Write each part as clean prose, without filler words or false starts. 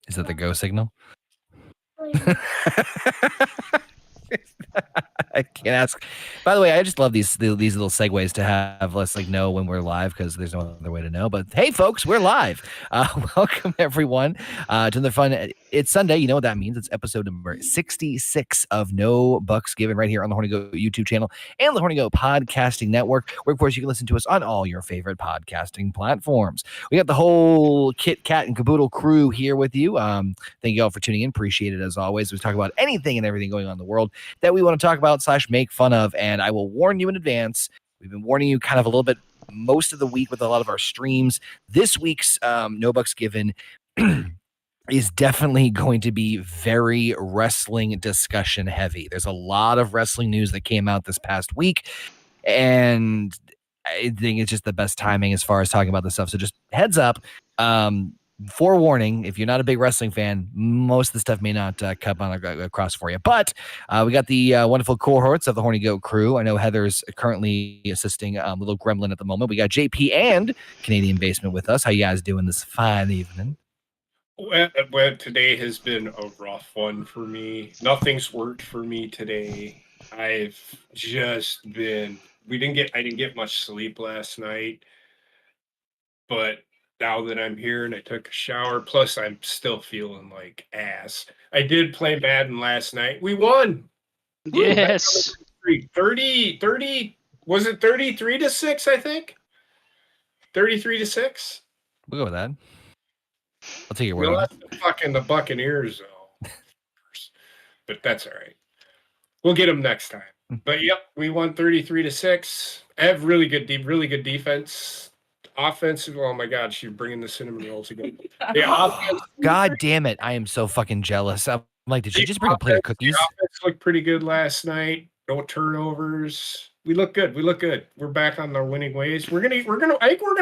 Is that the go signal? I can't ask. By the way, I just love these little segues to have us like know when we're live because there's no other way to know. But hey, folks, we're live. Welcome everyone to the fun. It's Sunday. You know what that means? It's episode number 66 of No Bucks Given right here on the Horny Goat YouTube channel and the Horny Goat Podcasting Network, where of course you can listen to us on all your favorite podcasting platforms. We got the whole kit, kat, and caboodle crew here with you. Thank you all for tuning in. Appreciate it as always. We talk about anything and everything going on in the world that we want to talk about / make fun of. And I will warn you in advance. We've been warning you kind of a little bit most of the week with a lot of our streams. This week's No Bucks Given is definitely going to be very wrestling discussion heavy. There's a lot of wrestling news that came out this past week, and I think it's just the best timing as far as talking about this stuff. So just heads up, forewarning, if you're not a big wrestling fan, most of the stuff may not come on across for you. But we got the wonderful cohorts of the Horny Goat crew. I know Heather's currently assisting Little Gremlin at the moment. We got JP and Canadian Basement with us. How you guys doing this fine evening? Well, today has been a rough one for me. Nothing's worked for me today. I've just been. I didn't get much sleep last night, but now that I'm here and I took a shower, plus I'm still feeling like ass. I did play Madden last night. We won. Yes. 30, was it 33-6, I think? 33-6? We'll go with that. I'll take your We word on lost the Buccaneers, though. But that's all right. We'll get them next time. But yep, we won 33-6. I have really good defense. Offensive, oh my God, she's bringing the cinnamon rolls again. The offense, God damn it. I am so fucking jealous. I'm like, did she just bring a plate of cookies? The offense looked pretty good last night. No turnovers. We look good. We're back on our winning ways. I think we're gonna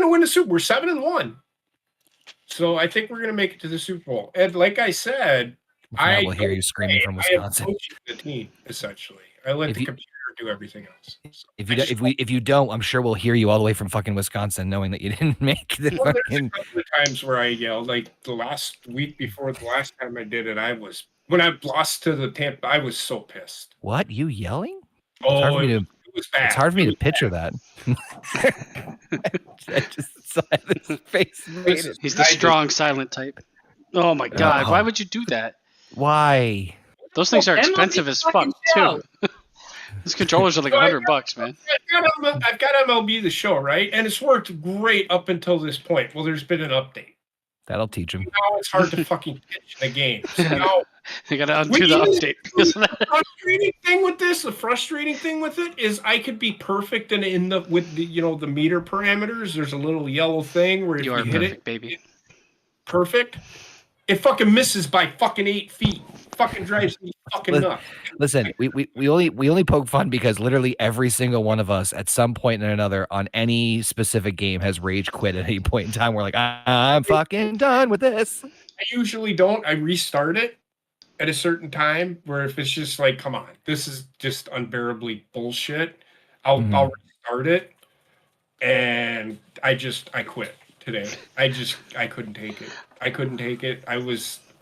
win the Super Bowl. We're 7-1. So I think we're gonna make it to the Super Bowl. And like I said, I will hear you screaming from Wisconsin. I am coaching the team, essentially. I let the computer do everything else. So if you don't, I'm sure we'll hear you all the way from fucking Wisconsin, knowing that you didn't make the fucking. There's a couple of times where I yelled, like the last week before the last time I did it, when I lost to the Tampa, I was so pissed. What? You yelling? It was bad. It's hard for me to picture that. I just saw his face. He's the strong, silent type. Oh my God! Why would you do that? Why? Those things are expensive as fuck too. These controllers are like $100, man. I've got MLB The Show, right? And it's worked great up until this point. Well, there's been an update. That'll teach him. Now it's hard to fucking pitch in a game. So now they gotta undo the update. The frustrating thing with it is I could be perfect with the meter parameters. There's a little yellow thing where if you hit perfect, it, baby. Perfect. It fucking misses by fucking 8 feet. Fucking drives me fucking nuts. Listen, we only poke fun because literally every single one of us at some point or another on any specific game has rage quit at any point in time. We're like, I'm fucking done with this. I usually don't. I restart it at a certain time where if it's just like, come on, this is just unbearably bullshit, I'll restart it. And I quit today. I couldn't take it.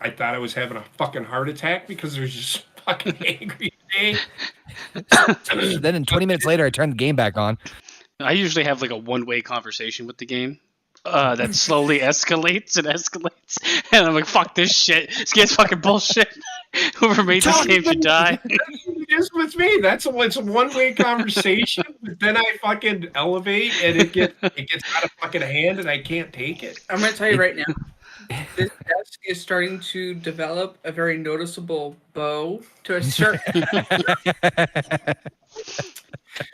I thought I was having a fucking heart attack because I was just fucking angry today. Then 20 minutes later, I turned the game back on. I usually have like a one-way conversation with the game that slowly escalates, and I'm like, "Fuck this shit! This game's fucking bullshit. Whoever made this game should die." Just with me, it's a one-way conversation. But then I fucking elevate, and it gets out of fucking hand, and I can't take it. I'm gonna tell you right now. This desk is starting to develop a very noticeable bow to a certain.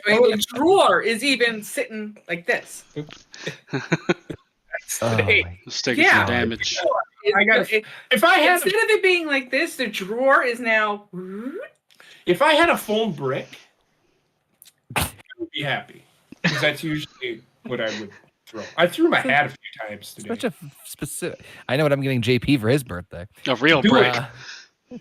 The drawer is even sitting like this. Let's take some damage. If I had instead of it being like this, the drawer is now. If I had a foam brick, I would be happy because that's usually what I would. I threw my hat a few times today. Such a specific. I know what I'm getting JP for his birthday. A real brick. So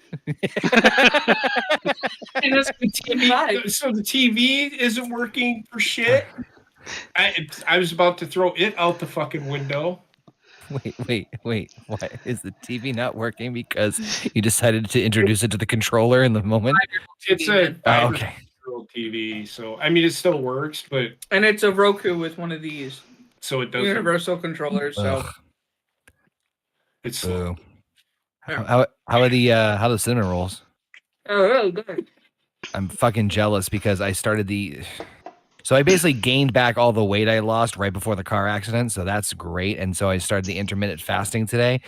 the TV isn't working for shit. I was about to throw it out the fucking window. Wait. Why is the TV not working because you decided to introduce it to the controller in the moment? It's a Okay. 5-year-old TV, so I mean it still works, but And it's a Roku with one of these so it doesn't. universal controllers. So Ugh. It's slow. Boo. How are the cinnamon rolls? oh, good. I'm fucking jealous because I started so I basically gained back all the weight I lost right before the car accident, so that's great. And so I started the intermittent fasting today.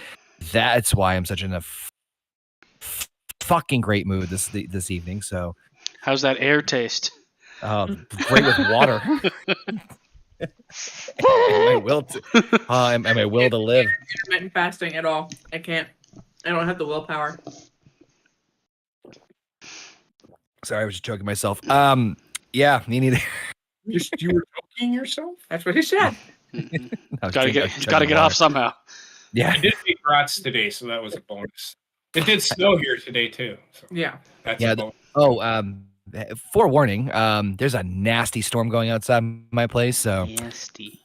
That's why I'm such in a fucking great mood this evening. So How's that air taste? great with water. and my will to live. Intermittent fasting at all. I can't. I don't have the willpower. Sorry, I was just choking myself. Yeah, me neither. You were choking yourself? That's what he said. Gotta get off somehow. Yeah. I did make brats today, so that was a bonus. It did snow here today too. So Yeah. that's a bonus. Forewarning, there's a nasty storm going outside my place, so Nasty.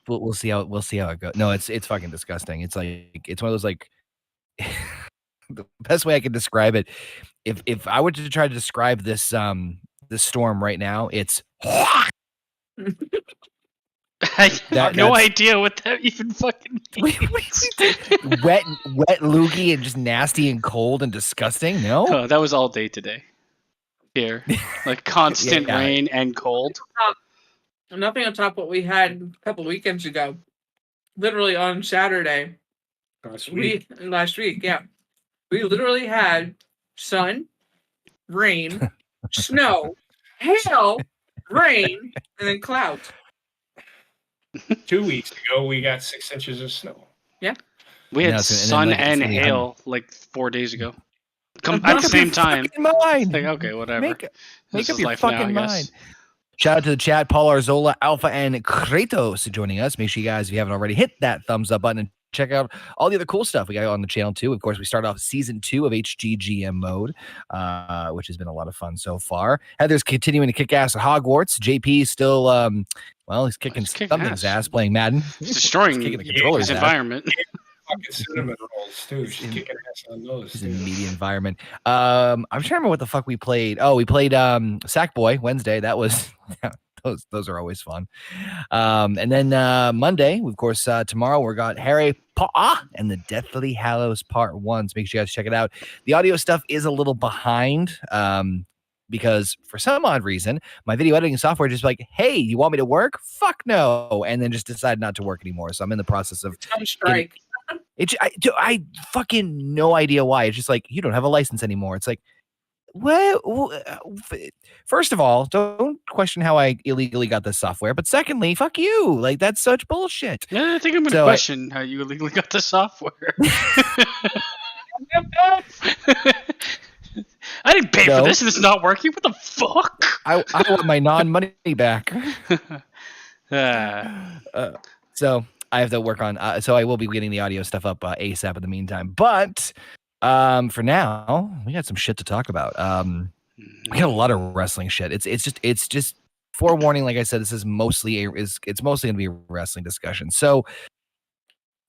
we'll see how it goes. No, it's fucking disgusting. It's like it's one of those like the best way I can describe it. If I were to try to describe this storm right now, it's I have no idea what that even fucking means. wet loogie and just nasty and cold and disgusting. No, Oh, that was all day today. Here, like constant Yeah. rain and cold. Nothing on top of what we had a couple weekends ago. Literally on Saturday, last week, yeah. We literally had sun, rain, snow, hail, rain, and then clouds. 2 weeks ago, we got 6 inches of snow. We had Yeah, sun and it's hail like 4 days ago. Come at the same time. Mind. Like, okay, whatever. Make This up is your life now, fucking I guess. mind. Shout out to the chat, Paul Arzola, Alpha, and Kratos joining us. Make sure you guys, if you haven't already, hit that thumbs up button and check out all the other cool stuff we got on the channel too. Of course, we start off season 2 of HGGM mode, which has been a lot of fun so far. Heather's continuing to kick ass at Hogwarts. JP still, he's kicking something's ass playing Madden. It's destroying He's kicking the controller's his ass. environment. Fucking cinnamon rolls too. She's kicking ass on those. It's in too. media environment. I'm trying to remember what the fuck we played. Oh, we played Sackboy Wednesday. That was those are always fun. And then Monday, of course, tomorrow we got Harry Potter and the Deathly Hallows Part 1. So make sure you guys check it out. The audio stuff is a little behind. Because for some odd reason, my video editing software just like, hey, you want me to work? Fuck no. And then just decided not to work anymore. So I'm in the process of On strike. I fucking no idea why. It's just like, you don't have a license anymore. It's like, first of all, don't question how I illegally got this software. But secondly, fuck you. Like, that's such bullshit. Yeah, I think I'm going to question how you illegally got the software. I didn't pay for this and it's not working. What the fuck? I want my non-money back. So I have to work on. So I will be getting the audio stuff up ASAP in the meantime. But for now, we got some shit to talk about. We got a lot of wrestling shit. It's just forewarning. Like I said, this is mostly it's mostly going to be a wrestling discussion. So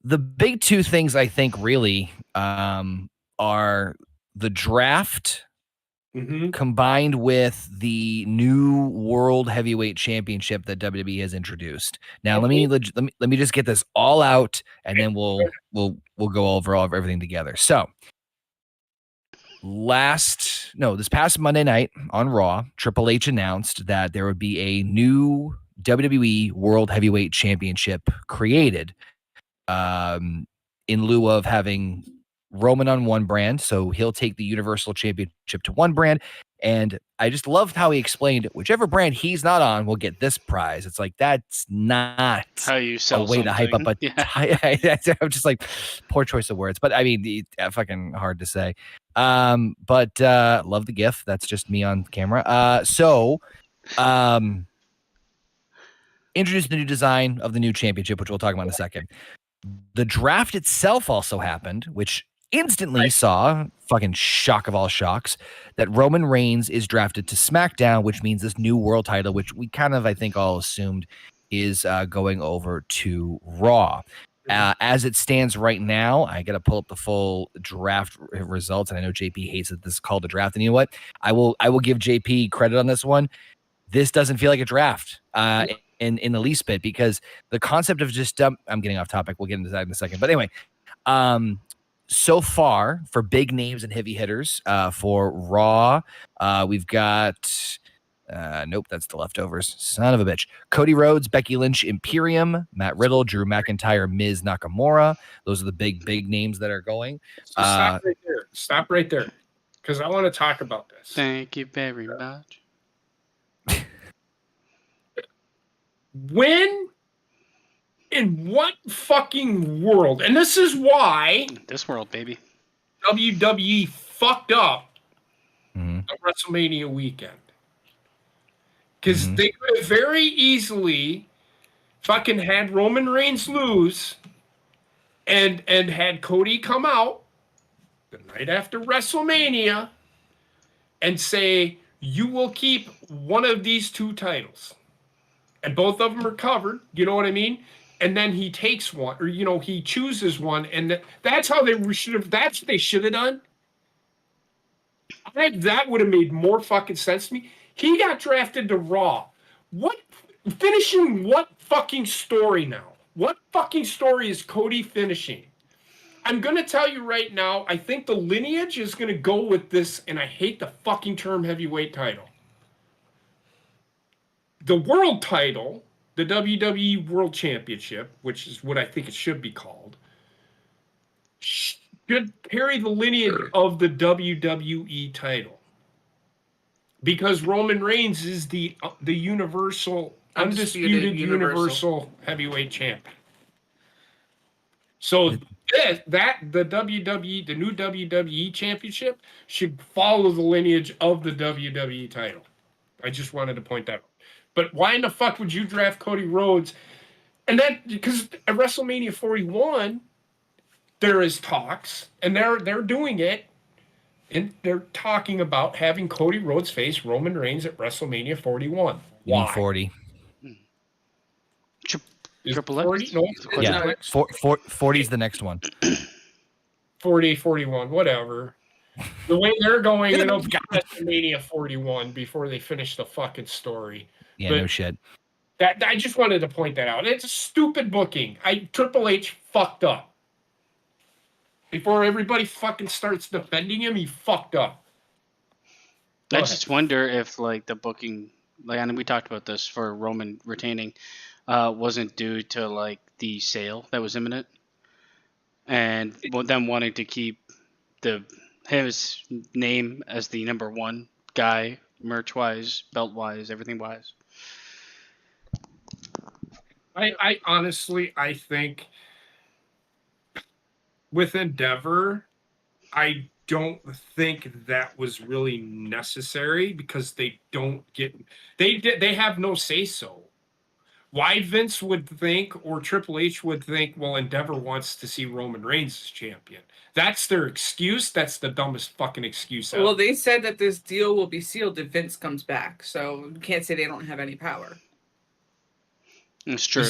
the big two things I think really are the draft. Combined with the new World Heavyweight Championship that WWE has introduced. Now, let me just get this all out, and then we'll go over all of everything together. So, this past Monday night on Raw, Triple H announced that there would be a new WWE World Heavyweight Championship created, in lieu of having Roman on one brand, so he'll take the Universal Championship to one brand. And I just loved how he explained whichever brand he's not on will get this prize. It's like, that's not how you sell a way to hype up a I'm just like, poor choice of words, but I mean, fucking hard to say. But love the GIF. That's just me on camera. Introduce the new design of the new championship, which we'll talk about in a second. The draft itself also happened, which instantly saw, fucking shock of all shocks, that Roman Reigns is drafted to SmackDown, which means this new world title, which we kind of, I think, all assumed is going over to Raw. As it stands right now, I got to pull up the full draft results, and I know JP hates that this is called a draft. And you know what? I will give JP credit on this one. This doesn't feel like a draft in the least bit, because the concept of just I'm getting off topic. We'll get into that in a second. But anyway, so far for big names and heavy hitters for Raw, we've got. Nope, that's the leftovers. Son of a bitch. Cody Rhodes, Becky Lynch, Imperium, Matt Riddle, Drew McIntyre, Miz, Nakamura. Those are the big names that are going. So stop right there. Stop right there, because I want to talk about this. Thank you very much. When, in what fucking world? And this is why This world, baby. WWE fucked up at WrestleMania weekend. Because they could have very easily fucking had Roman Reigns lose and had Cody come out the night after WrestleMania and say, you will keep one of these 2 titles. And both of them are covered, you know what I mean? And then he takes one, or, he chooses one, and that's how they should have, that's what they should have done. That would have made more fucking sense to me. He got drafted to Raw. Finishing what fucking story now? What fucking story is Cody finishing? I'm going to tell you right now, I think the lineage is going to go with this, and I hate the fucking term heavyweight title. The world title, the WWE World Championship, which is what I think it should be called, should carry the lineage of the WWE title. Because Roman Reigns is the universal, undisputed universal heavyweight champion. So the WWE, the new WWE championship should follow the lineage of the WWE title. I just wanted to point that out. But why in the fuck would you draft Cody Rhodes? And then, because at WrestleMania 41, there is talks, and they're doing it. And they're talking about having Cody Rhodes face Roman Reigns at WrestleMania 41. Why? 40. Triple X? 40? No, Yeah, 40 is the next one. 40, 41, whatever. The way they're going, it'll be WrestleMania 41 before they finish the fucking story. Yeah, But no shit. I just wanted to point that out. It's a stupid booking. Triple H fucked up. Before everybody fucking starts defending him, he fucked up. I just wonder if, the booking, I know we talked about this for Roman retaining, wasn't due to, the sale that was imminent. And them wanting to keep his name as the number 1 guy, merch-wise, belt-wise, everything-wise. I honestly, I think with Endeavor, I don't think that was really necessary, because they have no say-so. Why Vince would think, or Triple H would think, well, Endeavor wants to see Roman Reigns as champion. That's their excuse. That's the dumbest fucking excuse ever. Well, they said that this deal will be sealed if Vince comes back, so you can't say they don't have any power. It's true.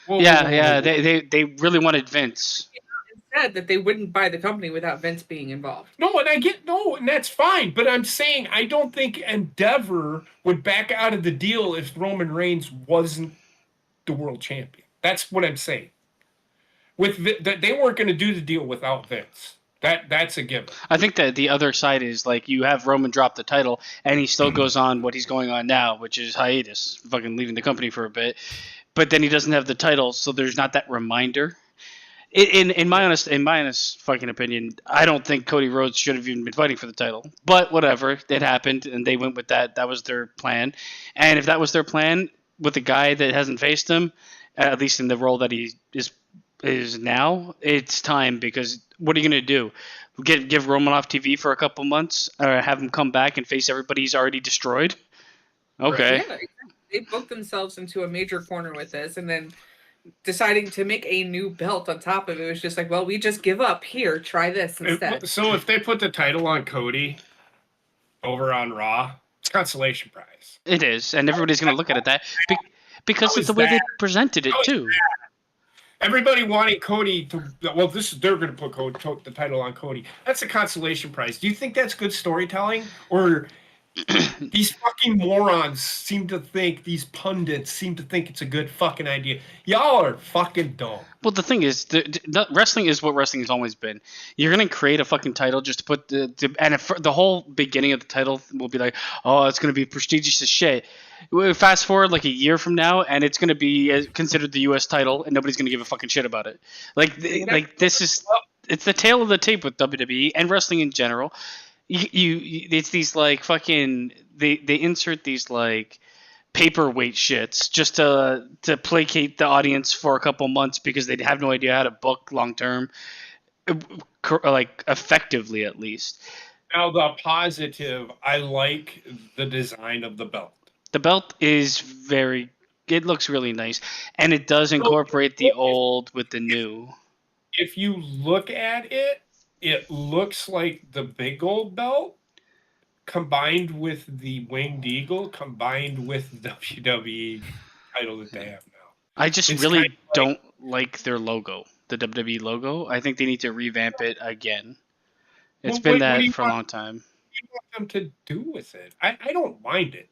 Whoa, Yeah. They really wanted Vince. Said that they wouldn't buy the company without Vince being involved. And that's fine. But I'm saying I don't think Endeavor would back out of the deal if Roman Reigns wasn't the world champion. That's what I'm saying. They weren't going to do the deal without Vince. That's a given. I think that the other side is you have Roman drop the title, and he still goes on what he's going on now, which is hiatus, fucking leaving the company for a bit. But then he doesn't have the title, so there's not that reminder. In my honest fucking opinion, I don't think Cody Rhodes should have even been fighting for the title. But whatever, it happened, and they went with that. That was their plan. And if that was their plan with a guy that hasn't faced him, at least in the role that he is now, it's time, because what are you going to do? Give Roman off TV for a couple months, or have him come back and face everybody he's already destroyed? Okay. Yeah, they booked themselves into a major corner with this, and then deciding to make a new belt on top of it was just well, we just give up. Here, try this instead. So if they put the title on Cody over on Raw, it's consolation prize. It is, and everybody's going to look at it because it's the way they presented it too. Everybody wanting Cody to. Well, they're going to put the title on Cody. That's a consolation prize. Do you think that's good storytelling, or these fucking morons seem to think, these pundits seem to think it's a good fucking idea? Y'all are fucking dumb. Well, the thing is, wrestling is what wrestling has always been. You're gonna create a fucking title just to put the whole beginning of the title will be like, oh, it's gonna be prestigious as shit. Fast forward like a year from now, and it's gonna be considered the U.S. title, and nobody's gonna give a fucking shit about it. Like this is it's the tail of the tape with WWE and wrestling in general. It's these like fucking they insert these like paperweight shits just to placate the audience for a couple months because they have no idea how to book long term, like effectively at least. Now the positive, I like the design of the belt. The belt is it looks really nice, and it does incorporate the old with the new. If you look at it, it looks like the big old belt combined with the Winged Eagle, combined with the WWE title that they have now. I just really don't like their logo, the WWE logo. I think they need to revamp it again. It's been that for a long time. What do you want them to do with it? I don't mind it.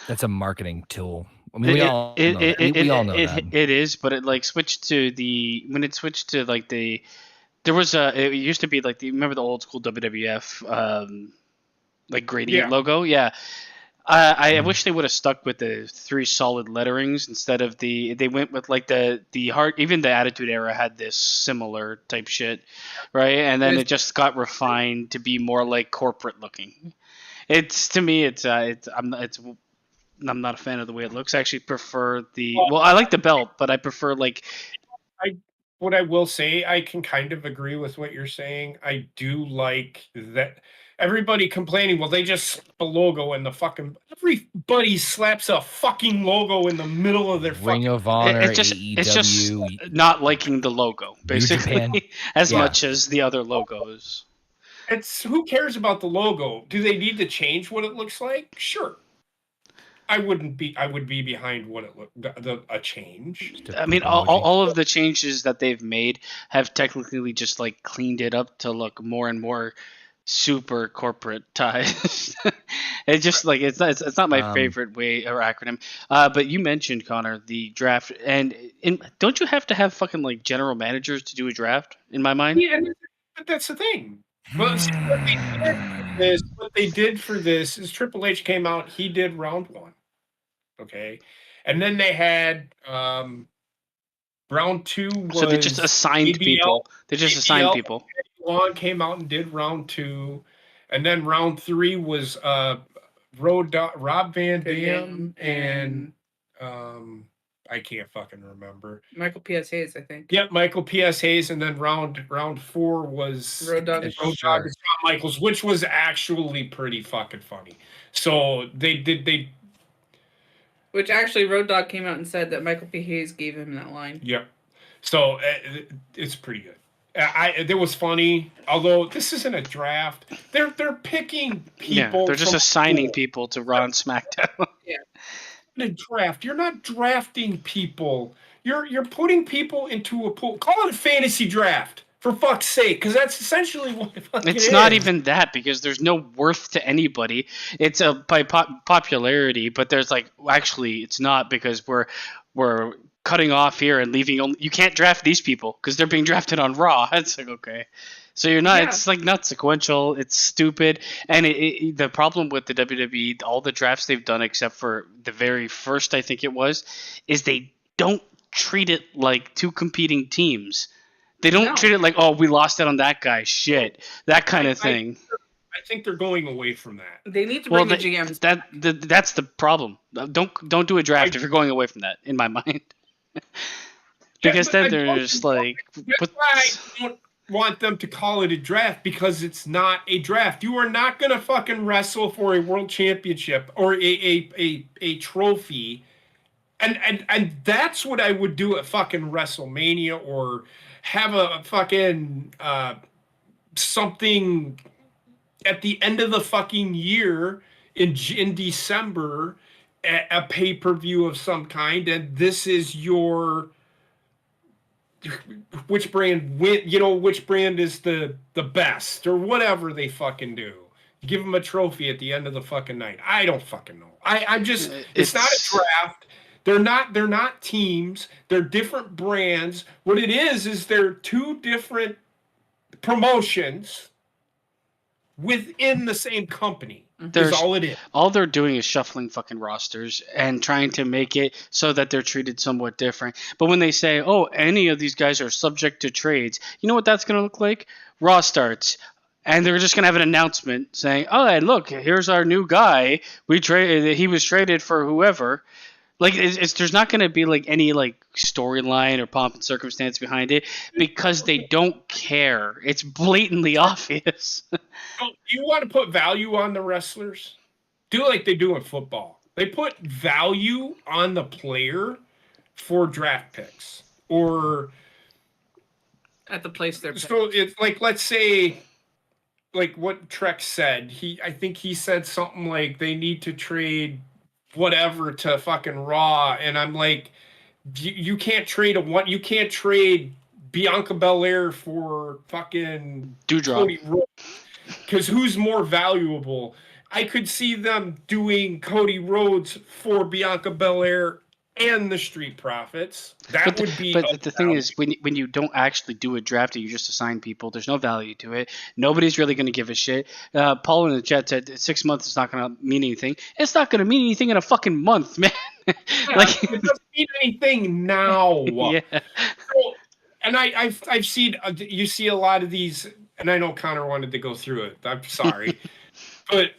That's a marketing tool. I mean, we all know that. It is, but it like switched to when it switched to like there was it used to be like remember the old school WWF like gradient logo? Yeah. I wish they would have stuck with the 3 solid letterings instead of they went with like the hard. Even the Attitude Era had this similar type shit, right? And then it just got refined to be more like corporate looking. I'm not a fan of the way it looks. I actually prefer I like the belt, but I prefer like. What I will say, I can kind of agree with what you're saying. I do like that. Everybody complaining, well, they just slap a logo in the fucking. Everybody slaps a fucking logo in the middle of their Ring of Honor, AEW. It's just not liking the logo, basically, as much as the other logos. It's who cares about the logo? Do they need to change what it looks like? Sure. I would be behind what it looked a change. I mean, all of the changes that they've made have technically just like cleaned it up to look more and more super corporate ties. It's just like it's not my favorite way or acronym. But you mentioned, Connor, the draft, and don't you have to have fucking like general managers to do a draft? In my mind, yeah, but that's the thing. Well, see, what they did for this is Triple H came out. He did round 1. Okay, and then they had round 2 was so they just assigned people. They just assigned people. Long came out and did round 2, and then round 3 was Rob Van Dam and I can't fucking remember. Michael P.S. Hayes, I think. Yep, Michael P.S. Hayes, and then round 4 was Road Dogg and Shawn Michaels, which was actually pretty fucking funny. So they. Which actually, Road Dogg came out and said that Michael P. Hayes gave him that line. Yep. So it's pretty good. It was funny, although this isn't a draft. They're picking people. Yeah, they're just assigning people to Raw and SmackDown. Yeah. In a draft, you're not drafting people. You're putting people into a pool. Call it a fantasy draft, for fuck's sake, because that's essentially what it fucking is. It's not even that, because there's no worth to anybody. It's by popularity, but there's like actually it's not, because we're cutting off here and leaving. You can't draft these people because they're being drafted on Raw. It's like, okay. So you're not. Yeah. It's like not sequential. It's stupid. And the problem with the WWE, all the drafts they've done except for the very first, I think it was, is they don't treat it like 2 competing teams. They don't treat it like, oh, we lost it on that guy. Shit, that kind of thing. I think they're going away from that. They need to bring the GMs. That's the problem. Don't do a draft if you're going away from that. In my mind. Because then they're just like. I don't want them to call it a draft, because it's not a draft. You are not going to fucking wrestle for a world championship or a trophy, and that's what I would do at fucking WrestleMania, or have a fucking something at the end of the fucking year in December, a pay-per-view of some kind, and this is your which brand which brand is the best or whatever they fucking do. You give them a trophy at the end of the fucking night. I don't fucking know. I'm just it's not a draft. They're not teams. They're different brands. What it is they're two different promotions within the same company. That's all it is. All they're doing is shuffling fucking rosters and trying to make it so that they're treated somewhat different. But when they say, oh, any of these guys are subject to trades, you know what that's going to look like? Raw starts. And they're just going to have an announcement saying, oh, and look, here's our new guy. He was traded for whoever. Like, there's not going to be like any like storyline or pomp and circumstance behind it because they don't care. It's blatantly obvious. Oh, you want to put value on the wrestlers? Do it like they do in football. They put value on the player for draft picks or at the place they're picked. So it's like, let's say, like what Trek said. I think he said something like they need to trade whatever to fucking Raw, and I'm like, you can't trade you can't trade Bianca Belair for fucking Cody Rhodes, because who's more valuable? I could see them doing Cody Rhodes for Bianca Belair and the Street Profits. That would be. But the thing is, when you don't actually do a draft, you just assign people. There's no value to it. Nobody's really going to give a shit. Paul in the chat said 6 months is not going to mean anything. It's not going to mean anything in a fucking month, man. Like it doesn't mean anything now. Yeah. So, and I've seen you see a lot of these, and I know Connor wanted to go through it. I'm sorry, but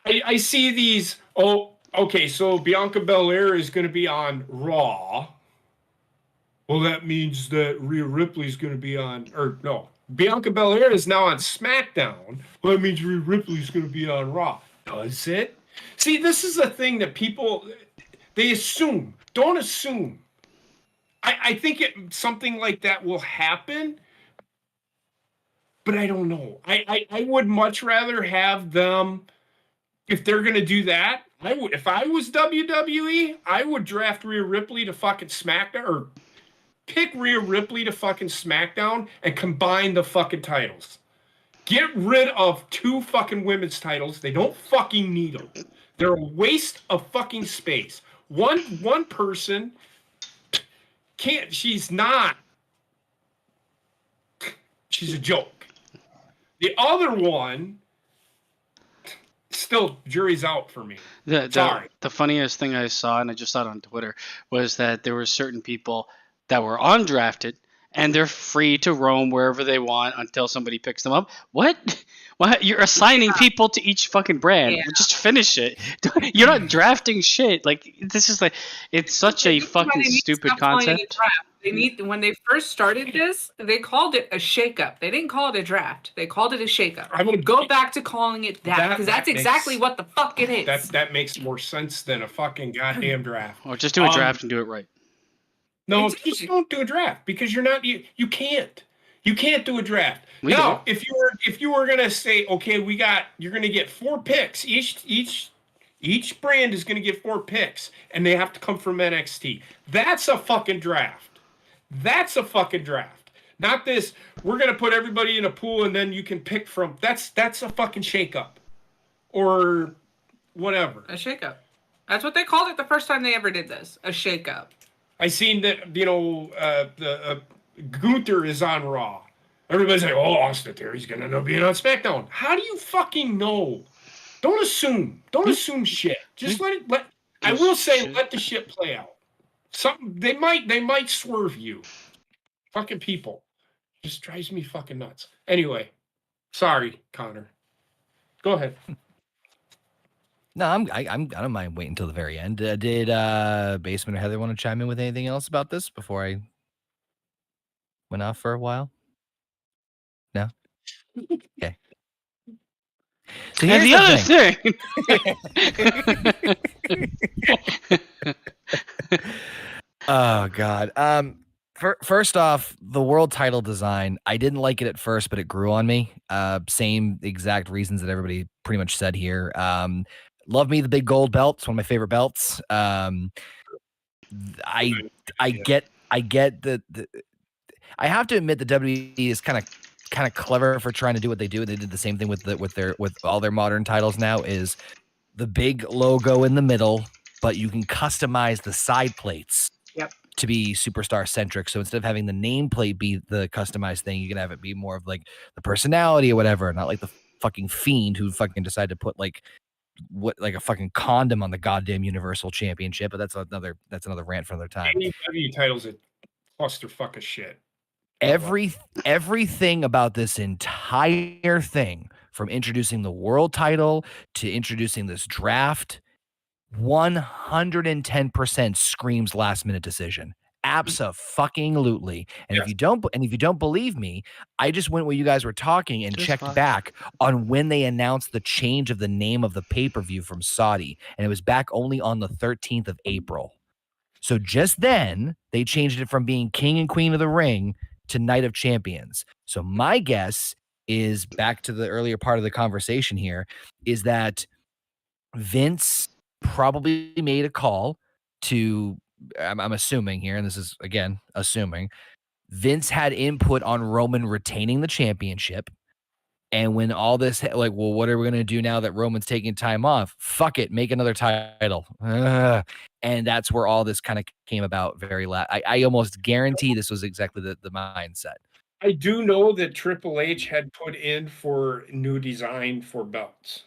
I see these. Oh. Okay, so Bianca Belair is going to be on Raw. Well, that means that Rhea Ripley is going to be on, or no, Bianca Belair is now on SmackDown. Well, that means Rhea Ripley is going to be on Raw. Does it? See, this is a thing that people, they assume. Don't assume. I think something like that will happen, but I don't know. I would much rather have them, if they're going to do that, if I was WWE, I would draft Rhea Ripley to fucking SmackDown, or pick Rhea Ripley to fucking SmackDown and combine the fucking titles. Get rid of 2 fucking women's titles. They don't fucking need them. They're a waste of fucking space. One person can't. She's a joke. The other one, still, jury's out for me. The funniest thing I saw, and I just saw it on Twitter, was that there were certain people that were undrafted and they're free to roam wherever they want until somebody picks them up. What? You're assigning people to each fucking brand. Yeah. Just finish it. You're not drafting shit. Like, this is like, it's such a fucking stupid concept. When they first started this, they called it a shakeup. They didn't call it a draft. They called it a shakeup. I would go back to calling it that, because that's exactly what the fuck it is. That makes more sense than a fucking goddamn draft. Or just do a draft and do it right. No, just don't do a draft, because you're not. You can't. You can't do a draft. Now, if you were gonna say, okay, you're gonna get 4 picks. Each brand is gonna get 4 picks, and they have to come from NXT. That's a fucking draft. That's a fucking draft. Not this, we're going to put everybody in a pool and then you can pick from. That's a fucking shakeup. Or whatever. A shakeup. That's what they called it the first time they ever did this. A shakeup. I seen that, Gunther is on Raw. Everybody's like, oh, Austin Theory's going to end up being on SmackDown. How do you fucking know? Don't assume. Don't assume shit. Just let the shit play out. They might swerve you. Fucking people. Just drives me fucking nuts. Anyway, sorry, Connor. Go ahead. No, I don't mind waiting until the very end. Did Basement or Heather want to chime in with anything else about this before I went off for a while? No? Okay. So and the other thing. Oh God. First off, the world title design, I didn't like it at first, but it grew on me. Same exact reasons that everybody pretty much said here. Love me the big gold belt. It's one of my favorite belts. I get the I have to admit the WWE is kind of clever for trying to do what they do. They did the same thing with all their modern titles now, is the big logo in the middle, but you can customize the side plates to be superstar centric. So instead of having the nameplate be the customized thing, you can have it be more of like the personality or whatever, not like the fucking Fiend who fucking decided to put like a fucking condom on the goddamn Universal Championship. But that's another rant for another time. AEW titles a clusterfuck of shit. Everything about this entire thing, from introducing the world title to introducing this draft, 110% screams last minute decision. Abso-fucking-lutely. And if you don't believe me, I just went where you guys were talking and checked back on when they announced the change of the name of the pay-per-view from Saudi, and it was back only on the 13th of April. So just then, they changed it from being King and Queen of the Ring to Night of Champions. So my guess is, back to the earlier part of the conversation here, is that Vince probably made a call to, I'm assuming here, and this is, again, assuming, Vince had input on Roman retaining the championship. And when all this, like, well, what are we going to do now that Roman's taking time off? Fuck it, make another title. And that's where all this kind of came about very last. I almost guarantee this was exactly the mindset. I do know that Triple H had put in for new design for belts.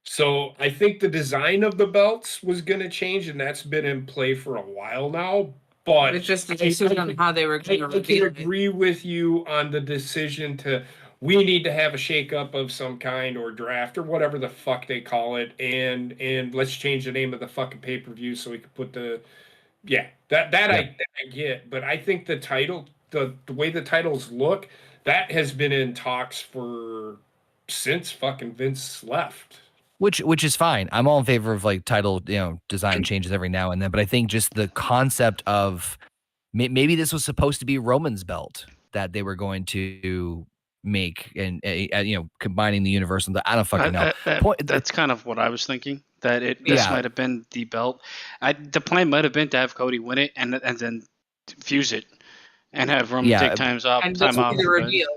So I think the design of the belts was going to change, and that's been in play for a while now. But it's just a decision on how they were going to reveal it. I agree with you on the decision to, we need to have a shakeup of some kind, or draft, or whatever the fuck they call it, and let's change the name of the fucking pay-per-view so we can put the, I get. But I think the title, the way the titles look, that has been in talks for since fucking Vince left. Which is fine. I'm all in favor of like title, design changes every now and then. But I think just the concept of maybe this was supposed to be Roman's belt that they were going to make, and combining the Universal. I don't fucking know. That's kind of what I was thinking. That this might have been the belt. The plan might have been to have Cody win it and then fuse it. And have Roman take time off. And time off. The reveal,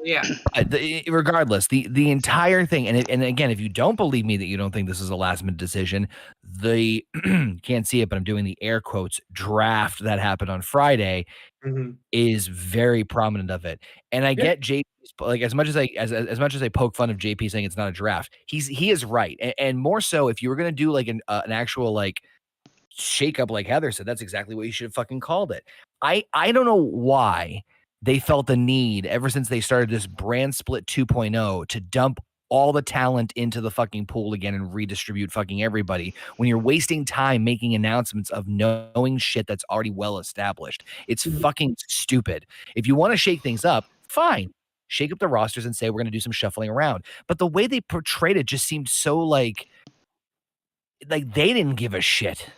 Regardless, the entire thing, and again, if you don't believe me that you don't think this is a last minute decision, the can't see it, but I'm doing the air quotes, draft that happened on Friday is very prominent of it. And I get JP, like as much as I poke fun of JP saying it's not a draft, he is right, and more so if you were gonna do like an actual like shake up, like Heather said, that's exactly what you should have fucking called it. I don't know why they felt the need, ever since they started this brand split 2.0, to dump all the talent into the fucking pool again and redistribute fucking everybody when you're wasting time making announcements of knowing shit that's already well established. It's fucking stupid. If you want to shake things up, fine. Shake up the rosters and say we're going to do some shuffling around. But the way they portrayed it just seemed so like they didn't give a shit.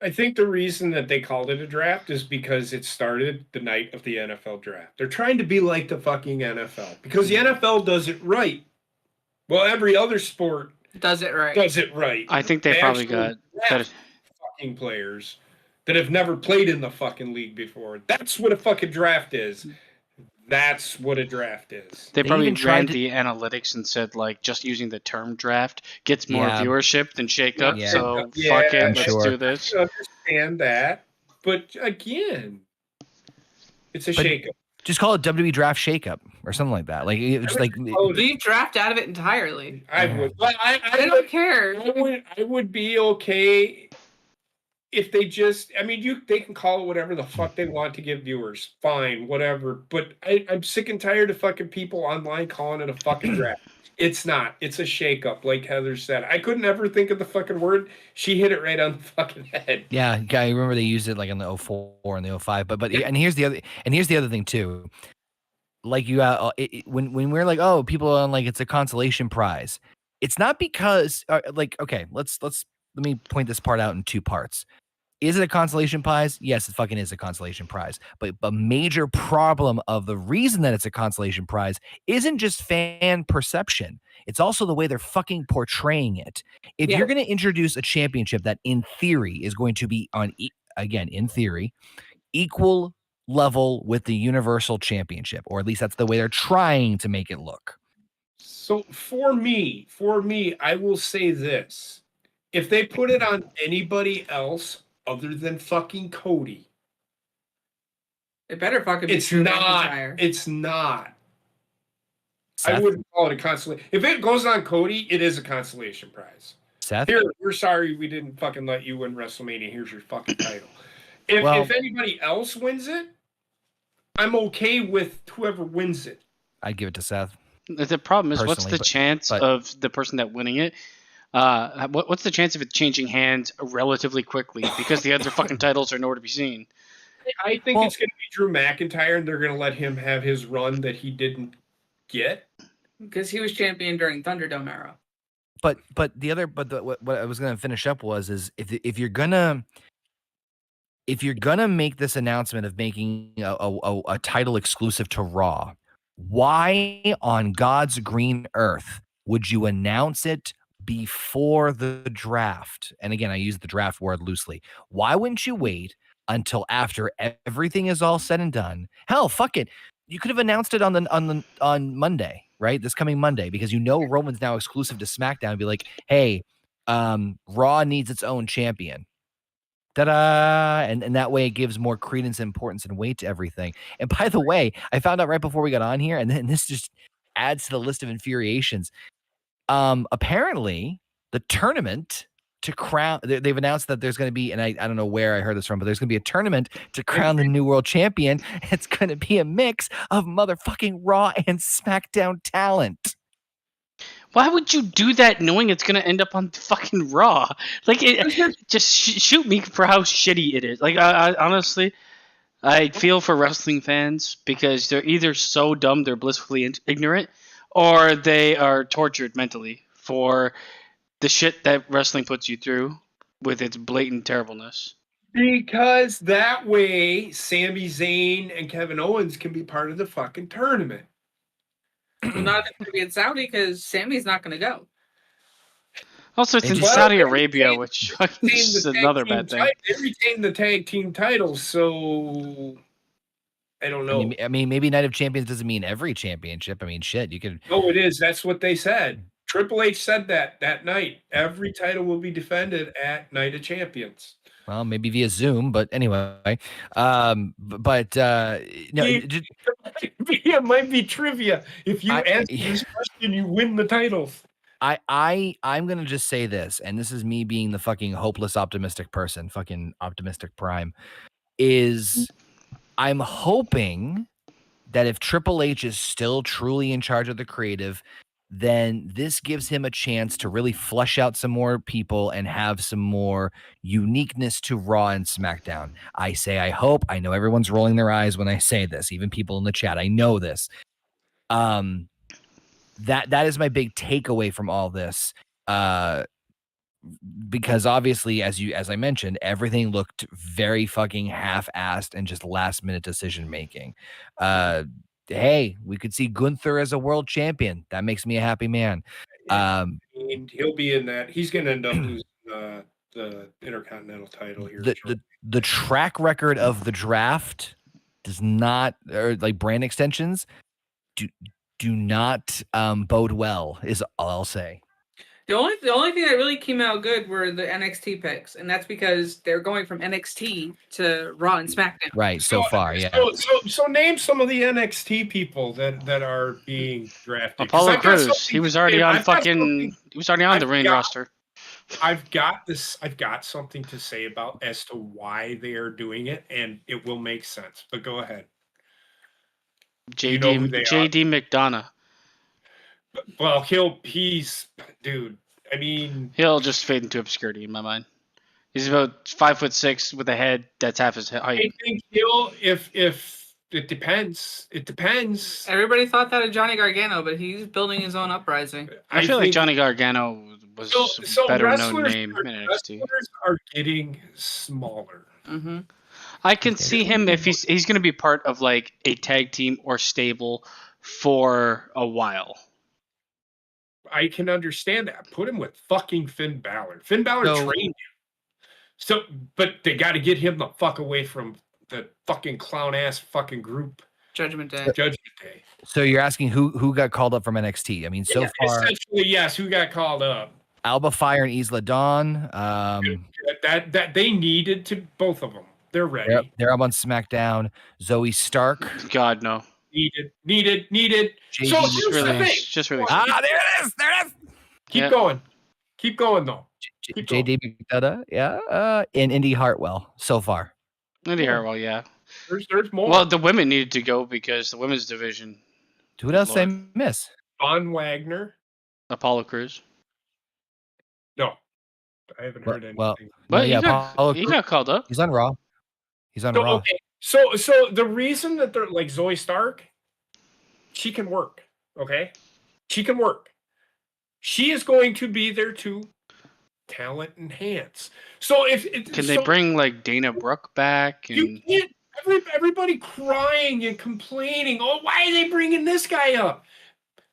I think the reason that they called it a draft is because it started the night of the NFL draft. They're trying to be like the fucking NFL because the NFL does it right. Well, every other sport does it right. I think they probably got fucking players that have never played in the fucking league before. That's what a fucking draft is. That's what a draft is. They probably ran the analytics and said, like, just using the term draft gets more viewership than shake up. So fuck it, let's do this. I understand that. But again, it's a shake-up. Just call it WWE Draft Shakeup or something like that. Like, just like leave draft out of it entirely. I would. I don't care. I would be okay if they just, they can call it whatever the fuck they want to give viewers. Fine, whatever. But I'm sick and tired of fucking people online calling it a fucking draft. It's not. It's a shakeup, like Heather said. I couldn't ever think of the fucking word. She hit it right on the fucking head. Yeah, I remember they used it like in the 04 and the 05. But and here's the other thing too. Like when we're like, oh, people are on like it's a consolation prize. It's not because okay, let me point this part out in two parts. Is it a consolation prize? Yes, it fucking is a consolation prize. But a major problem of the reason that it's a consolation prize isn't just fan perception. It's also the way they're fucking portraying it. If you're going to introduce a championship that in theory is going to be on, again, in theory, equal level with the Universal Championship, or at least that's the way they're trying to make it look. So for me, I will say this. If they put it on anybody else other than fucking Cody, It better fucking be Drew McIntyre. It's not. Seth? I wouldn't call it a consolation. If it goes on Cody, it is a consolation prize. Seth? Here, we're sorry we didn't fucking let you win WrestleMania. Here's your fucking title. If anybody else wins it, I'm okay with whoever wins it. I'd give it to Seth. The problem is, what's the chance of the person that winning it? What's the chance of it changing hands relatively quickly because the other fucking titles are nowhere to be seen? I think it's going to be Drew McIntyre, and they're going to let him have his run that he didn't get because he was champion during Thunderdome era. But what I was going to finish up is if you're gonna make this announcement of making a title exclusive to Raw, why on God's green earth would you announce it before the draft? And again, I use the draft word loosely. Why wouldn't you wait until after everything is all said and done? Hell, fuck it. You could have announced it on Monday, right? This coming Monday, because Roman's now exclusive to SmackDown. And be like, hey, Raw needs its own champion. Ta-da! And that way it gives more credence, importance, and weight to everything. And by the way, I found out right before we got on here, and then this just adds to the list of infuriations. Apparently, the tournament to crown, they've announced that there's going to be, and I don't know where I heard this from, but there's going to be a tournament to crown the new world champion. It's going to be a mix of motherfucking Raw and SmackDown talent. Why would you do that knowing it's going to end up on fucking Raw? Like, just shoot me for how shitty it is. Like, I honestly, I feel for wrestling fans because they're either so dumb they're blissfully ignorant, or they are tortured mentally for the shit that wrestling puts you through with its blatant terribleness. Because that way, Sami Zayn and Kevin Owens can be part of the fucking tournament. Well, not if it's going to be in Saudi because Sammy's not going to go. Also, it's in Saudi Arabia, which is another bad thing. They retained the tag team titles, so I don't know. I mean, maybe Night of Champions doesn't mean every championship. I mean, shit, you could. No, it is. That's what they said. Triple H said that night. Every title will be defended at Night of Champions. Well, maybe via Zoom, but anyway. No, it might be trivia. If you answer this question, you win the titles. I'm gonna just say this, and this is me being the fucking hopeless optimistic person, fucking optimistic prime, is I'm hoping that if Triple H is still truly in charge of the creative, then this gives him a chance to really flesh out some more people and have some more uniqueness to Raw and SmackDown. I say I hope. I know everyone's rolling their eyes when I say this, even people in the chat. I know this. That is my big takeaway from all this. Because obviously, as I mentioned, everything looked very fucking half-assed and just last-minute decision making. Hey, we could see Gunther as a world champion. That makes me a happy man. He'll be in that. He's going to end up losing the Intercontinental title here. The track record of the draft does not, or like brand extensions, do not bode well, is all I'll say. The only thing that really came out good were the NXT picks, and that's because they're going from NXT to Raw and SmackDown. Right, so far, yeah. So name some of the NXT people that are being drafted. Apollo Crews, he was already on the main roster. I've got something to say about as to why they are doing it, and it will make sense. But go ahead. JD McDonough. Well, dude. I mean, he'll just fade into obscurity in my mind. He's about 5'6" with a head that's half his height. I think if it depends. It depends. Everybody thought that of Johnny Gargano, but he's building his own uprising. I feel like Johnny Gargano was a better known name in NXT. Wrestlers are getting smaller. Mm-hmm. I can see him if he's going to be part of like a tag team or stable for a while. I can understand that. Put him with fucking Finn Balor. Finn Balor trained him. So, but they got to get him the fuck away from the fucking clown ass fucking group Judgment Day. Judgment Day. So you're asking who got called up from NXT? I mean, so far, essentially, yes. Who got called up? Alba Fire and Isla Dawn. That they needed to, both of them. They're ready. They're up on SmackDown. Zoe Stark. God no. Needed. JD So Just really. there it is. Keep going. Keep going though. JD McDonough, yeah, and Indy Hartwell so far. Indy Hartwell, yeah. There's more. Well, the women needed to go because the women's division. Who else I miss? Von Wagner. Apollo Crews. No, I haven't heard anything. Well, But yeah, he got called up. He's on Raw. Raw. Okay. So the reason that they're like Zoe Stark, she can work. Okay, she can work. She is going to be there to talent enhance. So Can they bring like Dana Brooke back? And... You can't. Everybody crying and complaining. Oh, why are they bringing this guy up?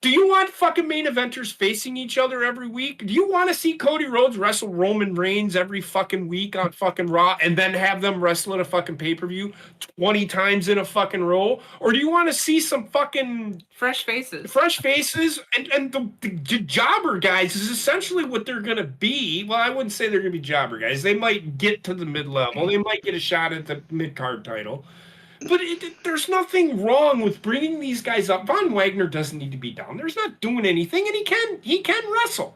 Do you want fucking main eventers facing each other every week? Do you want to see Cody Rhodes wrestle Roman Reigns every fucking week on fucking Raw and then have them wrestle at a fucking pay-per-view 20 times in a fucking row? Or do you want to see some fucking fresh faces? And the jobber guys is essentially what they're going to be. Well, I wouldn't say they're going to be jobber guys. They might get to the mid-level. They might get a shot at the mid-card title. But there's nothing wrong with bringing these guys up. Von Wagner doesn't need to be down. There's not doing anything, and he can wrestle.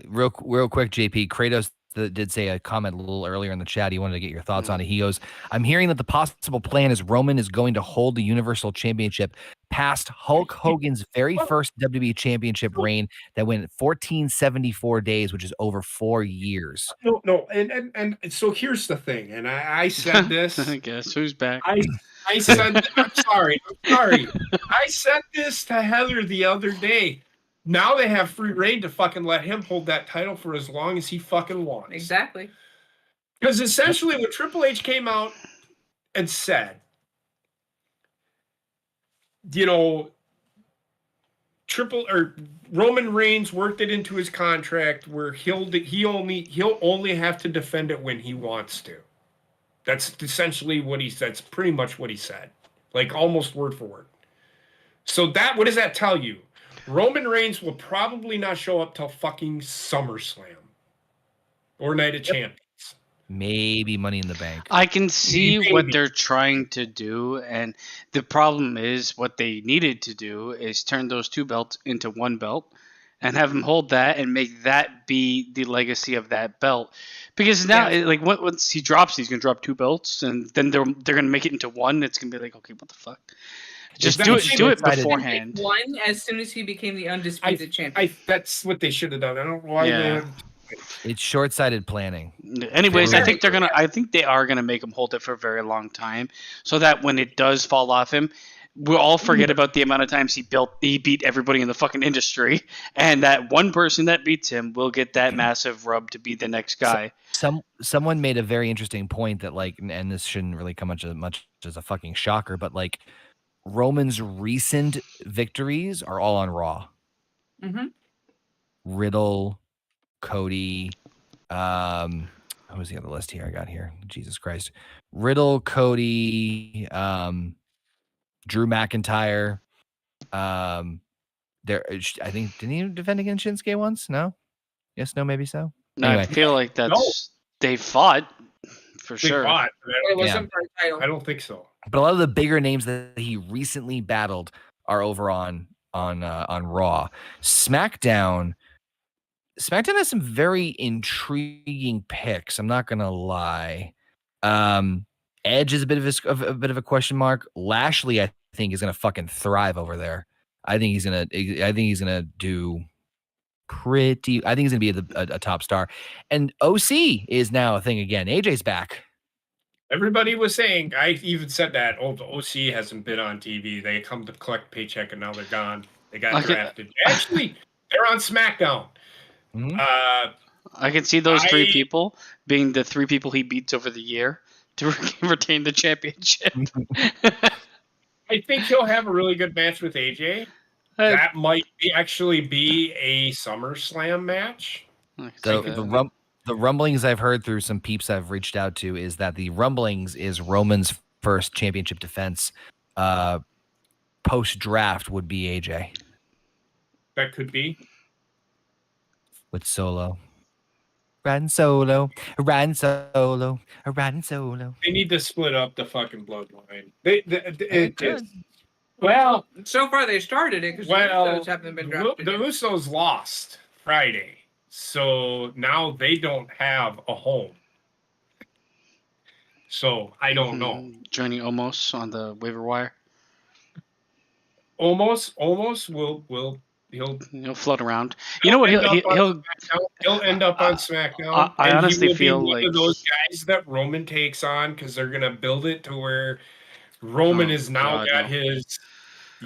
Real quick, JP, Kratos did say a comment a little earlier in the chat. He wanted to get your thoughts on it. He goes, I'm hearing that the possible plan is Roman is going to hold the Universal Championship past Hulk Hogan's very first WWE Championship reign that went 1474 days, which is over 4 years. No, and so here's the thing, and I said this. I guess who's back? I said, I'm sorry. I said this to Heather the other day. Now they have free reign to fucking let him hold that title for as long as he fucking wants. Exactly. Because essentially when Triple H came out and said, you know, Roman Reigns worked it into his contract where he'll only have to defend it when he wants to. That's essentially that's pretty much what he said. Like almost word for word. So what does that tell you? Roman Reigns will probably not show up till fucking SummerSlam or Night of Champions. Maybe Money in the Bank. I can see what they're trying to do, and the problem is what they needed to do is turn those two belts into one belt and have him hold that and make that be the legacy of that belt. Because now, once he drops, he's going to drop two belts, and then they're going to make it into one. It's going to be like, okay, what the fuck? Just do it beforehand. One as soon as he became the undisputed champion. That's what they should have done. I don't know why It's short-sighted planning. Anyways, I think they are gonna make him hold it for a very long time, so that when it does fall off him, we'll all forget about the amount of times he beat everybody in the fucking industry, and that one person that beats him will get that massive rub to be the next guy. Someone made a very interesting point that and this shouldn't really come much as a fucking shocker, but Roman's recent victories are all on Raw. Mm-hmm. Riddle, Cody, what was the other list here I got here? Jesus Christ. Riddle, Cody, Drew McIntyre. I think, didn't he defend against Shinsuke once? No? Yes, no, maybe so. Anyway. I feel like they fought for sure. Fought, it wasn't for a title. I don't think so. But a lot of the bigger names that he recently battled are over on Raw. SmackDown has some very intriguing picks. I'm not gonna lie. Edge is a bit of a question mark. Lashley, I think, is gonna fucking thrive over there. I think he's gonna do pretty. I think he's gonna be a top star. And OC is now a thing again. AJ's back. Everybody was saying, I even said that, the OC hasn't been on TV. They come to collect paycheck and now they're gone. They got drafted. Actually, they're on SmackDown. Mm-hmm. I can see those three people being the three people he beats over the year to retain the championship. I think he'll have a really good match with AJ. That might actually be a SummerSlam match. So The rumblings I've heard through some peeps I've reached out to is that the rumblings is Roman's first championship defense post draft would be AJ. That could be. With Solo. Riding solo, riding solo, riding solo. They need to split up the fucking bloodline. Well, so far they started it because the Usos haven't been drafted. The Usos lost Friday, so now they don't have a home. So I don't know. Joining Omos on the waiver wire. Omos will he'll float around. You know what? He'll end up on SmackDown. I honestly feel one like of those guys that Roman takes on because they're gonna build it to where Roman is now got his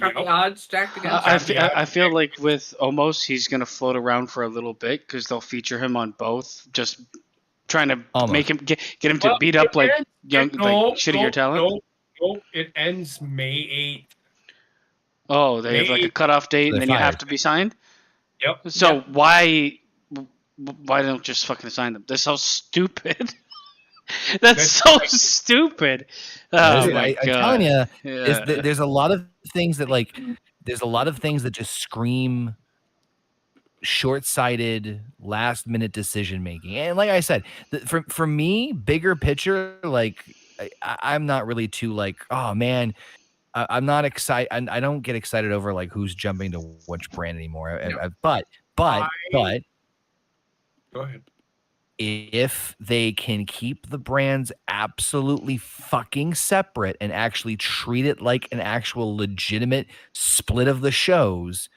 odds stacked against I feel like with Omos, he's gonna float around for a little bit because they'll feature him on both, just trying to make him get him to beat up like shittier talent. No, it ends May 8th. Oh, they have like a cutoff date, and then you have to be signed. Yep. So why don't you just fucking sign them? That's so stupid. That's so stupid. Oh my God. I'm telling you, there's a lot of things that just scream short-sighted, last-minute decision making. And like I said, for me, bigger picture, like I'm not really too like, oh man. I'm not excited. I don't get excited over like who's jumping to which brand anymore. No. But go ahead. If they can keep the brands absolutely fucking separate and actually treat it like an actual legitimate split of the shows,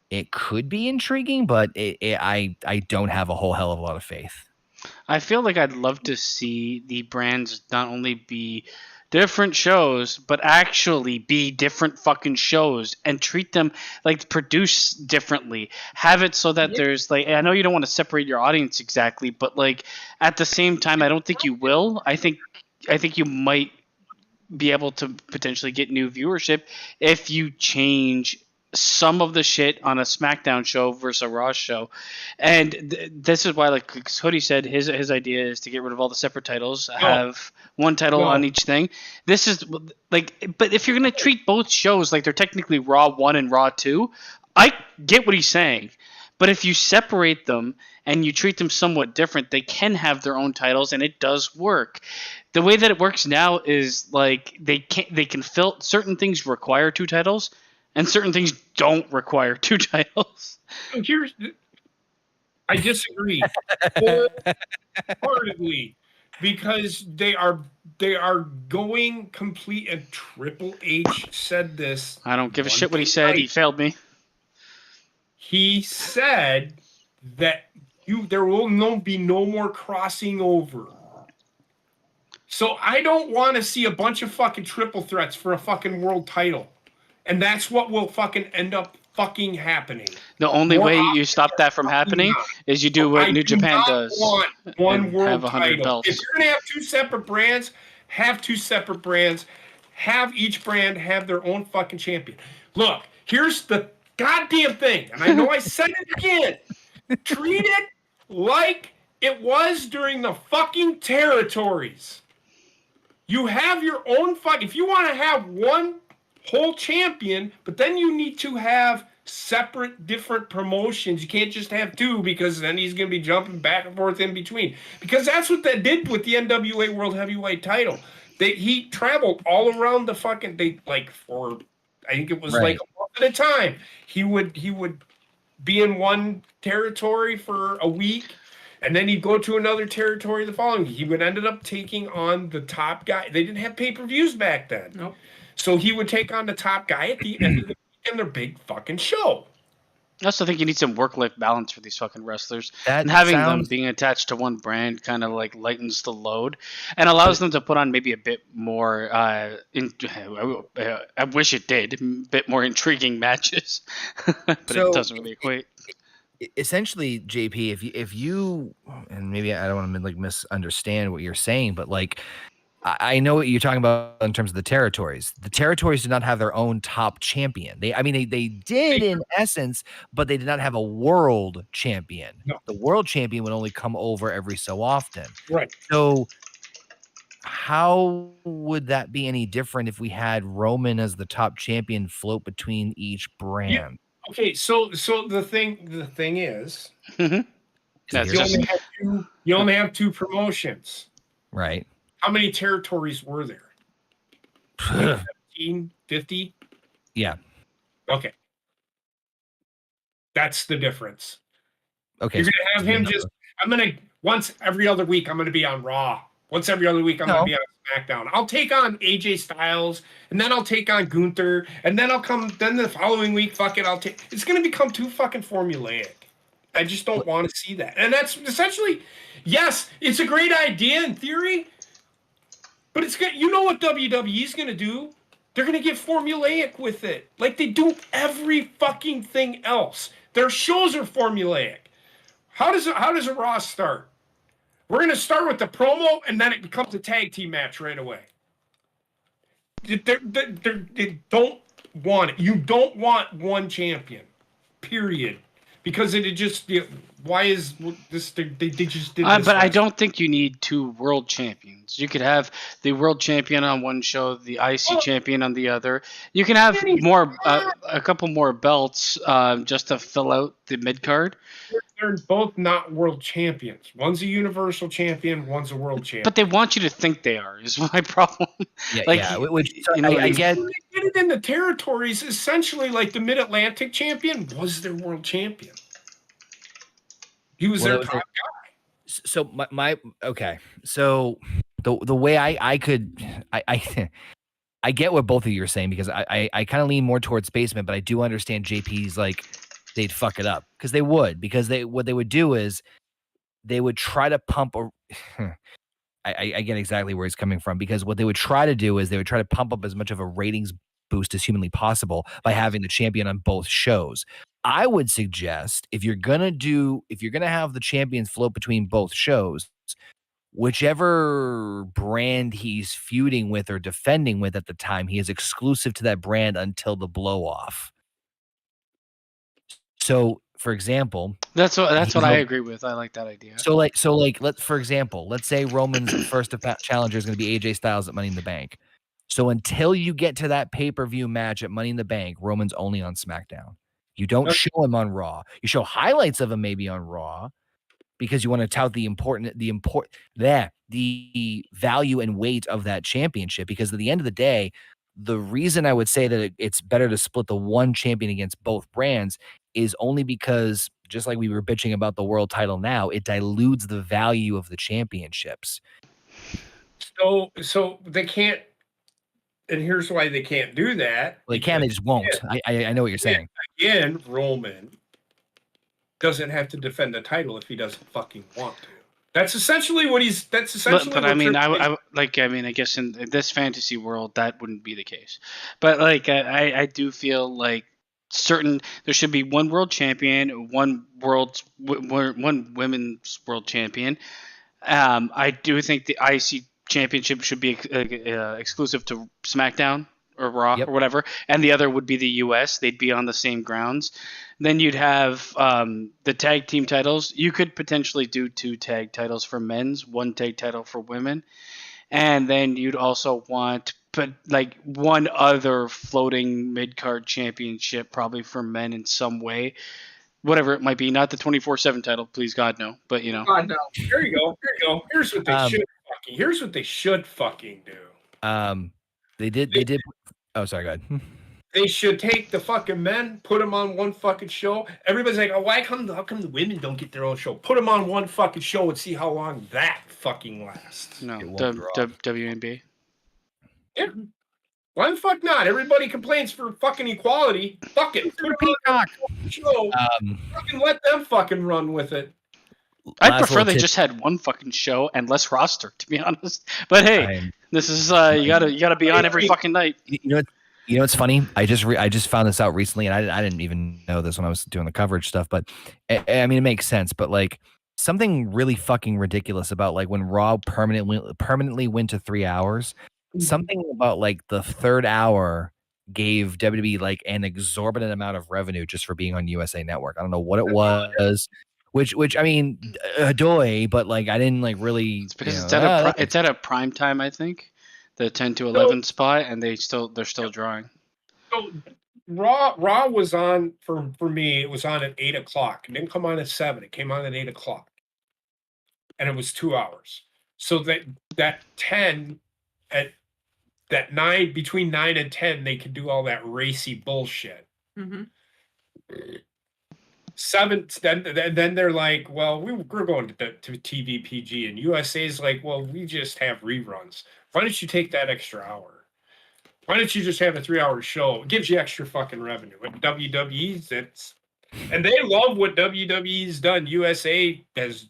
it could be intriguing. But I don't have a whole hell of a lot of faith. I feel like I'd love to see the brands not only be different shows, but actually be different fucking shows and treat them like produce differently. Have it so that there's like, I know you don't want to separate your audience exactly, but like at the same time, I don't think you will. I think you might be able to potentially get new viewership if you change some of the shit on a SmackDown show versus a Raw show. And this is why, like Hoodie said, his idea is to get rid of all the separate titles, have one title on each thing. This is like, but if you're going to treat both shows like they're technically Raw 1 and Raw 2, I get what he's saying. But if you separate them and you treat them somewhat different, they can have their own titles, and it does work. The way that it works now is like they can fill certain things require 2 titles, and certain things don't require 2 titles. I disagree wholeheartedly because they are going complete. And Triple H said this. I don't give a shit what he said. He failed me. He said that there will be no more crossing over. So I don't want to see a bunch of fucking triple threats for a fucking world title. And that's what will fucking end up fucking happening. The only way you stop that from happening is you do what New Japan does. One world title. Belts. If you're going to have 2 separate brands, have 2 separate brands. Have each brand have their own fucking champion. Look, here's the goddamn thing. And I know I said it again. Treat it like it was during the fucking territories. You have your own if you want to have one whole champion, but then you need to have separate different promotions. You can't just have 2 because then he's going to be jumping back and forth in between. Because that's what they did with the NWA World Heavyweight title. He traveled all around the fucking for I think it was like a month at a time. He would be in one territory for a week, and then he'd go to another territory the following week. He would ended up taking on the top guy. They didn't have pay-per-views back then. Nope. So he would take on the top guy at the end of the week in their big fucking show. I also think you need some work-life balance for these fucking wrestlers. And having them being attached to one brand kind of like lightens the load and allows them to put on maybe a bit more, I wish it did, a bit more intriguing matches. But it doesn't really equate. Essentially, JP, if you and maybe I don't want to like misunderstand what you're saying, but like I know what you're talking about in terms of the territories. The territories did not have their own top champion. They did in essence, but they did not have a world champion. No. The world champion would only come over every so often. Right. So how would that be any different if we had Roman as the top champion float between each brand? Okay, so the thing is, That's you only have two promotions. Right. How many territories were there? 17, 50? Yeah. Okay. That's the difference. Okay. You're going to have him once every other week, I'm going to be on Raw. Once every other week, I'm going to be on SmackDown. I'll take on AJ Styles, and then I'll take on Gunther, and then then the following week, it's going to become too fucking formulaic. I just don't want to see that. And that's essentially, yes, it's a great idea in theory, but it's good. You know what WWE's going to do? They're going to get formulaic with it, like they do every fucking thing else. Their shows are formulaic. How does a Raw start? We're going to start with the promo, and then it becomes a tag team match right away. They don't want it. You don't want one champion, period. Because it just, why is this? They just did this. But I don't think you need two world champions. You could have the world champion on one show, the IC champion on the other. You can have a couple more belts just to fill out the mid card. They're both not world champions. One's a universal champion, one's a world champion. But they want you to think they are, is my problem. I get it in the territories. Essentially, like the Mid-Atlantic champion was their world champion. He was their top guy. So So the way I get what both of you are saying, because I kind of lean more towards Spaceman, but I do understand JP's like they'd fuck it up, because they would, what they would do is they would try to pump I get exactly where he's coming from, because what they would try to do is they would try to pump up as much of a ratings boost as humanly possible by having the champion on both shows. I would suggest if you're gonna have the champions float between both shows, whichever brand he's feuding with or defending with at the time, he is exclusive to that brand until the blow off. So, for example, that's what I agree with. I like that idea. So for example, let's say Roman's first challenger is going to be AJ Styles at Money in the Bank. So until you get to that pay-per-view match at Money in the Bank, Roman's only on SmackDown. You don't show him on Raw. You show highlights of him maybe on Raw, because you want to tout the value and weight of that championship. Because at the end of the day, the reason I would say that it's better to split the one champion against both brands is only because, just like we were bitching about the world title now, it dilutes the value of the championships. So they can't, and here's why they can't do that. Well, they can, they just won't. I know what you're saying. Again, Roman doesn't have to defend the title if he doesn't fucking want to. That's essentially what he's. That's essentially. But I mean, I guess in this fantasy world that wouldn't be the case. But like, I do feel like there should be one world champion, one women's world champion. I do think the IC championship should be exclusive to SmackDown or Raw or whatever, and the other would be the US. They'd be on the same grounds. Then you'd have the tag team titles. You could potentially do 2 tag titles for men's, 1 tag title for women, and then you'd also want one other floating mid-card championship, probably for men in some way, whatever it might be. Not the 24/7 title, please God no. But you know, God no. There you go. Here's what they should fucking do. They did. Oh, sorry, go ahead. They should take the fucking men, put them on one fucking show. Everybody's like, oh, how come the women don't get their own show? Put them on one fucking show and see how long that fucking lasts. No, WNB. Yeah. Why the fuck not? Everybody complains for fucking equality. Fuck it. Put them on show. Fucking let them fucking run with it. I prefer they just had one fucking show and less roster, to be honest. But hey, this is you gotta be on every fucking night. You know what's funny? I just found this out recently, and I didn't even know this when I was doing the coverage stuff. But I mean, it makes sense. But like, something really fucking ridiculous about like when Raw permanently went to 3 hours. Something about like the third hour gave WWE like an exorbitant amount of revenue just for being on USA Network. I don't know what it was. Which I mean, adoy, but like I didn't like really. It's because you know, it's at a prime time, I think, the 10 to 11 spot, and they're still drawing. So Raw was on for me. It was on at 8 o'clock. It didn't come on at 7. It came on at 8 o'clock, and it was 2 hours. So that 10 at that 9 between 9 and 10, they could do all that racy bullshit. 7, then they're like, well, we're going to TVPG, and USA's like, well, we just have reruns. Why don't you take that extra hour? Why don't you just have a 3-hour show? It gives you extra fucking revenue. And WWE's, and they love what WWE's done. USA has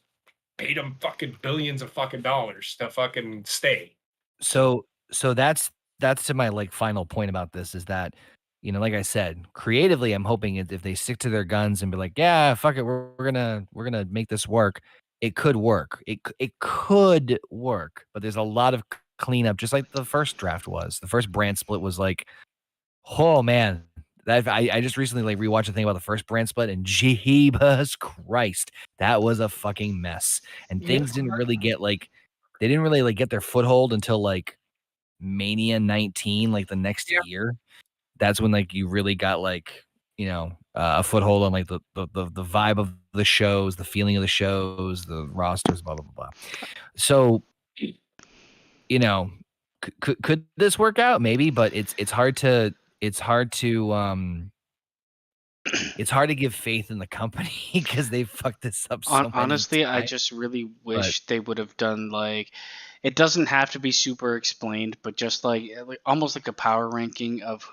paid them fucking billions of fucking dollars to fucking stay. So that's to my like final point about this is that, you know, like I said, creatively, I'm hoping if they stick to their guns and be like, yeah, fuck it, we're gonna make this work. It could work. It could work, but there's a lot of cleanup, just like the first draft was. The first brand split was like, oh man, that I just recently like rewatched the thing about the first brand split, and Jeebus Christ, that was a fucking mess. And things didn't really get like, they didn't really like get their foothold until like Mania 19, like the next year. That's when like you really got like, you know, a foothold on like the vibe of the shows, the feeling of the shows, the rosters, blah blah blah blah. So, you know, could this work out? Maybe, but it's hard to give faith in the company because they fucked this up so many Honestly, times. I just really wish they would have done like, it doesn't have to be super explained, but just like almost like a power ranking of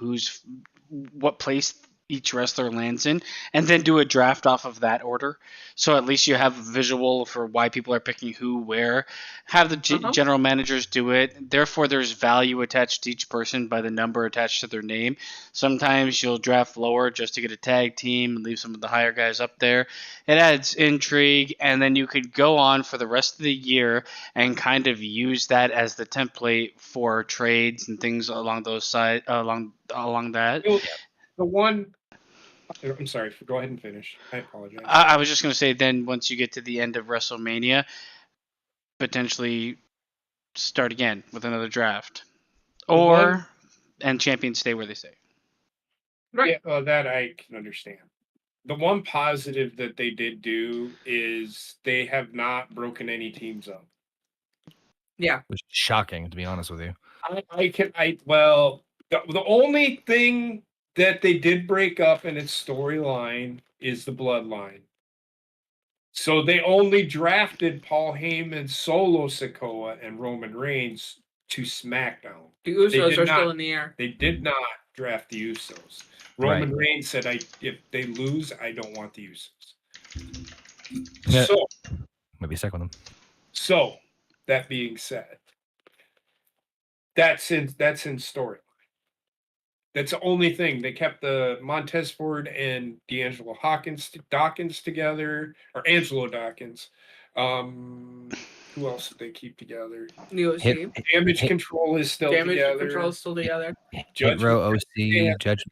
what place each wrestler lands in, and then do a draft off of that order. So at least you have a visual for why people are picking who, where. Have the general managers do it. Therefore, there's value attached to each person by the number attached to their name. Sometimes you'll draft lower just to get a tag team and leave some of the higher guys up there. It adds intrigue, and then you could go on for the rest of the year and kind of use that as the template for trades and things along those side along that. The one, I'm sorry, go ahead and finish. I apologize. I was just going to say, then once you get to the end of WrestleMania, potentially start again with another draft. And champions stay where they stay. Right. Yeah, that I can understand. The one positive that they did do is they have not broken any teams up. Yeah. Which is shocking, to be honest with you. The only thing that they did break up in its storyline is the bloodline. So they only drafted Paul Heyman, Solo Sikoa, and Roman Reigns to SmackDown. The Usos are still in the air. They did not draft the Usos. Roman Reigns said, if they lose, I don't want the Usos. Yeah. So maybe stuck with them. So that being said, that's in storyline. That's the only thing. They kept the Montez Ford and D'Angelo Dawkins together, or Angelo Dawkins. Who else did they keep together? Damage Control is still together. Damage Control is still together. Hit Row OC, Judge.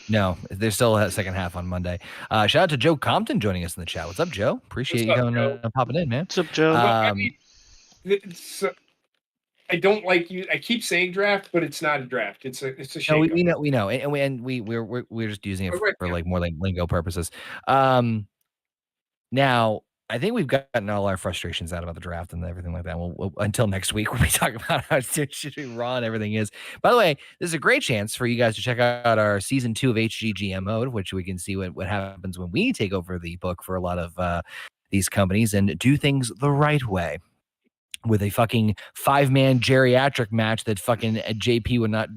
No, there's still a second half on Monday. Shout out to Joe Compton joining us in the chat. What's up, Joe? Appreciate you coming popping in, man. What's up, Joe? I don't like you. I keep saying draft, but it's not a draft. It's a shake. No, we know, and we're just using it for like more like lingo purposes. Now I think we've gotten all our frustrations out about the draft and everything like that. We'll until next week when we talk about how shitty Raw and everything is. By the way, this is a great chance for you guys to check out our season 2 of HGGM mode, which we can see what happens when we take over the book for a lot of these companies and do things the right way. With a fucking 5-man geriatric match that fucking JP would not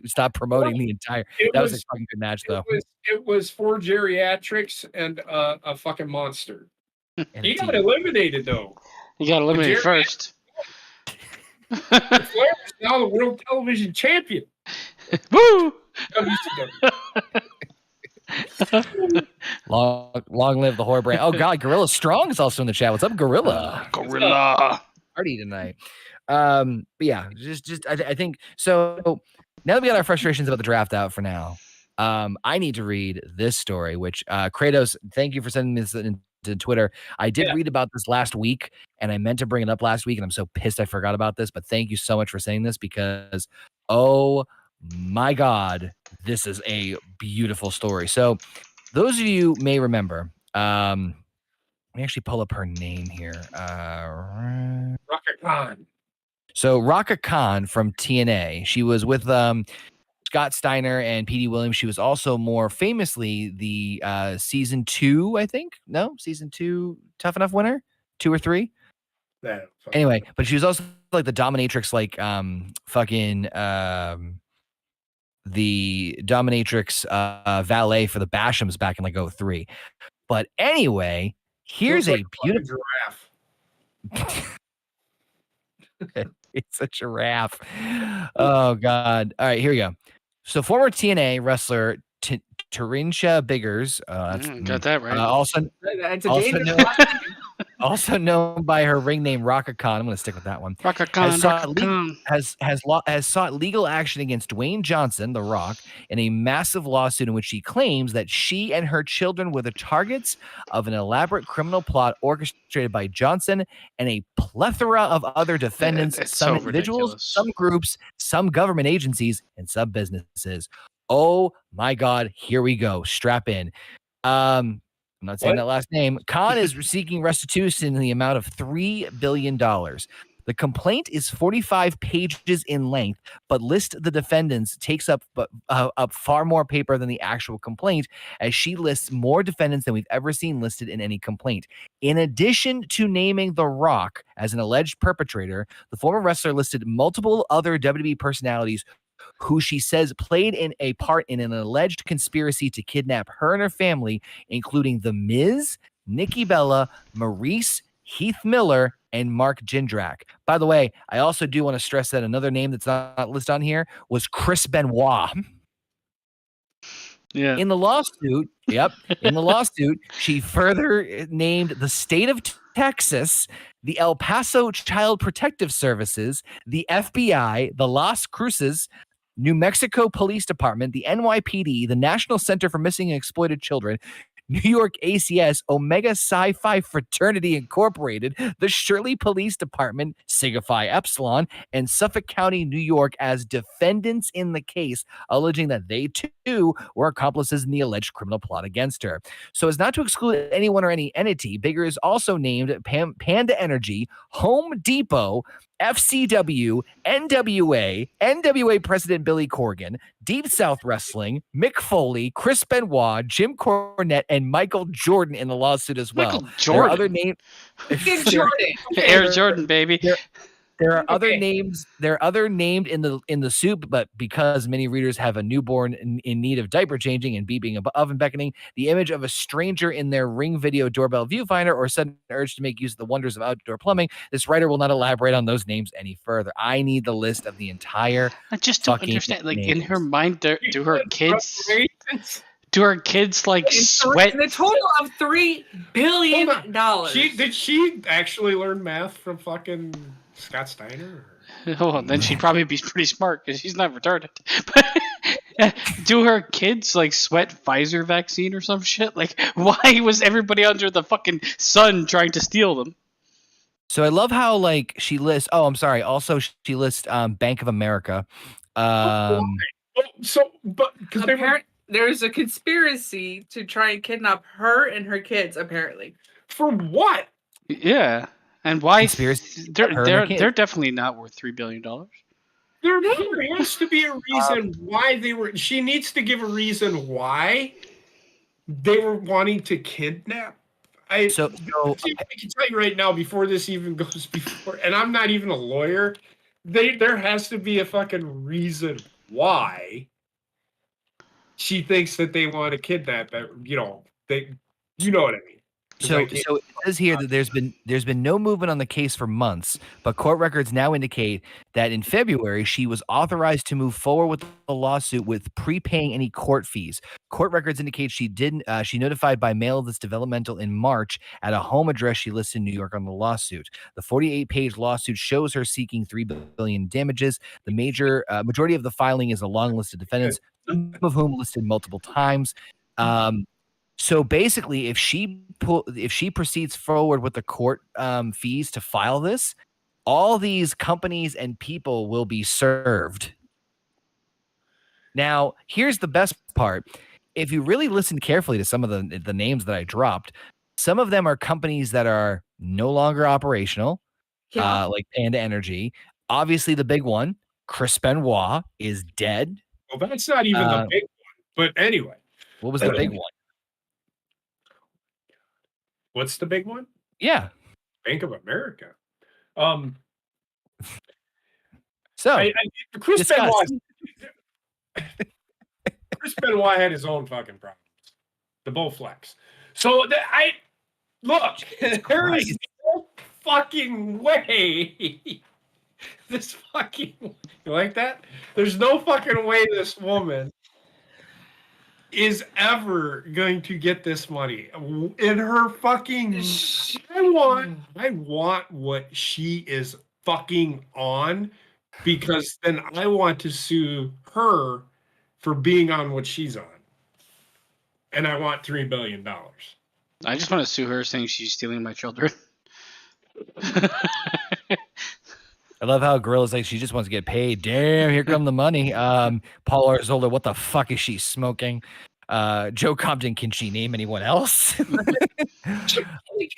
stop promoting the entire. That was a fucking good match, though. It was 4 geriatrics and a fucking monster. He got eliminated, though. He got eliminated first. Flair is now the world television champion. Woo! Long live the horror brand. Oh God, Gorilla Strong is also in the chat. What's up, Gorilla? Gorilla. Party tonight. But yeah, I think so. Now that we got our frustrations about the draft out for now, I need to read this story. Which Kratos, thank you for sending this to Twitter. I did read about this last week, and I meant to bring it up last week, and I'm so pissed I forgot about this. But thank you so much for saying this because, oh my God, this is a beautiful story. So, those of you may remember. Let me actually pull up her name here. Raka Khan. So Raka Khan from TNA. She was with Scott Steiner and Petey Williams. She was also more famously the season 2, I think. No, season 2 Tough Enough winner, 2 or 3. Anyway, but she was also like the dominatrix, like the dominatrix valet for the Bashams back in like 03. But anyway, here's a beautiful giraffe. It's a giraffe. Oh God! All right, here we go. So former TNA wrestler Tarincha Biggers, got that right. Also known by her ring name Raka Khan. I'm going to stick with that one. Raka Khan has sought legal action against Dwayne Johnson, The Rock, in a massive lawsuit in which she claims that she and her children were the targets of an elaborate criminal plot orchestrated by Johnson and a plethora of other defendants, some individuals, some groups, some government agencies, and some businesses. Oh my God, here we go. Strap in. I'm not saying that last name. Khan is seeking restitution in the amount of $3 billion. The complaint is 45 pages in length, but list the defendants takes up far more paper than the actual complaint, as she lists more defendants than we've ever seen listed in any complaint. In addition to naming The Rock as an alleged perpetrator, the former wrestler listed multiple other WWE personalities who she says played in a part in an alleged conspiracy to kidnap her and her family, including The Miz, Nikki Bella, Maurice, Heath Miller, and Mark Jindrak. By the way, I also do want to stress that another name that's not listed on here was Chris Benoit. Yeah. In the lawsuit, she further named the state of Texas, the El Paso Child Protective Services, the FBI, the Las Cruces, New Mexico Police Department, the NYPD, the National Center for Missing and Exploited Children, New York ACS, Omega Psi-Phi Fraternity Incorporated, the Shirley Police Department, Sigma Phi Epsilon, and Suffolk County, New York as defendants in the case, alleging that they too were accomplices in the alleged criminal plot against her. So as not to exclude anyone or any entity, Bigger is also named Panda Energy, Home Depot, FCW, NWA President Billy Corgan, Deep South Wrestling, Mick Foley, Chris Benoit, Jim Cornette, and Michael Jordan in the lawsuit as well. Michael Jordan. There are other names. Air Jordan, baby. There are other names. There are other named in the suit, but because many readers have a newborn in need of diaper changing and beeping above and beckoning, the image of a stranger in their Ring video doorbell viewfinder or sudden urge to make use of the wonders of outdoor plumbing, this writer will not elaborate on those names any further. I need the list of the entire. I just don't understand. Like names. In her mind, do her kids? Do her kids like sweat? The total of $3 billion. Did she actually learn math from fucking Scott Steiner? Oh, then she'd probably be pretty smart because she's not retarded. But do her kids like sweat Pfizer vaccine or some shit? Like, why was everybody under the fucking sun trying to steal them? So I love how like she lists. Oh, I'm sorry. Also, she lists Bank of America. But because there's a conspiracy to try and kidnap her and her kids. Apparently, for what? Yeah. And why? Conspiracy they're definitely not worth $3 billion. There has to be a reason why they were. She needs to give a reason why they were wanting to kidnap. I can tell you right now, before this even goes before, and I'm not even a lawyer. There has to be a fucking reason why she thinks that they want to kidnap. You know what I mean. So it says here that there's been no movement on the case for months, but court records now indicate that in February she was authorized to move forward with the lawsuit with prepaying any court fees. Court records indicate she didn't. She notified by mail this developmental in March at a home address she lists in New York on the lawsuit. The 48-page lawsuit shows her seeking $3 billion damages. The majority of the filing is a long list of defendants, some of whom listed multiple times. So basically, if she proceeds forward with the court fees to file this, all these companies and people will be served. Now, here's the best part. If you really listen carefully to some of the names that I dropped, some of them are companies that are no longer operational, like Panda Energy. Obviously, the big one, Chris Benoit, is dead. Well, that's not even the big one. But anyway. What was the big one? What's the big one? Yeah. Bank of America. So Chris Benoit had his own fucking problems. The Bowflex. So there is no fucking way. This fucking, you like that? There's no fucking way this woman is ever going to get this money in her fucking. I want what she is fucking on, because then I want to sue her for being on what she's on, and I want $3 billion. I just want to sue her saying she's stealing my children. I love how Gorilla's like, she just wants to get paid. Damn, here come the money. Paul Arzola, what the fuck is she smoking? Joe Compton, can she name anyone else? She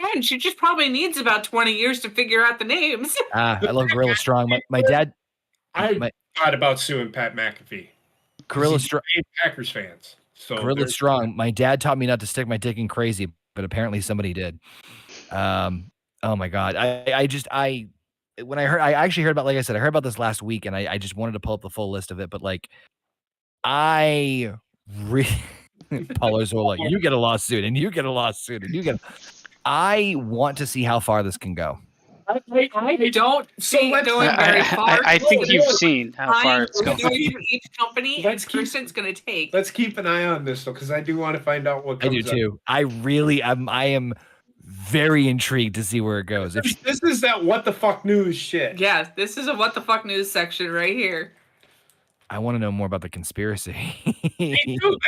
can. She just probably needs about 20 years to figure out the names. I love Gorilla Strong. My dad. I thought about suing Pat McAfee. Gorilla Strong. Packers fans. So Gorilla Strong. My dad taught me not to stick my dick in crazy, but apparently somebody did. Oh my God. When I actually heard about, like I said, I heard about this last week, and I just wanted to pull up the full list of it, but like, Paul Arzola, you get a lawsuit, and you get a lawsuit, and you get. I want to see how far this can go. I don't see it going very far. I think you've seen how far it's going. Each company and person's going to take. Let's keep an eye on this, though, because I do want to find out what comes I do too. I am very intrigued to see where it goes. This is that what the fuck news shit. Yeah, this is a what the fuck news section right here. I want to know more about the conspiracy. Hey, dude,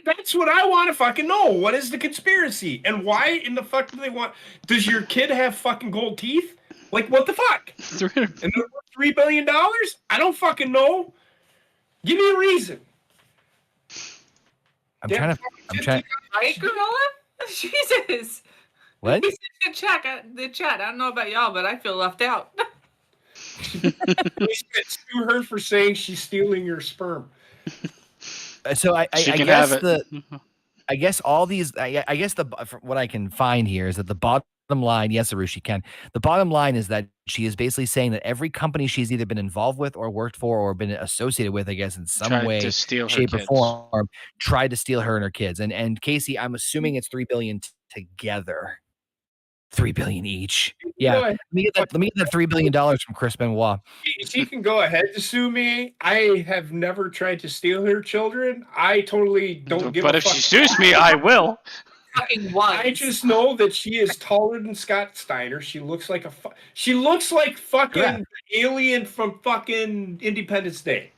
that's what I want to fucking know. What is the conspiracy? And why in the fuck do they want... Does your kid have fucking gold teeth? Like, what the fuck? And they're worth $3 billion? I don't fucking know. Give me a reason. I'm trying. Right, Gorilla? Jesus. What? He's in the chat. I don't know about y'all, but I feel left out. We should sue her for saying she's stealing your sperm. So I guess all these. I guess what I can find here is that the bottom line. Yes, Arush, you can. The bottom line is that she is basically saying that every company she's either been involved with or worked for or been associated with, I guess, in some way, shape, or form, tried to steal her and her kids. And Casey, I'm assuming it's $3 billion together. $3 billion each. Yeah. Let me get that $3 billion from Chris Benoit. She can go ahead to sue me. I have never tried to steal her children. I totally don't give a fuck. But if she sues me, I will. I just know that she is taller than Scott Steiner. She looks like fucking alien from fucking Independence Day.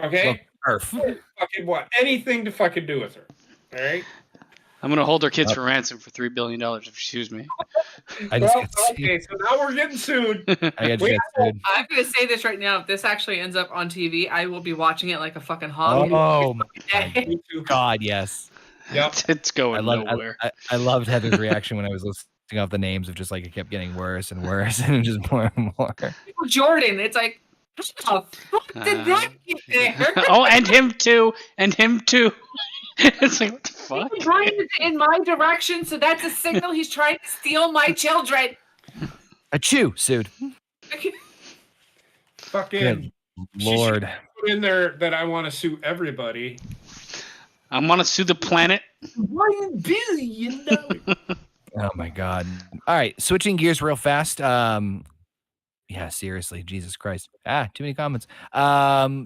Okay? Fucking what? Anything to fucking do with her. All right? I'm going to hold her kids for ransom for $3 billion if she sues me. Okay, so now we're getting sued. I'm going to say this right now. If this actually ends up on TV, I will be watching it like a fucking hog. Oh, my God, yes. Yep. It's going nowhere. I loved Heather's reaction when I was listing off the names of just like it kept getting worse and worse and just more and more. Jordan, it's like, how the fuck did that get there? Oh, and him too. It's like, what the fuck? He's trying in my direction, so that's a signal he's trying to steal my children. Achoo, sued. Fucking Lord. Put in there that I want to sue everybody. I want to sue the planet. $1 billion. Oh my God. All right. Switching gears real fast. Yeah, seriously, Jesus Christ. Too many comments.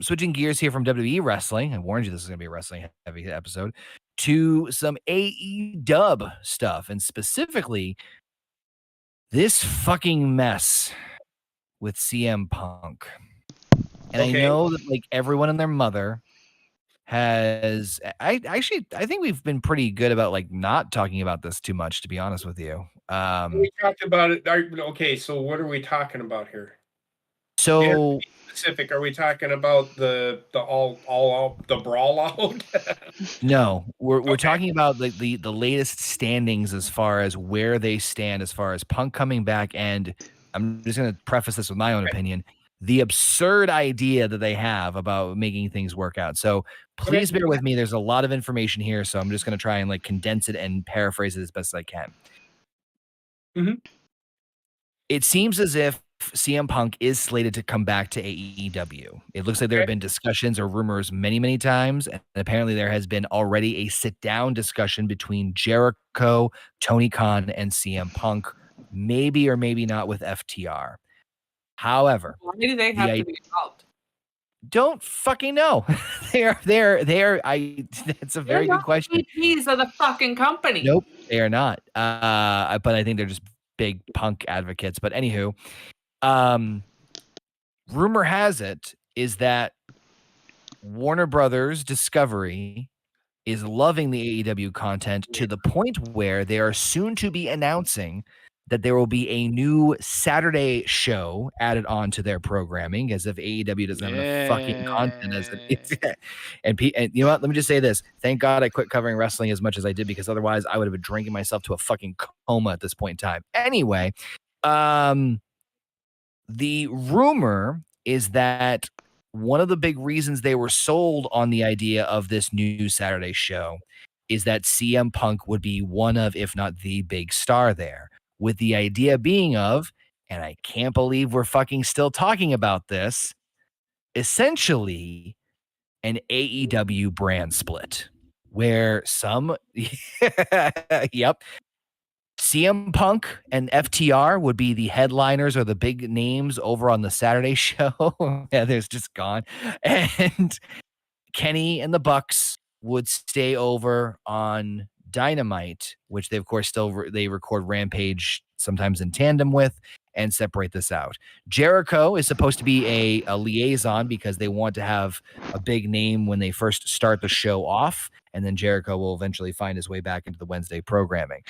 Switching gears here from WWE wrestling. I warned you this is gonna be a wrestling heavy episode. To some AE stuff, and specifically this fucking mess with CM Punk. And I know that like everyone and their mother has I think we've been pretty good about like not talking about this too much, to be honest with you. We talked about it. Okay, so what are we talking about here? So specific. Are we talking about the all the brawl out? no, we're talking about the latest standings as far as where they stand as far as Punk coming back, and I'm just gonna preface this with my own opinion. The absurd idea that they have about making things work out. So please bear with me. There's a lot of information here, so I'm just gonna try and like condense it and paraphrase it as best as I can. Mhm. It seems as if CM Punk is slated to come back to AEW. It looks like there have been discussions or rumors many, many times, and apparently there has been already a sit-down discussion between Jericho, Tony Khan, and CM Punk, maybe or maybe not with FTR. However, why do they have to be involved? Don't fucking know. They're. That's a very good question. VPs of the fucking company. Nope, they are not. But I think they're just big Punk advocates. But anywho, rumor has it is that Warner Brothers Discovery is loving the AEW content to the point where they are soon to be announcing that there will be a new Saturday show added on to their programming, as if AEW doesn't have enough fucking content as it is. And you know what? Let me just say this. Thank God I quit covering wrestling as much as I did, because otherwise I would have been drinking myself to a fucking coma at this point in time. Anyway, the rumor is that one of the big reasons they were sold on the idea of this new Saturday show is that CM Punk would be one of, if not the big star there, with the idea being of, and I can't believe we're fucking still talking about this, essentially an AEW brand split where some, yep, CM Punk and FTR would be the headliners or the big names over on the Saturday show. Yeah, there's just gone. And Kenny and the Bucks would stay over on Dynamite, which they of course they record Rampage sometimes in tandem with, and separate this out. Jericho is supposed to be a liaison because they want to have a big name when they first start the show off, and then Jericho will eventually find his way back into the Wednesday programming.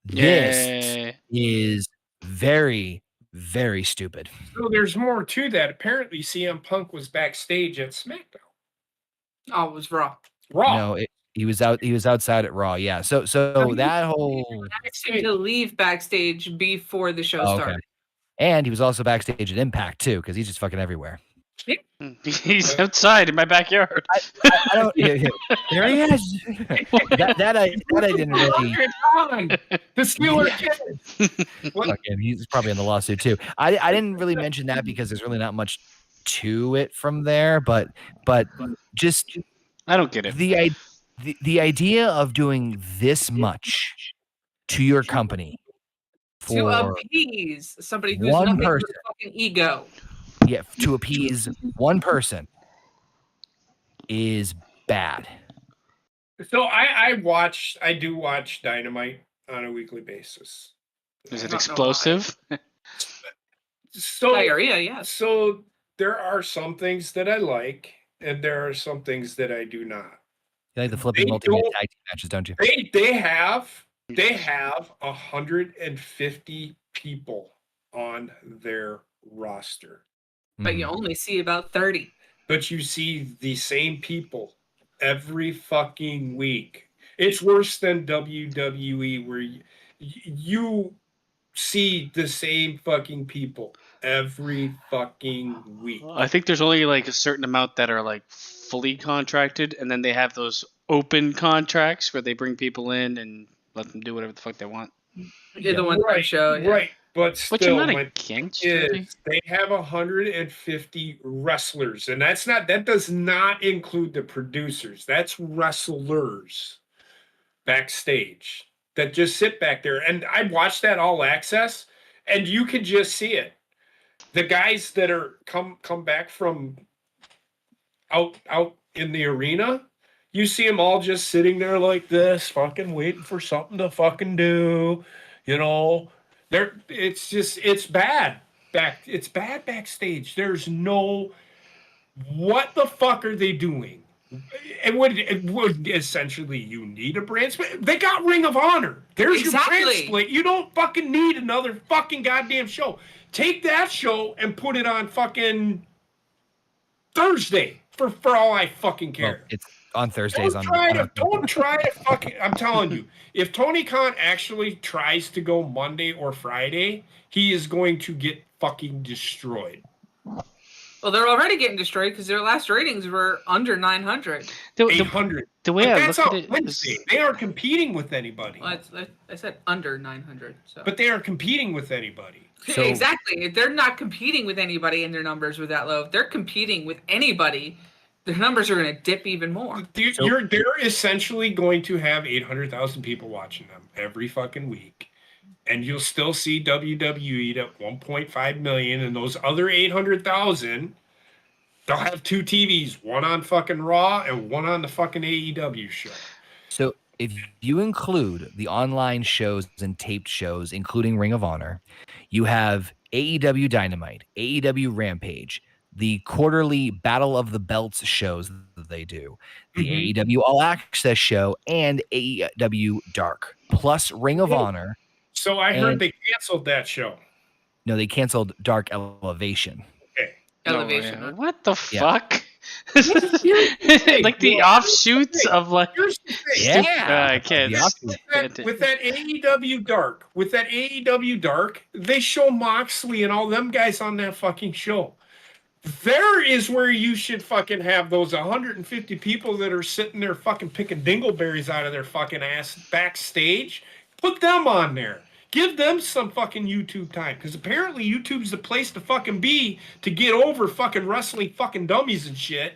This is very, very stupid. So there's more to that. Apparently, CM Punk was backstage at SmackDown. Oh, it was Raw. No, he was outside at Raw. Yeah. So that whole to leave backstage before the show started. And he was also backstage at Impact too, because he's just fucking everywhere. He's outside in my backyard. I don't. There he is. that I didn't really. The Steeler kid. He's probably in the lawsuit too. I didn't really mention that because there's really not much to it from there, but just I don't get it. The idea of doing this much to your company to appease somebody who's one nothing person, but fucking ego. Yeah, to appease one person is bad. So I do watch Dynamite on a weekly basis. Is it explosive? So diarrhea, yeah. So there are some things that I like, and there are some things that I do not. You like the flipping multi-man tag team matches, don't you? They have 150 people on their roster. But you only see about 30. But you see the same people every fucking week. It's worse than WWE, where you see the same fucking people every fucking week. I think there's only like a certain amount that are like fully contracted, and then they have those open contracts where they bring people in and let them do whatever the fuck they want. You're the one right, show, yeah. Right. But still, you're not against, they have 150 wrestlers, and that does not include the producers. That's wrestlers. backstage that just sit back there. And I watched that All Access, and you can just see it. The guys that are come back from out in the arena, you see them all just sitting there like this, fucking waiting for something to fucking do. You know, it's bad. It's bad backstage. There's no, what the fuck are they doing? It would essentially, you need a brand split. They got Ring of Honor. There's your brand split. You don't fucking need another fucking goddamn show. Take that show and put it on fucking Thursday for all I fucking care. Well, it's on Thursdays. Don't try to fucking. I'm telling you, if Tony Khan actually tries to go Monday or Friday, he is going to get fucking destroyed. Well, they're already getting destroyed because their last ratings were under 900. 800. The way I look at it Wednesday. They aren't competing with anybody. Well, I said under 900. So. But they aren't competing with anybody. So, exactly. If they're not competing with anybody and their numbers were that low, if they're competing with anybody, their numbers are going to dip even more. They're essentially going to have 800,000 people watching them every fucking week. And you'll still see WWE at 1.5 million, and those other 800,000, they'll have two TVs, one on fucking Raw and one on the fucking AEW show. So if you include the online shows and taped shows, including Ring of Honor, you have AEW Dynamite, AEW Rampage, the quarterly Battle of the Belts shows that they do, the AEW All Access show, and AEW Dark, plus Ring of Honor. So I heard they canceled that show. No, they canceled Dark Elevation. Okay. Elevation. No, what the fuck? Like the offshoots of like. I can't. With that AEW Dark, they show Moxley and all them guys on that fucking show. There is where you should fucking have those 150 people that are sitting there fucking picking dingleberries out of their fucking ass backstage. Put them on there. Give them some fucking YouTube time, because apparently YouTube's the place to fucking be to get over fucking wrestling fucking dummies and shit.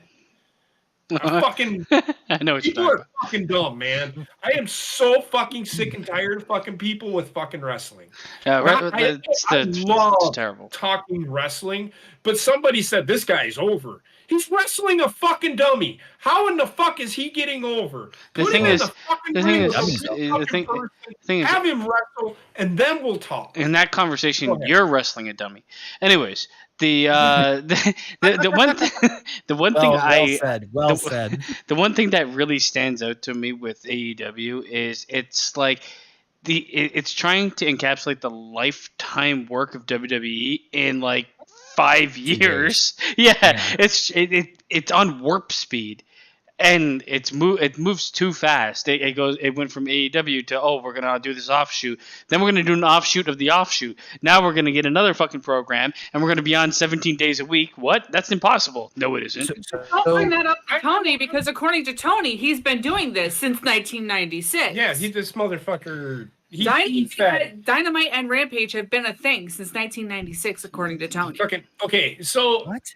Fucking, I know what people you're are talking fucking dumb, man. I am so fucking sick and tired of fucking people with fucking wrestling. I love terrible talking wrestling, but somebody said this guy's over. He's wrestling a fucking dummy. How in the fuck is he getting over? The thing is, have him wrestle, and then we'll talk. In that conversation, you're wrestling a dummy. Anyways, the one thing that really stands out to me with AEW is it's like it's trying to encapsulate the lifetime work of WWE in like 5 years. Yeah. It's on warp speed, and it moves too fast. It went from AEW to, we're gonna do this offshoot, then we're gonna do an offshoot of the offshoot. Now we're gonna get another fucking program, and we're gonna be on 17 days a week. What? That's impossible. No, it isn't. Don't bring that up to Tony, because according to Tony, he's been doing this since 1996. Yeah, this motherfucker. Dynamite and Rampage have been a thing since 1996, according to Tony. Okay, so what?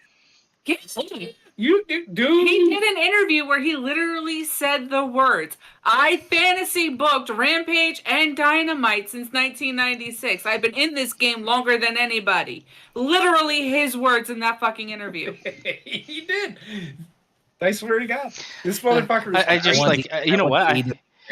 Yes. You do? He did an interview where he literally said the words, "I fantasy booked Rampage and Dynamite since 1996. I've been in this game longer than anybody." Literally his words in that fucking interview. He did. I swear to God, this motherfucker. I just like you know what?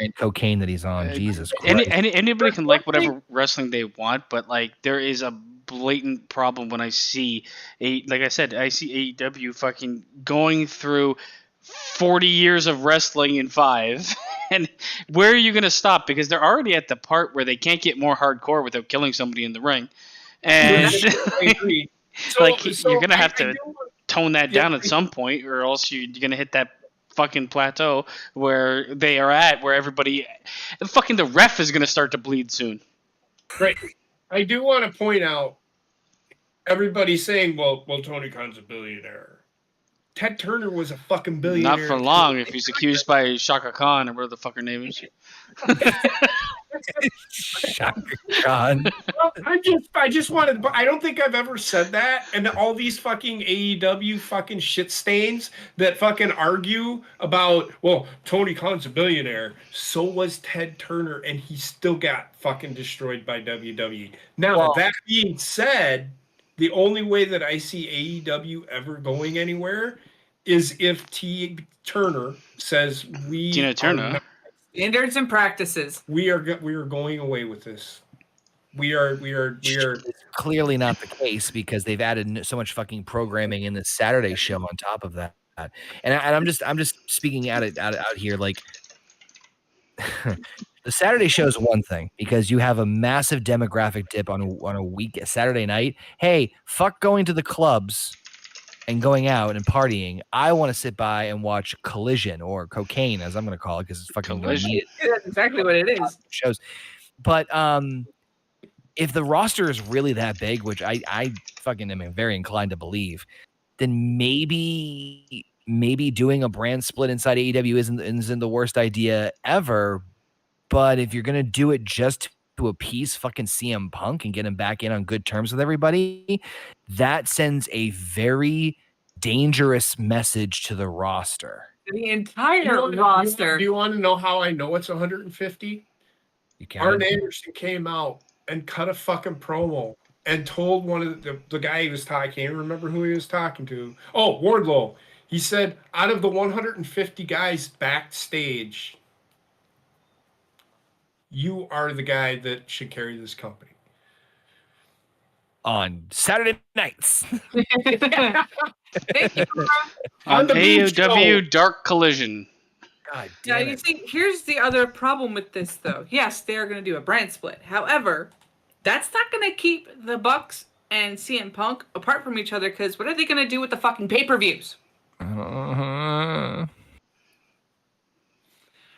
And cocaine that he's on. Jesus Christ. Anybody can like whatever wrestling they want, but like there is a blatant problem when I see AEW fucking going through 40 years of wrestling in 5. And where are you going to stop? Because they're already at the part where they can't get more hardcore without killing somebody in the ring. And I agree. You're going to have to tone that down at some point, or else you're going to hit that fucking plateau where they are at, where everybody, fucking the ref is going to start to bleed soon. Right. I do want to point out, everybody's saying, well, Tony Khan's a billionaire. Ted Turner was a fucking billionaire. Not for long, if he's accused by Shaka Khan or whatever the fuck her name is. Shaka Khan. Well, I just wanted, but I don't think I've ever said that. And all these fucking AEW fucking shit stains that fucking argue about, well, Tony Khan's a billionaire. So was Ted Turner, and he still got fucking destroyed by WWE. Now, Well- that being said, the only way that I see AEW ever going anywhere is if Turner says Tina Turner. Standards and practices. we are going away with this. We are It's clearly not the case because they've added so much fucking programming in the Saturday show on top of that. And I'm just speaking out here like the Saturday show is one thing because you have a massive demographic dip on a Saturday night. Hey, fuck going to the clubs and going out and partying. I want to sit by and watch Collision or Cocaine, as I'm going to call it, because it's fucking needed. That's exactly what it is. Shows, but if the roster is really that big, which I fucking am very inclined to believe, then maybe doing a brand split inside AEW isn't the worst idea ever. But if you're gonna do it just to appease fucking CM Punk and get him back in on good terms with everybody, that sends a very dangerous message to the roster. The entire roster. Do you want to know how I know it's 150? You can't. Arn Anderson came out and cut a fucking promo and told one of the guy he was talking, I can't remember who he was talking to. Oh, Wardlow. He said, out of the 150 guys backstage, you are the guy that should carry this company. On Saturday nights. Thank you. On the Beach AEW Show. Dark Collision. God Now, damn you it. see, here's the other problem with this, though. Yes, they're going to do a brand split. However, that's not going to keep the Bucks and CM Punk apart from each other, because what are they going to do with the fucking pay-per-views?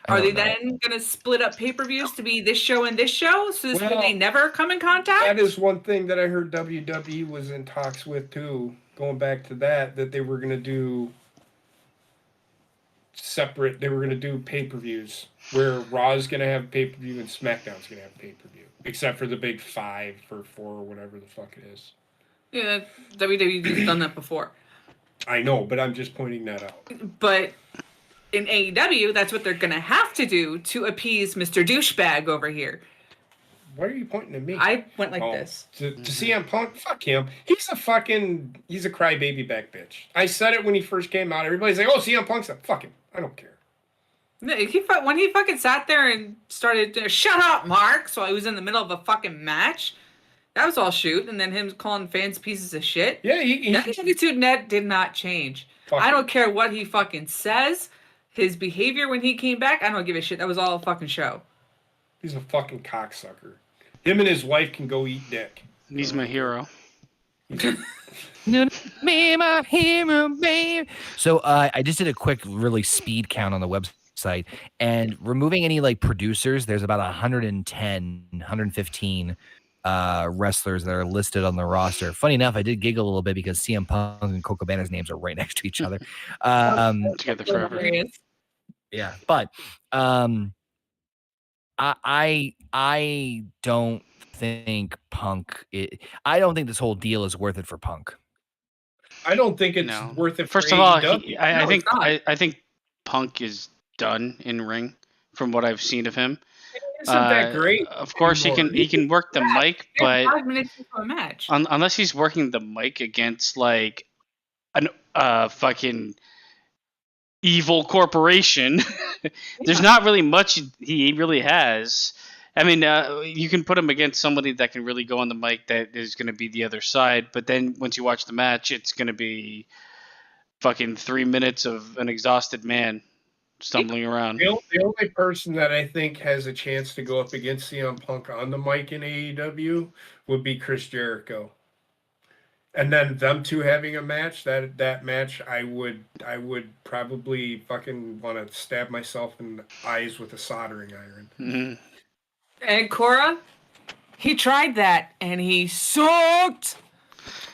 Are they then going to split up pay-per-views to be this show and this show, so this way they never come in contact? That is one thing that I heard WWE was in talks with, too. Going back to that they were going to do separate, they were going to do pay-per-views where Raw's going to have pay-per-view and SmackDown's going to have pay-per-view, except for the big 5 or 4 or whatever the fuck it is. Yeah, WWE's done that before. I know, but I'm just pointing that out. But in AEW, that's what they're going to have to do to appease Mr. Douchebag over here. Why are you pointing at me? I went like this. To CM Punk, fuck him. He's a crybaby back bitch. I said it when he first came out. Everybody's like, oh, CM Punk's a fuck him. I don't care. No, when he fucking sat there and started to shut up, Mark, so he was in the middle of a fucking match. That was all shoot, and then him calling fans pieces of shit. Yeah, That attitude net did not change. I don't care what he fucking says. His behavior when he came back, I don't give a shit. That was all a fucking show. He's a fucking cocksucker. Him and his wife can go eat dick. He's my hero. Be my hero, babe. So I just did a quick, really speed count on the website, and removing any like producers, there's about 115 wrestlers that are listed on the roster. Funny enough, I did giggle a little bit because CM Punk and Coco Cabana's names are right next to each other. Together forever. Yeah, but I don't think I don't think this whole deal is worth it for Punk. I don't think it's No. worth it. First for of all, AEW. I No, think it's not. I think Punk is done in ring from what I've seen of him. Isn't that great? Of course, anymore? he can work the mic, but 5 minutes into a match. unless he's working the mic against like an fucking evil corporation, there's not really much he really has. I mean, you can put him against somebody that can really go on the mic that is going to be the other side, but then once you watch the match, it's going to be fucking 3 minutes of an exhausted man stumbling around. The only person that I think has a chance to go up against CM Punk on the mic in AEW would be Chris Jericho. And then them two having a match, that match, I would probably fucking want to stab myself in the eyes with a soldering iron. Mm-hmm. And Cora, he tried that, and he sucked.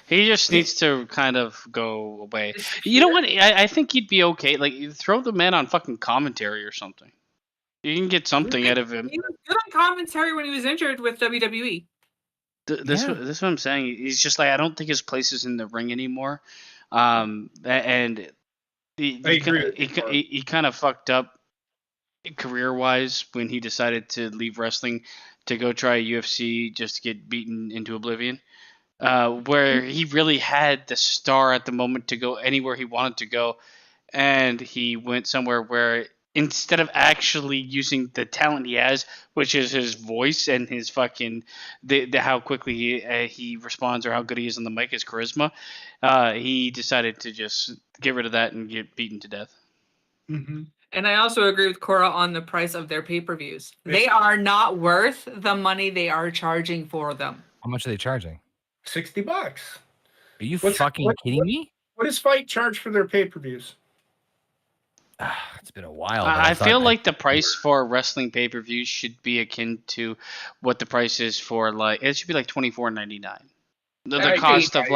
He just needs to kind of go away. You know what? I think he'd be okay. Like, you throw the man on fucking commentary or something. You can get something out of him. He was good on commentary when he was injured with WWE. This is what I'm saying. He's just like, I don't think his place is in the ring anymore. And he kind of fucked up career-wise when he decided to leave wrestling to go try UFC just to get beaten into oblivion. Where he really had the star at the moment to go anywhere he wanted to go, and he went somewhere where instead of actually using the talent he has, which is his voice and his fucking the how quickly he responds or how good he is on the mic, his charisma, he decided to just get rid of that and get beaten to death. Mm-hmm. And I also agree with Cora on the price of their pay-per-views. They are not worth the money they are charging for them. How much are they charging? $60. Are you fucking kidding me? What does Fight charge for their pay-per-views? It's been a while. I feel like the price for wrestling pay-per-views should be akin to what the price is for it should be like $24.99. The cost of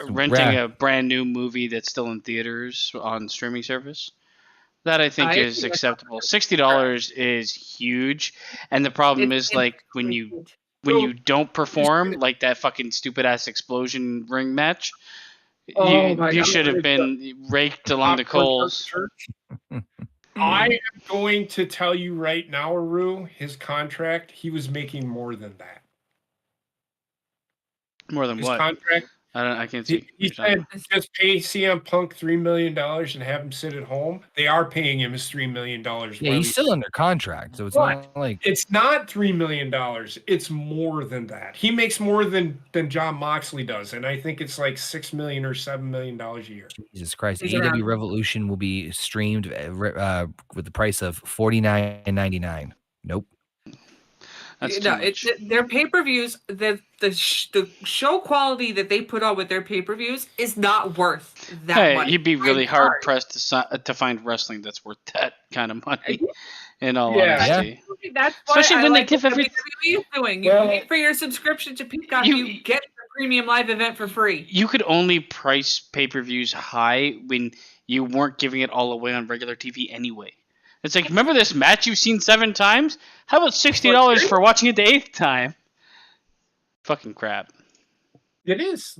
renting a brand new movie that's still in theaters on streaming service. That I think is acceptable. $60 is huge, and the problem is when you don't perform like that fucking stupid ass explosion ring match, you should have been raked along the coals. I am going to tell you right now, Aru, his contract, he was making more than that. More than his what? Contract. I can't see. He said just pay CM Punk $3 million and have him sit at home. They are paying him his $3 million. Yeah, he's still under contract, so it's not like it's not $3 million. It's more than that. He makes more than John Moxley does, and I think it's like $6 million or $7 million a year. Jesus Christ! AEW Revolution will be streamed with the price of $49.99. Nope. Their pay-per-views, the show quality that they put out with their pay-per-views is not worth that much. You'd be really hard pressed to find wrestling that's worth that kind of money. In all honesty, that's especially when they give everything. WWE is doing. You pay for your subscription to Peacock, you get the premium live event for free. You could only price pay-per-views high when you weren't giving it all away on regular TV anyway. It's like, remember this match you've seen 7 times? How about $60 for watching it the 8th time? Fucking crap. It is.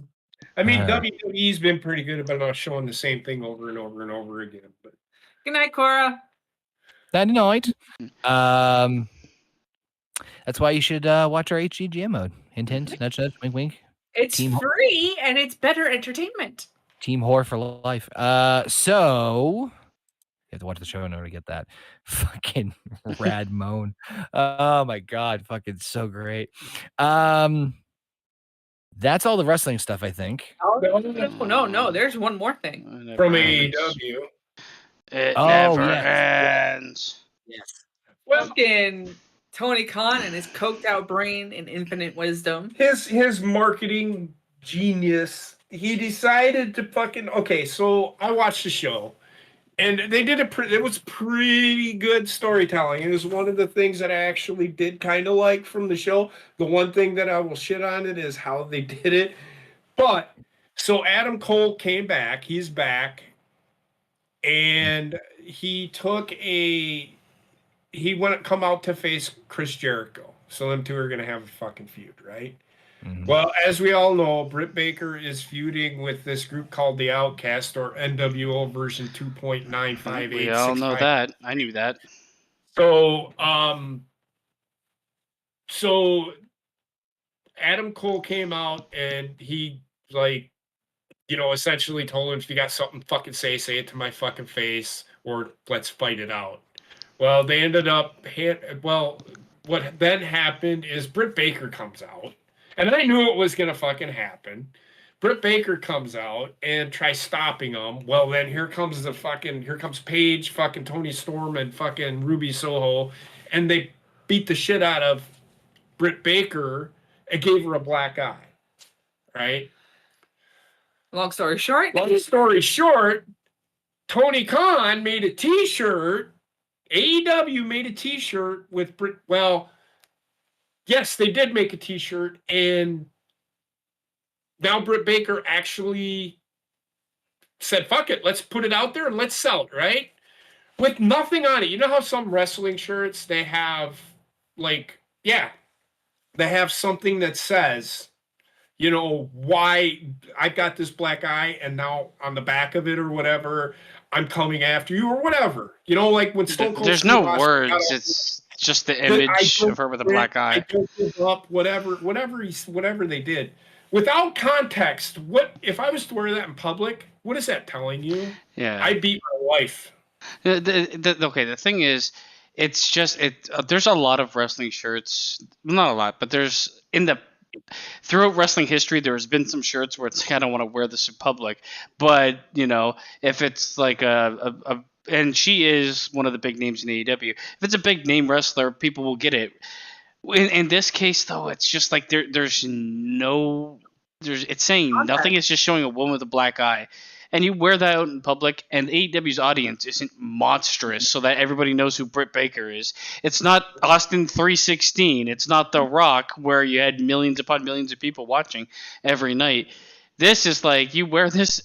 I mean, WWE's been pretty good about not showing the same thing over and over and over again. But good night, Cora. Good night. That's why you should watch our HGGM mode. Hint, hint, nudge, nudge, wink, wink. It's free and it's better entertainment. Team whore for life. So you have to watch the show in order to get that fucking rad moan. Oh my god, fucking so great. That's all the wrestling stuff, I think. Oh, no. There's one more thing. From AEW. It never ends. Yes. Fucking Tony Khan and his coked out brain and infinite wisdom. His marketing genius. He decided to fucking... Okay, so I watched the show. And they did it was pretty good storytelling. It was one of the things that I actually did kind of like from the show. The one thing that I will shit on it is how they did it. But, so Adam Cole came back. He's back. And he come out to face Chris Jericho. So them two are going to have a fucking feud, right? Mm-hmm. Well, as we all know, Brit Baker is feuding with this group called the Outcast, or NWO version 2.958. We all know that. I knew that. So, so Adam Cole came out and he essentially told him, if you got something fucking say it to my fucking face, or let's fight it out. Well, they ended up. What then happened is Brit Baker comes out. And I knew it was going to fucking happen. Brit Baker comes out and tries stopping him. Well, then here comes Paige, fucking Tony Storm, and fucking Ruby Soho. And they beat the shit out of Brit Baker and gave her a black eye. Right? Long story short, Tony Khan made a t-shirt. AEW made a t-shirt with Brit. Well... Yes, they did make a t-shirt, and now Britt Baker actually said, fuck it, let's put it out there and let's sell it, right? with nothing on it. You know how some wrestling shirts, they have, like, yeah, they have something that says, you know, why I've got this black eye, and now on the back of it or whatever, I'm coming after you or whatever. You know, like when Stone Cold There's Steve no Austin words. got It's just the image of her with a black eye. I don't give up, whatever they did. Without context, what if I was to wear that in public? What is that telling you? Yeah. I beat my wife. Okay, the thing is, it's just there's a lot of wrestling shirts, not a lot, but there's throughout wrestling history, there's been some shirts where it's like, I don't want to wear this in public, but you know, if it's like and she is one of the big names in AEW. If it's a big name wrestler, people will get it. In this case, though, it's just like it's saying nothing. It's just showing a woman with a black eye. And you wear that out in public, and AEW's audience isn't monstrous so that everybody knows who Britt Baker is. It's not Austin 316. It's not The Rock, where you had millions upon millions of people watching every night. This is like, you wear this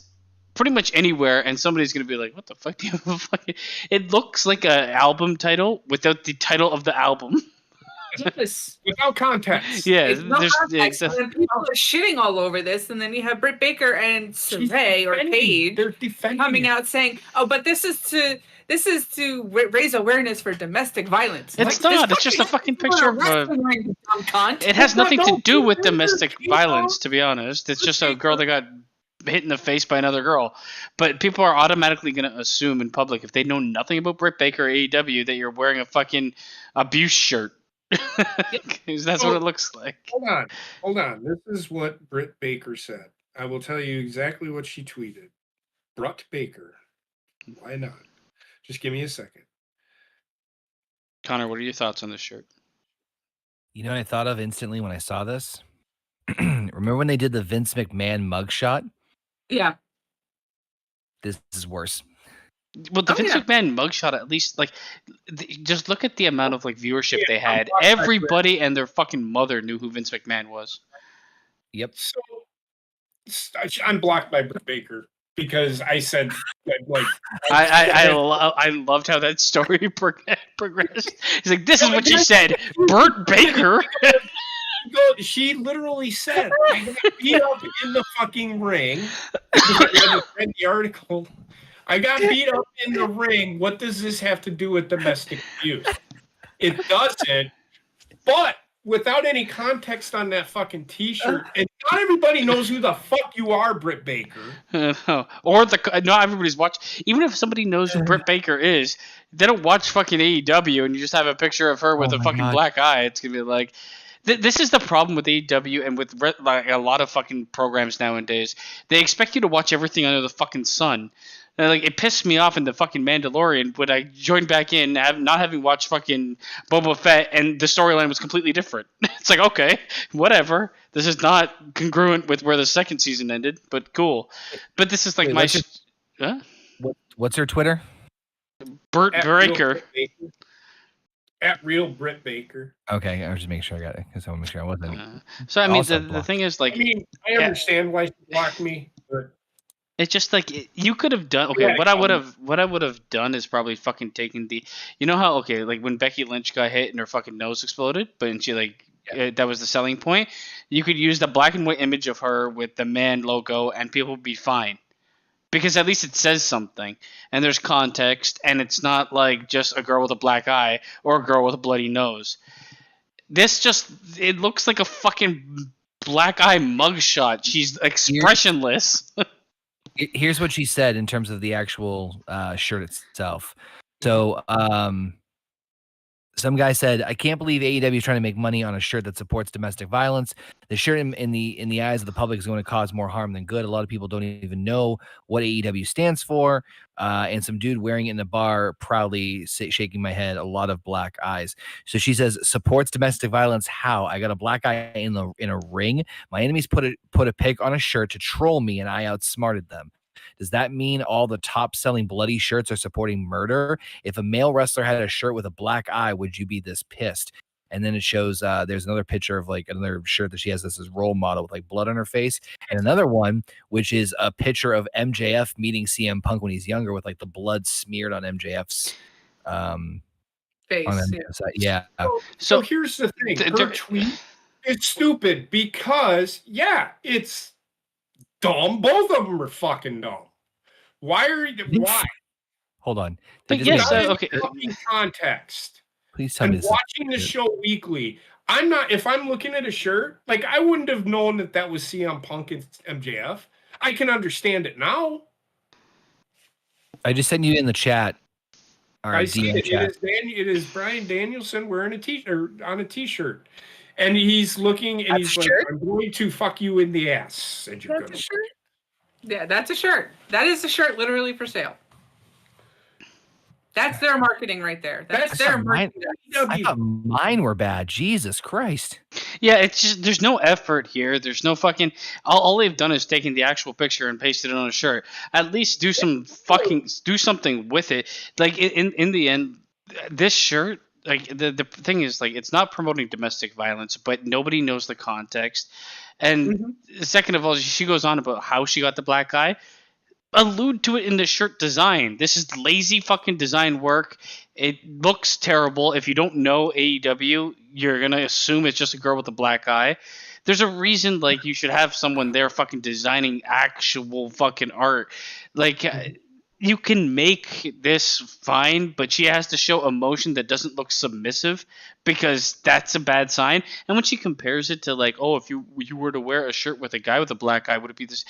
pretty much anywhere, and somebody's going to be like, what the fuck do you have a fucking... It looks like an album title without the title of the album. Yes. Without context. Yeah, It's no context. And then people are shitting all over this, and then you have Britt Baker and Survey or Paige coming out saying, "Oh, but this is to raise awareness for domestic violence." It's like, not. It's just a fucking picture of It has nothing to do with domestic violence, to be honest. It's just a girl that got hit in the face by another girl. But people are automatically going to assume in public, if they know nothing about Britt Baker or AEW, that you're wearing a fucking abuse shirt. That's what it looks like. Hold on. This is what Britt Baker said. I will tell you exactly what she tweeted. Britt Baker. Why not? Just give me a second. Connor, what are your thoughts on this shirt? You know what I thought of instantly when I saw this? Remember when they did the Vince McMahon mugshot? Yeah. This is worse. Well, the Vince McMahon mugshot, at least, like, just look at the amount of like viewership they had. Everybody and their fucking mother knew who Vince McMahon was. Yep. So I'm blocked by Britt Baker because I said that, like, I loved how that story progressed. He's like, this is what she said, Britt Baker. She literally said, I got beat up in the fucking ring. I read the article. I got beat up in the ring. What does this have to do with domestic abuse? It doesn't. But without any context on that fucking T-shirt, and not everybody knows who the fuck you are, Britt Baker. Or not everybody's watching. Even if somebody knows who Britt Baker is, they don't watch fucking AEW, and you just have a picture of her with a fucking black eye. It's gonna be like. This is the problem with AEW and with like a lot of fucking programs nowadays. They expect you to watch everything under the fucking sun. And like, it pissed me off in the fucking Mandalorian when I joined back in, not having watched fucking Boba Fett, and the storyline was completely different. It's like, okay, whatever. This is not congruent with where the second season ended, but cool. But this is like what's her Twitter? Britt Baker. At real Britt Baker. Okay, I was just making sure I got it because I want to make sure I wasn't. So I mean, the thing is, like, I mean, I understand why she blocked me, but it's just like you could have done. Okay, what I would have done is probably fucking taken the. You know how like when Becky Lynch got hit and her fucking nose exploded, but she that was the selling point. You could use the black and white image of her with the man logo, and people would be fine. Because at least it says something, and there's context, and it's not like just a girl with a black eye or a girl with a bloody nose. It looks like a fucking black eye mugshot. She's expressionless. Here's what she said in terms of the actual shirt itself. So, some guy said, "I can't believe AEW is trying to make money on a shirt that supports domestic violence. The shirt in the eyes of the public is going to cause more harm than good. A lot of people don't even know what AEW stands for." And some dude wearing it in a bar proudly shaking my head. A lot of black eyes. So she says, "Supports domestic violence. How? I got a black eye in a ring. My enemies put a pic on a shirt to troll me, and I outsmarted them. Does that mean all the top-selling bloody shirts are supporting murder? If a male wrestler had a shirt with a black eye, would you be this pissed?" and then it shows there's another picture of like another shirt that she has this role model with like blood on her face, and another one which is a picture of MJF meeting CM Punk when he's younger with like the blood smeared on MJF's face. on Yeah. side. Yeah. So here's the thing. Her tweet is stupid because, it's dumb. Both of them are fucking dumb. Why? Hold on. But yes, okay. Fucking context. Please tell me this. Watching the show weekly, I'm not. If I'm looking at a shirt, like I wouldn't have known that was CM Punk and MJF. I can understand it now. I just sent you in the chat. I see it. It is Bryan Danielson wearing a t-shirt on a t-shirt, and he's looking and he's like, "I'm going to fuck you in the ass." That's a shirt. Yeah, that's a shirt. That is a shirt, literally for sale. That's their marketing right there. That's their marketing. I thought mine were bad. Jesus Christ. Yeah, it's just there's no effort here. There's no fucking. All they've done is taken the actual picture and pasted it on a shirt. At least do something with it. Like in the end, this shirt. Like the thing is, like, it's not promoting domestic violence, but nobody knows the context. And second of all, she goes on about how she got the black eye. Allude to it in the shirt design. This is lazy fucking design work. It looks terrible. If you don't know AEW, you're gonna assume it's just a girl with a black eye. There's a reason, like, you should have someone there fucking designing actual fucking art. Like, you can make this fine, but she has to show emotion that doesn't look submissive, because that's a bad sign. And when she compares it to, like, oh, if you were to wear a shirt with a guy with a black eye, would it be this?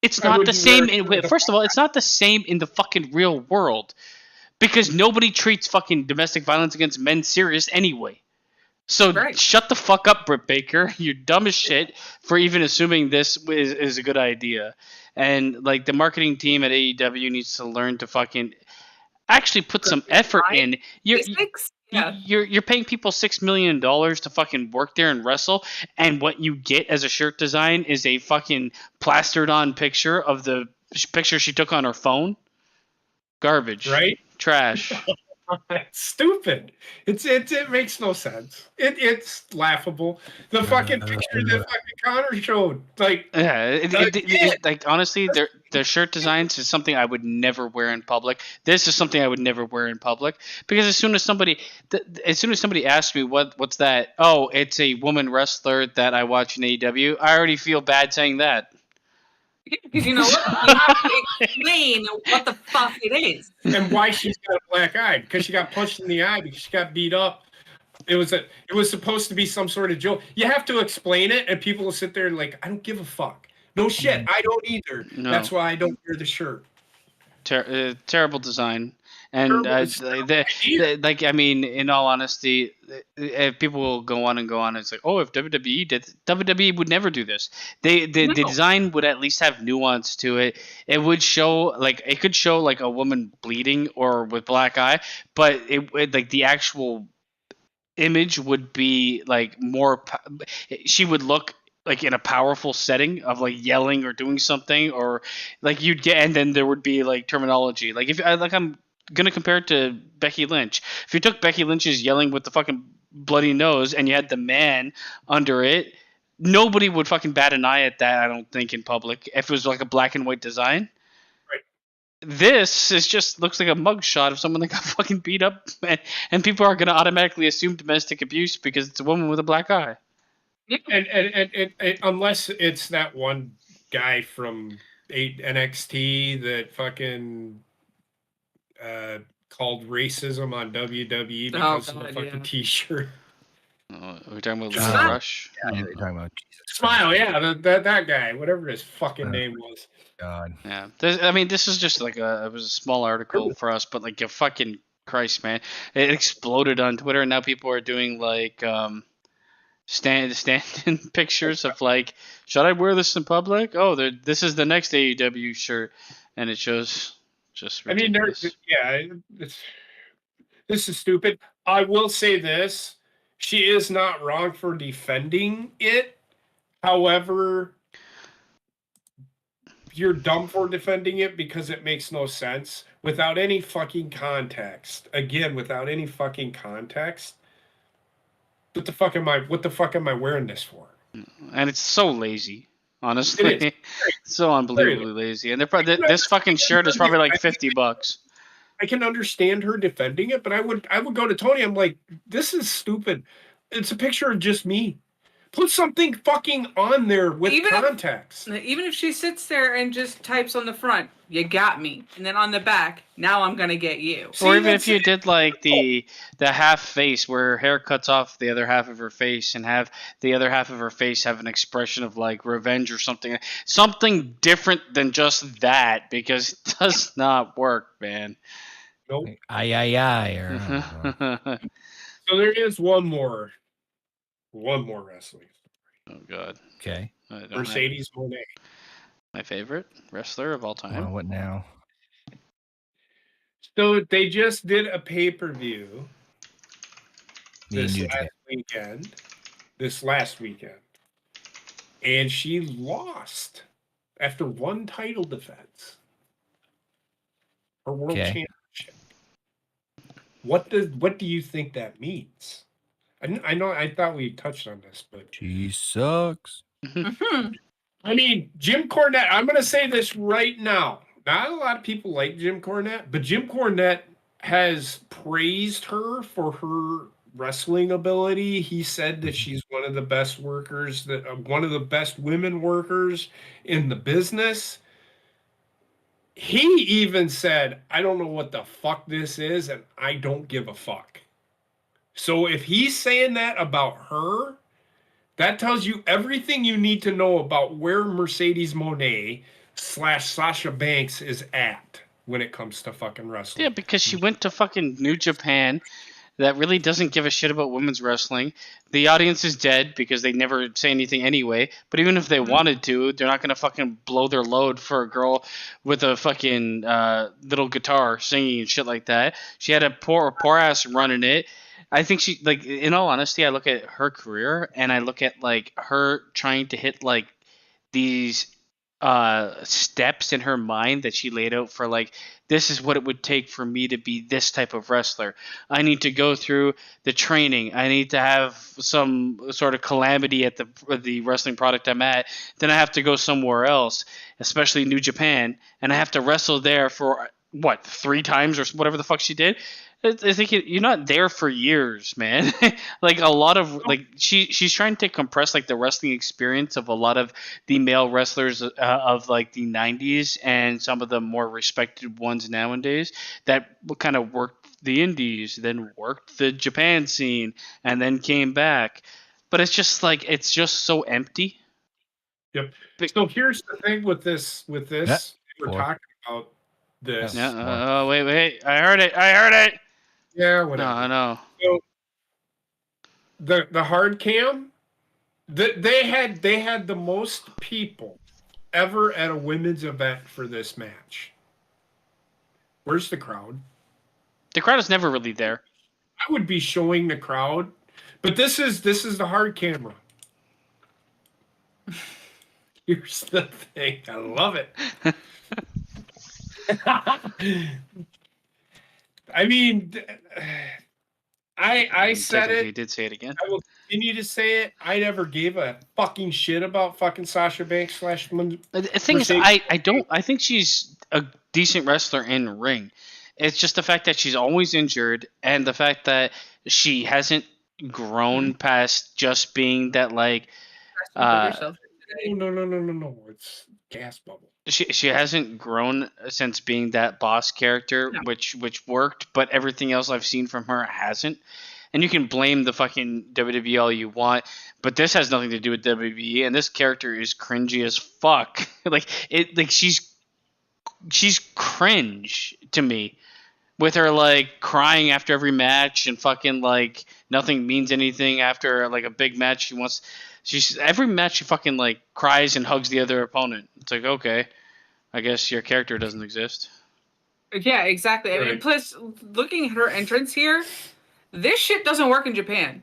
It's not the same. First of all, it's not the same in the fucking real world, because nobody treats fucking domestic violence against men serious anyway. So shut the fuck up, Brit Baker. You're dumb as shit for even assuming this is a good idea. And like, the marketing team at AEW needs to learn to fucking actually put some effort in. You're paying people $6 million to fucking work there and wrestle, and what you get as a shirt design is a fucking plastered on picture of the picture she took on her phone. Garbage. Right? Trash. Stupid. It makes no sense. It's laughable. The fucking picture that fucking Connor showed, like, like, honestly, their shirt designs is something I would never wear in public. This is something I would never wear in public, because as soon as somebody asks me what's that, oh, it's a woman wrestler that I watch in AEW, I already feel bad saying that. Because you know what? You have to explain what the fuck it is. And why she's got a black eye. Because she got punched in the eye, because she got beat up. It was supposed to be some sort of joke. You have to explain it, and people will sit there like, I don't give a fuck. No shit, I don't either. No. That's why I don't wear the shirt. Terrible design. And like, I mean, in all honesty, if people will go on and go on, it's like, oh, if WWE did, WWE would never do this. The design would at least have nuance to it. It would show, like, it could show like a woman bleeding or with black eye, but it like, the actual image would be like more. She would look like in a powerful setting of like yelling or doing something, or like you'd get, and then there would be like terminology. Like, if I'm gonna compare it to Becky Lynch. If you took Becky Lynch's yelling with the fucking bloody nose and you had the man under it, nobody would fucking bat an eye at that, I don't think, in public, if it was like a black and white design. Right. This is just looks like a mugshot of someone that got fucking beat up, and people are gonna automatically assume domestic abuse because it's a woman with a black eye. And unless it's that one guy from NXT that fucking called racism on WWE because of the fucking t-shirt. Are we talking about Lisa Rush? Yeah, you're talking about Jesus Smile, that guy, whatever his fucking name was. God. Yeah, this is just like it was a small article for us, but like, a fucking Christ, man, it exploded on Twitter, and now people are doing like stand-in pictures of like, should I wear this in public? Oh, this is the next AEW shirt, and it shows. Just ridiculous. I mean, this is stupid. I will say this: she is not wrong for defending it. However, you're dumb for defending it because it makes no sense without any fucking context. Again, without any fucking context, What the fuck am I wearing this for? And it's so lazy, honestly. It is. So unbelievably lazy. And they're probably, this fucking shirt is probably like $50. I can understand her defending it, but I would go to Tony. I'm like, this is stupid. It's a picture of just me. Put something fucking on there with context. Even if she sits there and just types on the front, "You got me," and then on the back, "Now I'm gonna get you." Or even if you did like the half face where her hair cuts off the other half of her face and have the other half of her face have an expression of like revenge or something different than just that, because it does not work, man. Nope. Aye. So there is one more wrestling. Oh god. Okay. Mercedes Moné. My favorite wrestler of all time. What now? So they just did a pay-per-view this last weekend. And she lost after one title defense. Her world championship. What do you think that means? I know I thought we touched on this, but she sucks. I mean, Jim Cornette, I'm going to say this right now. Not a lot of people like Jim Cornette, but Jim Cornette has praised her for her wrestling ability. He said that she's one of the best workers, one of the best women workers in the business. He even said, I don't know what the fuck this is, and I don't give a fuck. So if he's saying that about her, that tells you everything you need to know about where Mercedes Moné / Sasha Banks is at when it comes to fucking wrestling. Yeah, because she went to fucking New Japan that really doesn't give a shit about women's wrestling. The audience is dead because they never say anything anyway. But even if they wanted to, they're not going to fucking blow their load for a girl with a fucking little guitar singing and shit like that. She had a poor ass running it. I think she, like, in all honesty, I look at her career and I look at like her trying to hit like these steps in her mind that she laid out for, like, this is what it would take for me to be this type of wrestler. I need to go through the training. I need to have some sort of calamity at the wrestling product I'm at. Then I have to go somewhere else, especially New Japan, and I have to wrestle there for what, 3 times or whatever the fuck she did. I think you're not there for years, man. Like a lot of like she's trying to compress like the wrestling experience of a lot of the male wrestlers of like the 90s and some of the more respected ones nowadays that kind of worked the indies, then worked the Japan scene, and then came back. But it's just like it's just so empty. Yep. So here's the thing with this. We're talking about this. Yeah. Wait. I heard it. Yeah, whatever. No. So the hard cam, they had the most people ever at a women's event for this match. Where's the crowd? The crowd is never really there. I would be showing the crowd, but this is the hard camera. Here's the thing. I love it. I mean, I said it. He did say it again. I will continue to say it. I never gave a fucking shit about fucking Sasha Banks / The thing is, I think she's a decent wrestler in ring. It's just the fact that she's always injured, and the fact that she hasn't grown past just being that like. No. It's gas bubble. She hasn't grown since being that boss character, which worked, but everything else I've seen from her hasn't. And you can blame the fucking WWE all you want, but this has nothing to do with WWE, and this character is cringy as fuck. She's cringe to me. With her like crying after every match and fucking like nothing means anything after like a big match. Every match she fucking like cries and hugs the other opponent. It's like, okay, I guess your character doesn't exist. Yeah, exactly. Right. I mean, plus looking at her entrance here, this shit doesn't work in Japan.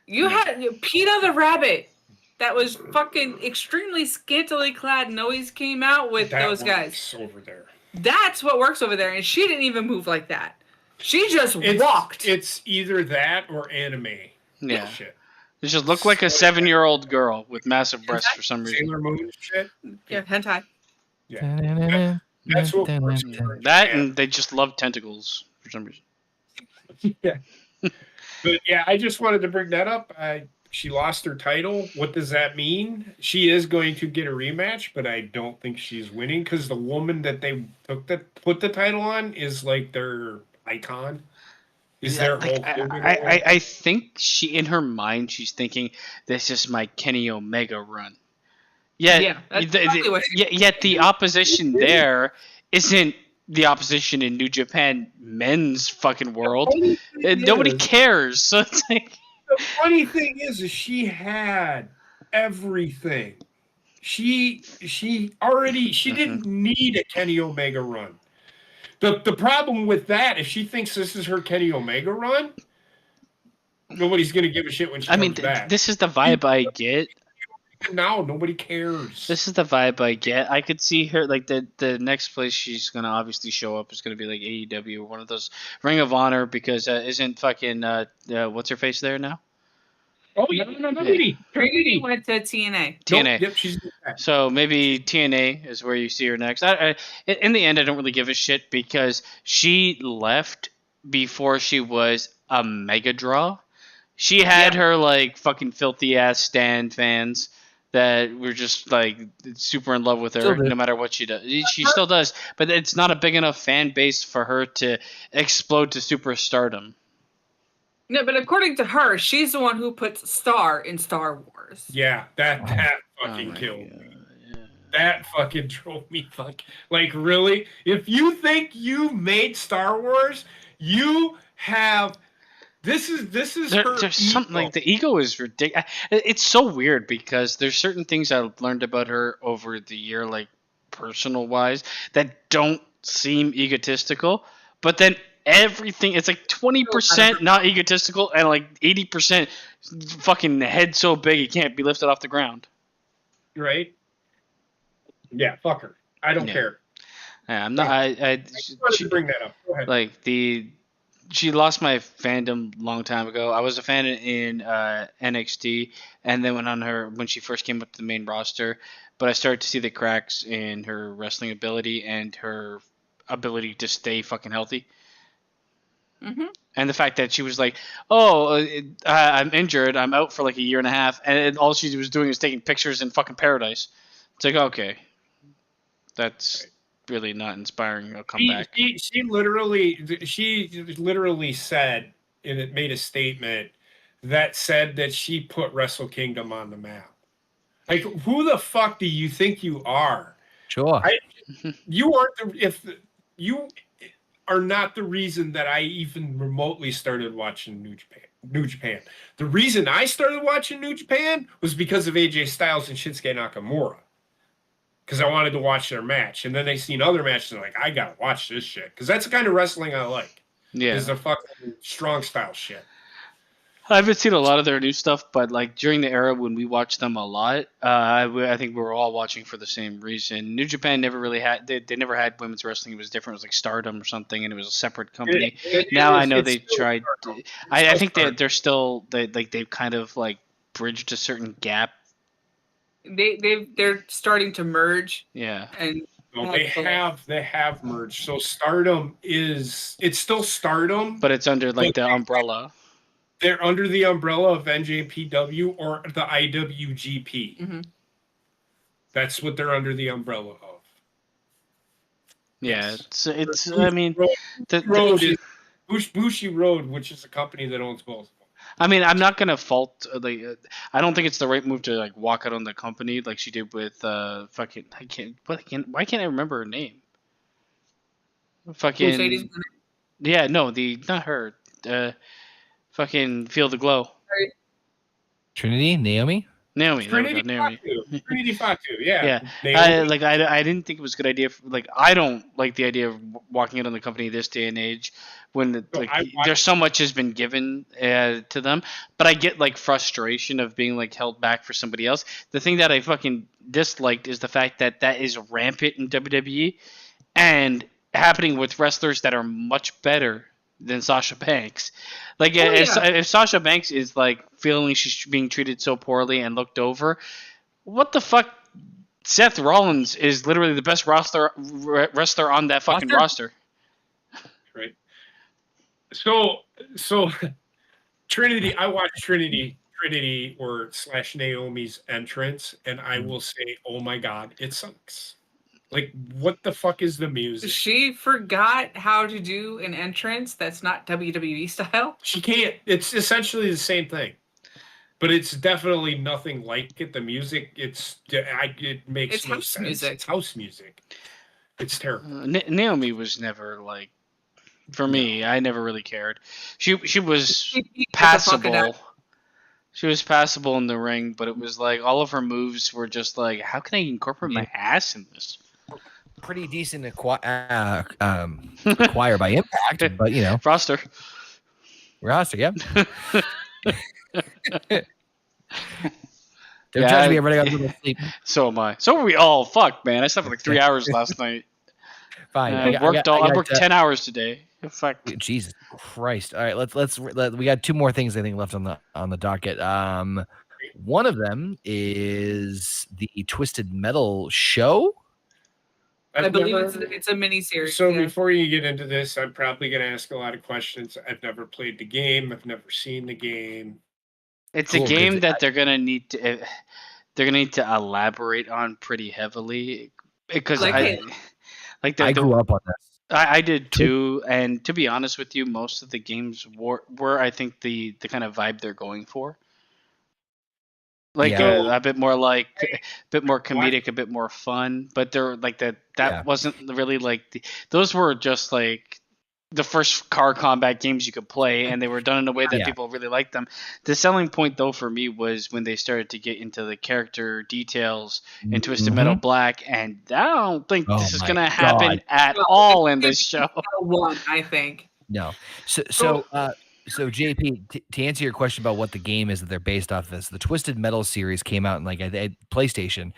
You had PETA the Rabbit that was fucking extremely scantily clad and always came out with those guys over there. That's what works over there, and she didn't even move like that. She just walked. It's either that or anime. Yeah. Shit. It just looked like a 7-year-old girl with massive breasts for some reason. Sailor Moon shit. Yeah, hentai. Yeah. That's what works for her in That Japan. and they just love tentacles for some reason. Yeah. But yeah, I just wanted to bring that up. She lost her title. What does that mean? She is going to get a rematch, but I don't think she's winning because the woman that they put the title on is like their icon. Is their whole thing. I think she, in her mind, she's thinking, this is my Kenny Omega run. Yeah, that's exactly what Yet the opposition there isn't the opposition in New Japan men's fucking world. Nobody cares. So it's like... The funny thing is she had everything. She didn't need a Kenny Omega run. The problem with that, if she thinks this is her Kenny Omega run, nobody's gonna give a shit when she comes back. This is the vibe I get. Now nobody cares. This is the vibe I get. I could see her like the next place she's gonna obviously show up is gonna be like AEW or one of those Ring of Honor because isn't fucking what's her face there now? Oh yeah, no, Trinity went to TNA. TNA. Yep, she's so maybe TNA is where you see her next. In the end, I don't really give a shit because she left before she was a mega draw. She had her like fucking filthy ass stan fans that were just like super in love with her no matter what she does. She still does, but it's not a big enough fan base for her to explode to superstardom. No, but according to her, she's the one who puts Star in Star Wars. Yeah, that fucking killed me. Yeah. That fucking drove me like really. If you think you made Star Wars, you have. This is her. There's something like the ego is ridiculous. It's so weird because there's certain things I've learned about her over the year, like personal wise, that don't seem egotistical, but then everything, it's like 20% not egotistical and like 80% fucking head so big it can't be lifted off the ground. Right? Yeah, fuck her. I don't care. Yeah, I'm not. I wanted to bring that up. Go ahead. Like she lost my fandom long time ago. I was a fan in NXT, and then when she first came up to the main roster, but I started to see the cracks in her wrestling ability and her ability to stay fucking healthy. Mm-hmm. And the fact that she was like, I'm injured, I'm out for like a year and a half, and all she was doing was taking pictures in fucking paradise. It's like, okay, that's really not inspiring a comeback. She literally said, and it made a statement that said that she put Wrestle Kingdom on the map. Like, who the fuck do you think you are? Sure. You are not the reason that I even remotely started watching New Japan. The reason I started watching New Japan was because of AJ Styles and Shinsuke Nakamura. Because I wanted to watch their match. And then they seen other matches and like, I gotta watch this shit. Because that's the kind of wrestling I like. Yeah. It's the fucking strong style shit. I haven't seen a lot of their new stuff, but like during the era when we watched them a lot, I think we were all watching for the same reason. New Japan never really had, they never had women's wrestling. It was different. It was like Stardom or something, and it was a separate company. I know they tried. I think they're still, they've kind of like bridged a certain gap. They're starting to merge. Yeah. And they have merged. So Stardom it's still Stardom, but it's under like the umbrella. They're under the umbrella of NJPW or the IWGP. Mm-hmm. That's what they're under the umbrella of. Yeah, it's I mean, Bushi Road, which is a company that owns both. I mean, I'm not gonna fault. I don't think it's the right move to like walk out on the company like she did with fucking. Why can't I remember her name? Fucking. Yeah, no, not her. Fucking Feel the Glow. Trinity, Naomi. Trinity Fatu, yeah. I didn't think it was a good idea. I don't like the idea of walking out on the company this day and age when there's so much has been given to them. But I get like frustration of being like held back for somebody else. The thing that I fucking disliked is the fact that is rampant in WWE and happening with wrestlers that are much better than Sasha Banks. Like, Oh, if Sasha Banks is like feeling she's being treated so poorly and looked over, what the fuck? Seth Rollins is literally the best wrestler on that fucking roster. Right. So Trinity, I watched Trinity or / Naomi's entrance, and I will say, oh my god, it sucks. Like, what the fuck is the music? She forgot how to do an entrance that's not WWE style. She can't. It's essentially the same thing, but it's definitely nothing like it. The music, it makes It's no house sense. music. It's house music. It's terrible. Naomi was never like, for me. I never really cared. She was passable. She was passable in the ring, but it was like all of her moves were just like, how can I incorporate my ass in this? Pretty decent acquire by Impact, but you know, roster, yeah. Don't judge me. Everybody got a little sleep. So am I. So are we all. Fuck, man. I slept for like 3 hours last night. Fine. I worked 10 hours today. Fuck. Jesus Christ. All right, let's we got two more things I think left on the docket. One of them is the Twisted Metal show. I believe it's a mini series. So before you get into this, I'm probably going to ask a lot of questions. I've never played the game. I've never seen the game. It's a game that they're gonna need to elaborate on pretty heavily because I grew up on this. I did too, and to be honest with you, most of the games were I think the kind of vibe they're going for. Like a bit more comedic, a bit more fun, but they're like that wasn't really like those were just like the first car combat games you could play, and they were done in a way that people really liked them. The selling point, though, for me was when they started to get into the character details in Twisted Metal Black, and I don't think this is going to happen at all in this show. I think. No. So JP, to answer your question about what the game is that they're based off of this, the Twisted Metal series came out in like a PlayStation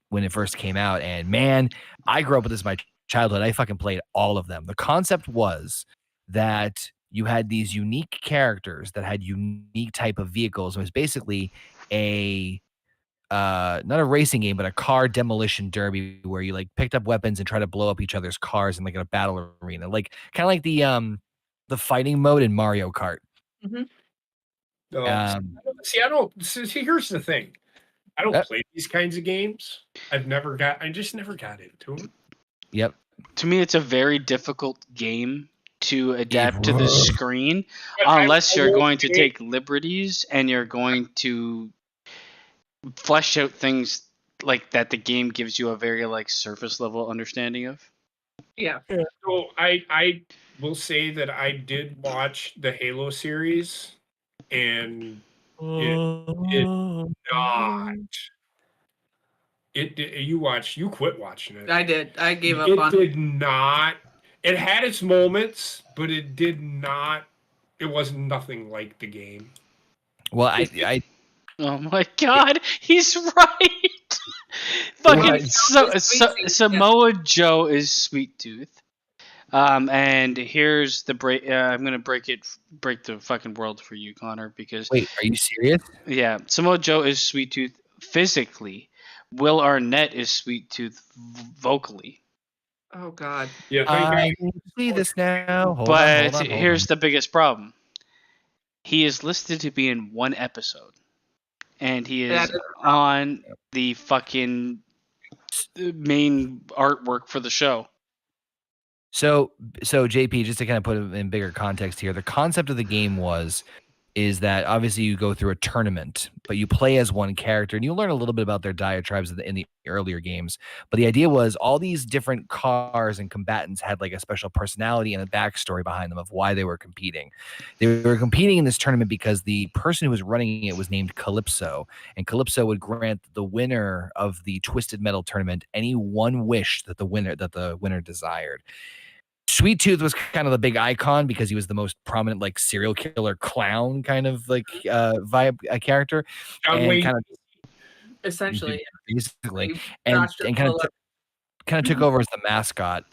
when it first came out, and man, I grew up with this in my childhood. I fucking played all of them. The concept was that you had these unique characters that had unique type of vehicles. It was basically not a racing game, but a car demolition derby where you like picked up weapons and try to blow up each other's cars in like a battle arena, like kind of like the fighting mode in Mario Kart. Mm-hmm. See, here's the thing. I don't play these kinds of games. I just never got into them. Yep. To me, it's a very difficult game to adapt to the screen unless you're going to take liberties and you're going to flesh out things like that the game gives you a very like surface level understanding of. Yeah. So I will say that I did watch the Halo series, and you quit watching it. I did. I gave up on it. It did not. It had its moments, but it did not. It was nothing like the game. Well, I oh my god, he's right. Fucking Samoa Joe is Sweet Tooth. And here's the break. I'm gonna break the fucking world for you, Connor. Because wait, are you serious? Yeah, Samoa Joe is Sweet Tooth physically. Will Arnett is Sweet Tooth vocally. Oh God. Yeah, I see this now. Hold on. Here's the biggest problem. He is listed to be in one episode, and he is on the fucking main artwork for the show. So JP, just to kind of put it in bigger context here, the concept of the game is that obviously you go through a tournament, but you play as one character, and you learn a little bit about their diatribes in the earlier games. But the idea was all these different cars and combatants had like a special personality and a backstory behind them of why they were competing. They were competing in this tournament because the person who was running it was named Calypso, and Calypso would grant the winner of the Twisted Metal tournament any one wish that the winner desired. Sweet Tooth was kind of the big icon because he was the most prominent, like serial killer clown kind of like vibe character, and kind of essentially, basically, and kind of took over as the mascot.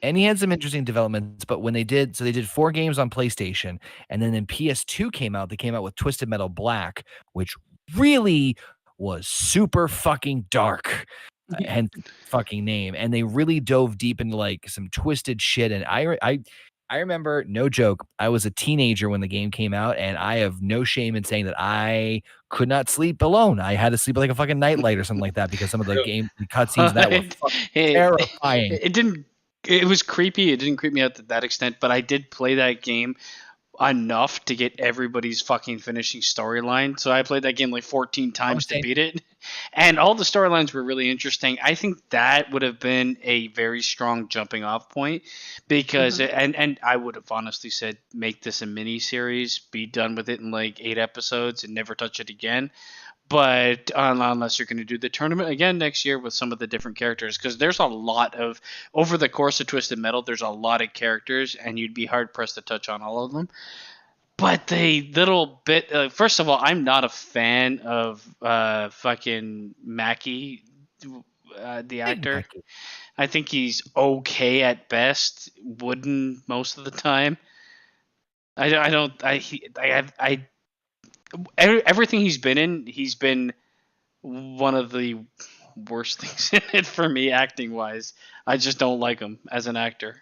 And he had some interesting developments, but when they did 4 games on PlayStation, and then PS2 came out, they came out with Twisted Metal Black, which really was super fucking dark, hence fucking name. And they really dove deep into like some twisted shit. And I remember, no joke, I was a teenager when the game came out, and I have no shame in saying that I could not sleep alone. I had to sleep with like a fucking nightlight or something like that because some of the game cutscenes of that were fucking terrifying. It was creepy. It didn't creep me out to that extent, but I did play that game enough to get everybody's fucking finishing storyline. So I played that game like 14 times to beat it. And all the storylines were really interesting. I think that would have been a very strong jumping off point because and I would have honestly said make this a mini series, be done with it in like 8 episodes and never touch it again. But unless you're going to do the tournament again next year with some of the different characters, because there's a lot of, over the course of Twisted Metal, there's a lot of characters, and you'd be hard pressed to touch on all of them. But the little bit, first of all, I'm not a fan of fucking Mackie, the actor. I think he's okay at best, wooden most of the time. Everything he's been in, he's been one of the worst things in it for me, acting wise. I just don't like him as an actor.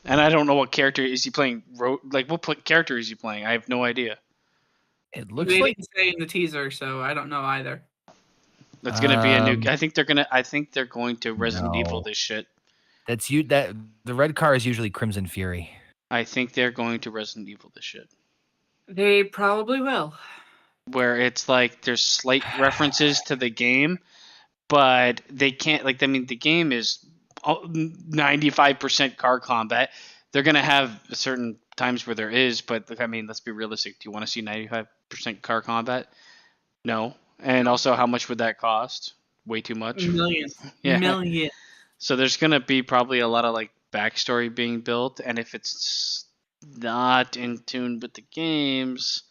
And I don't know what character is he playing. What character is he playing? I have no idea. It looks they like didn't say in the teaser, so I don't know either. That's gonna be a new. I think they're going to Resident Evil this shit. That's you. That the red car is usually Crimson Fury. I think they're going to Resident Evil this shit. They probably will. Where it's like there's slight references to the game, but they can't the game is 95% car combat. They're gonna have certain times where there is, but let's be realistic. Do you want to see 95% car combat? No. And also, how much would that cost? Way too much. Millions. Yeah. Millions. So there's gonna be probably a lot of like backstory being built, and if it's not in tune with the games,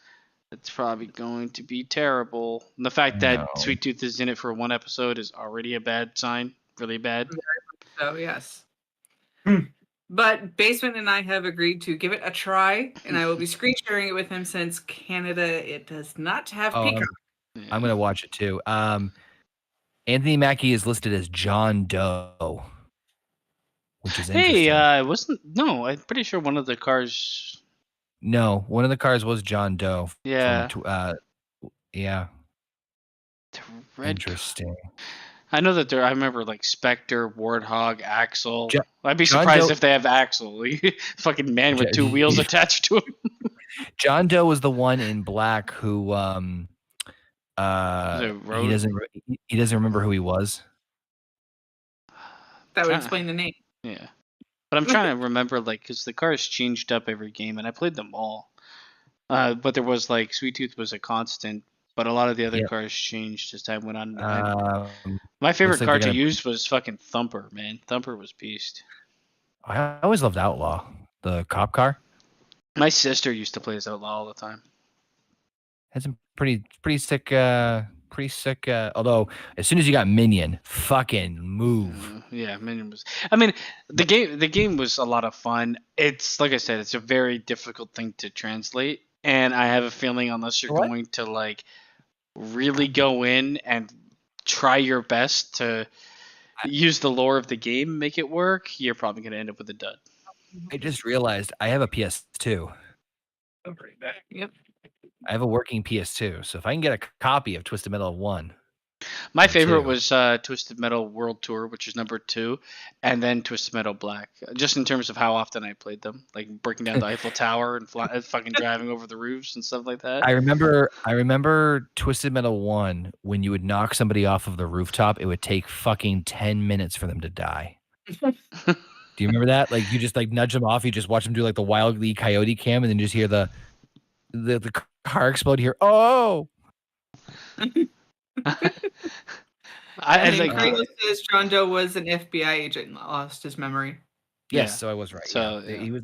it's probably going to be terrible. And the fact that Sweet Tooth is in it for 1 episode is already a bad sign. Really bad. So, yes. But Basement and I have agreed to give it a try, and I will be screen sharing it with him since Canada, it does not have Peacock. I'm going to watch it too. Anthony Mackie is listed as John Doe, which is interesting. I'm pretty sure one of the cars. No, one of the cars was John Doe. Yeah. Yeah. Interesting. I know that I remember like Spectre, Warthog, Axle. I'd be surprised if they have Axle. Fucking man with 2 wheels attached to him. John Doe was the one in black who he doesn't remember who he was. That would explain the name. Yeah. But I'm trying to remember, because the cars changed up every game, and I played them all. But there was, Sweet Tooth was a constant, but a lot of the other cars changed as time went on. My favorite car to use was fucking Thumper, man. Thumper was beast. I always loved Outlaw, the cop car. My sister used to play as Outlaw all the time. Had some pretty sick. Although as soon as you got Minion, fucking move. Yeah, Minion was. The game was a lot of fun. It's like I said, it's a very difficult thing to translate, and I have a feeling unless you're going to really go in and try your best to use the lore of the game, and make it work, you're probably going to end up with a dud. I just realized I have a PS2. I'm pretty bad. Yep. I have a working PS2, so if I can get a copy of Twisted Metal 1. My favorite was Twisted Metal World Tour, which is number 2, and then Twisted Metal Black. Just in terms of how often I played them, breaking down the Eiffel Tower and fucking driving over the roofs and stuff like that. I remember Twisted Metal 1, when you would knock somebody off of the rooftop, it would take fucking 10 minutes for them to die. Do you remember that? You just nudge them off, you just watch them do the Wild E. Coyote cam, and then you just hear the car explode here. Oh! Carlos says John Doe was an FBI agent and lost his memory. Yes, so I was right. So he was.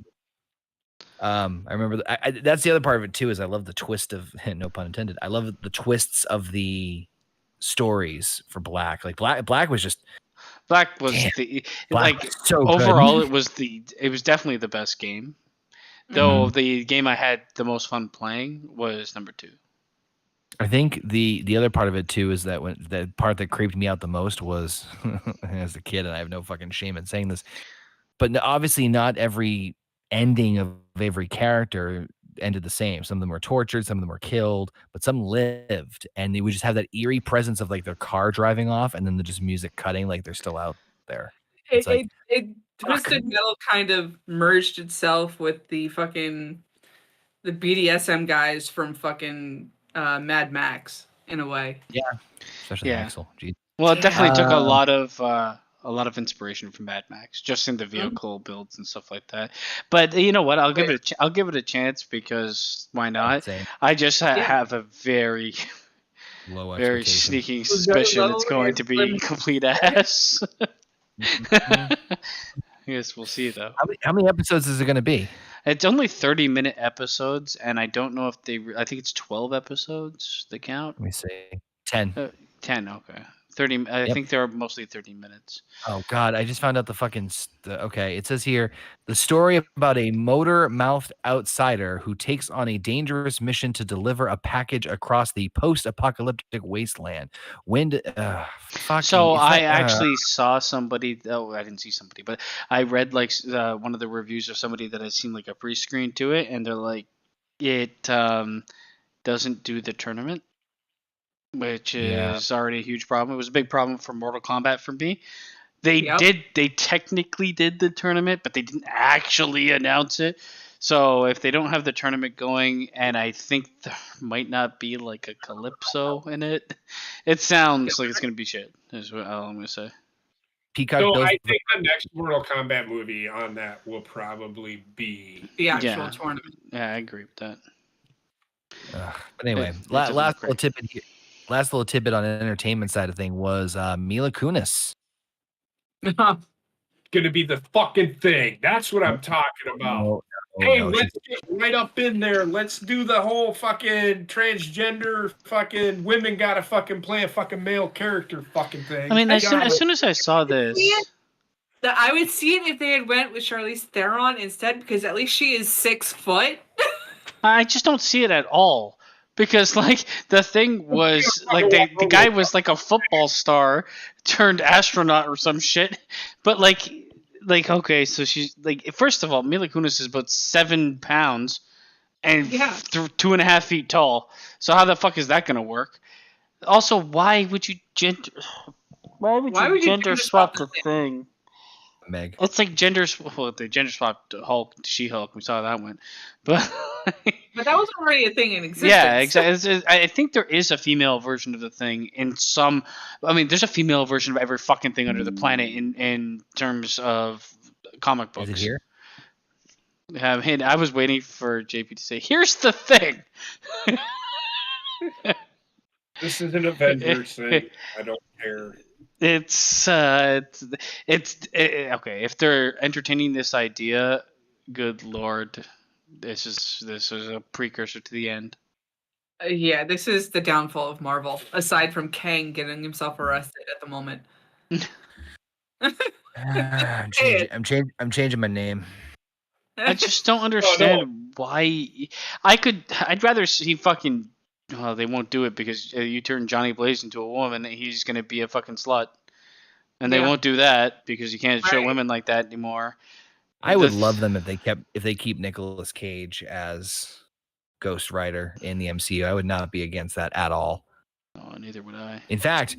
I remember that's the other part of it too. Is I love the twist of no pun intended. I love the twists of the stories for Black. Black was just Black was Damn. Black was so good. overall it was definitely the best game. Though the game I had the most fun playing was number 2. I think the other part of it too is that the part that creeped me out the most was as a kid, and I have no fucking shame in saying this, but obviously not every ending of every character ended the same. Some of them were tortured, some of them were killed, but some lived, and they would just have that eerie presence of like their car driving off, and then the just music cutting like they're still out there. It's like Twisted Metal kind of merged itself with the BDSM guys from fucking Mad Max in a way. Yeah, especially Axel. Jeez. Well, it definitely took a lot of inspiration from Mad Max, just in the vehicle builds and stuff like that. But you know what? I'll give it a chance because why not? Same. I just have a very very sneaking suspicion it's going to be complete ass. I guess we'll see though. How many episodes is it going to be? It's only 30-minute episodes, and I don't know if I think it's 12 episodes. They count. Let me see. 10. 10. Okay. 30. I think they're mostly 30 minutes. Oh God! I just found out the fucking. Okay, it says here the story about a motor-mouthed outsider who takes on a dangerous mission to deliver a package across the post-apocalyptic wasteland. So I actually saw somebody. Oh, I didn't see somebody, but I read like one of the reviews of somebody that had seen like a pre-screen to it, and they're like, it doesn't do the tournament, which is already a huge problem. It was a big problem for Mortal Kombat for me. They technically did the tournament, but they didn't actually announce it. So if they don't have the tournament going, and I think there might not be like a Calypso in it, it sounds like it's going to be shit, is what I'm going to say. Peacock. So I think the next Mortal Kombat movie on that will probably be the actual tournament. Yeah, I agree with that. But anyway, last little tidbit on the entertainment side of thing was Mila Kunis. Gonna be the fucking thing. That's what I'm talking about. Let's get right up in there. Let's do the whole fucking transgender fucking women gotta fucking play a fucking male character fucking thing. I mean, as soon as I saw this, I would see it if they had went with Charlize Theron instead, because at least she is 6 foot. I just don't see it at all. Because like the thing was like the guy was like a football star turned astronaut or some shit, but like okay, so she's like, first of all, Mila Kunis is about 7 pounds and 2.5 feet tall. So how the fuck is that gonna work? Also, why would you gender swap the thing? Meg. It's like they gender swapped Hulk to She-Hulk. We saw how that went, but that was already a thing in existence. Yeah, exactly. I think there is a female version of the thing in some. I mean, there's a female version of every fucking thing under the planet in terms of comic books. Is it here? I was waiting for JP to say, "Here's the thing." This is an Avengers thing. I don't care. It's okay. If they're entertaining this idea, good lord, this is a precursor to the end. This is the downfall of Marvel. Aside from Kang getting himself arrested at the moment. I'm changing my name. I just don't understand why. I'd rather see fucking. Well, they won't do it because you turn Johnny Blaze into a woman, he's going to be a fucking slut. And they won't do that because you can't show women like that anymore. I would love them if they keep Nicolas Cage as Ghost Rider in the MCU. I would not be against that at all. Oh, neither would I. In fact,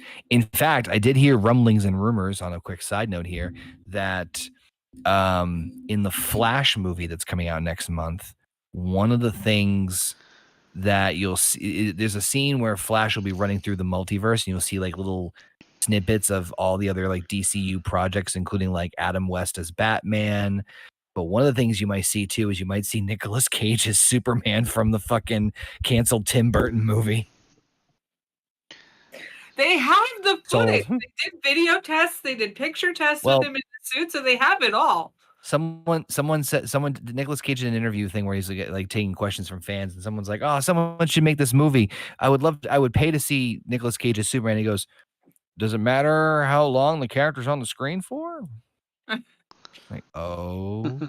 I did hear rumblings and rumors on a quick side note here that in the Flash movie that's coming out next month, one of the things that you'll see, there's a scene where Flash will be running through the multiverse and you'll see like little snippets of all the other like DCU projects, including like Adam West as Batman. But one of the things you might see too is you might see Nicolas Cage as Superman from the fucking canceled Tim Burton movie. They have the footage. They did video tests. They did picture tests with him in the suit, so they have it all. Someone Nicolas Cage in an interview thing where he's like taking questions from fans, and someone's like, "Oh, someone should make this movie. I would pay to see Nicolas Cage as Superman." He goes, does it matter how long the character's on the screen for? Like, oh.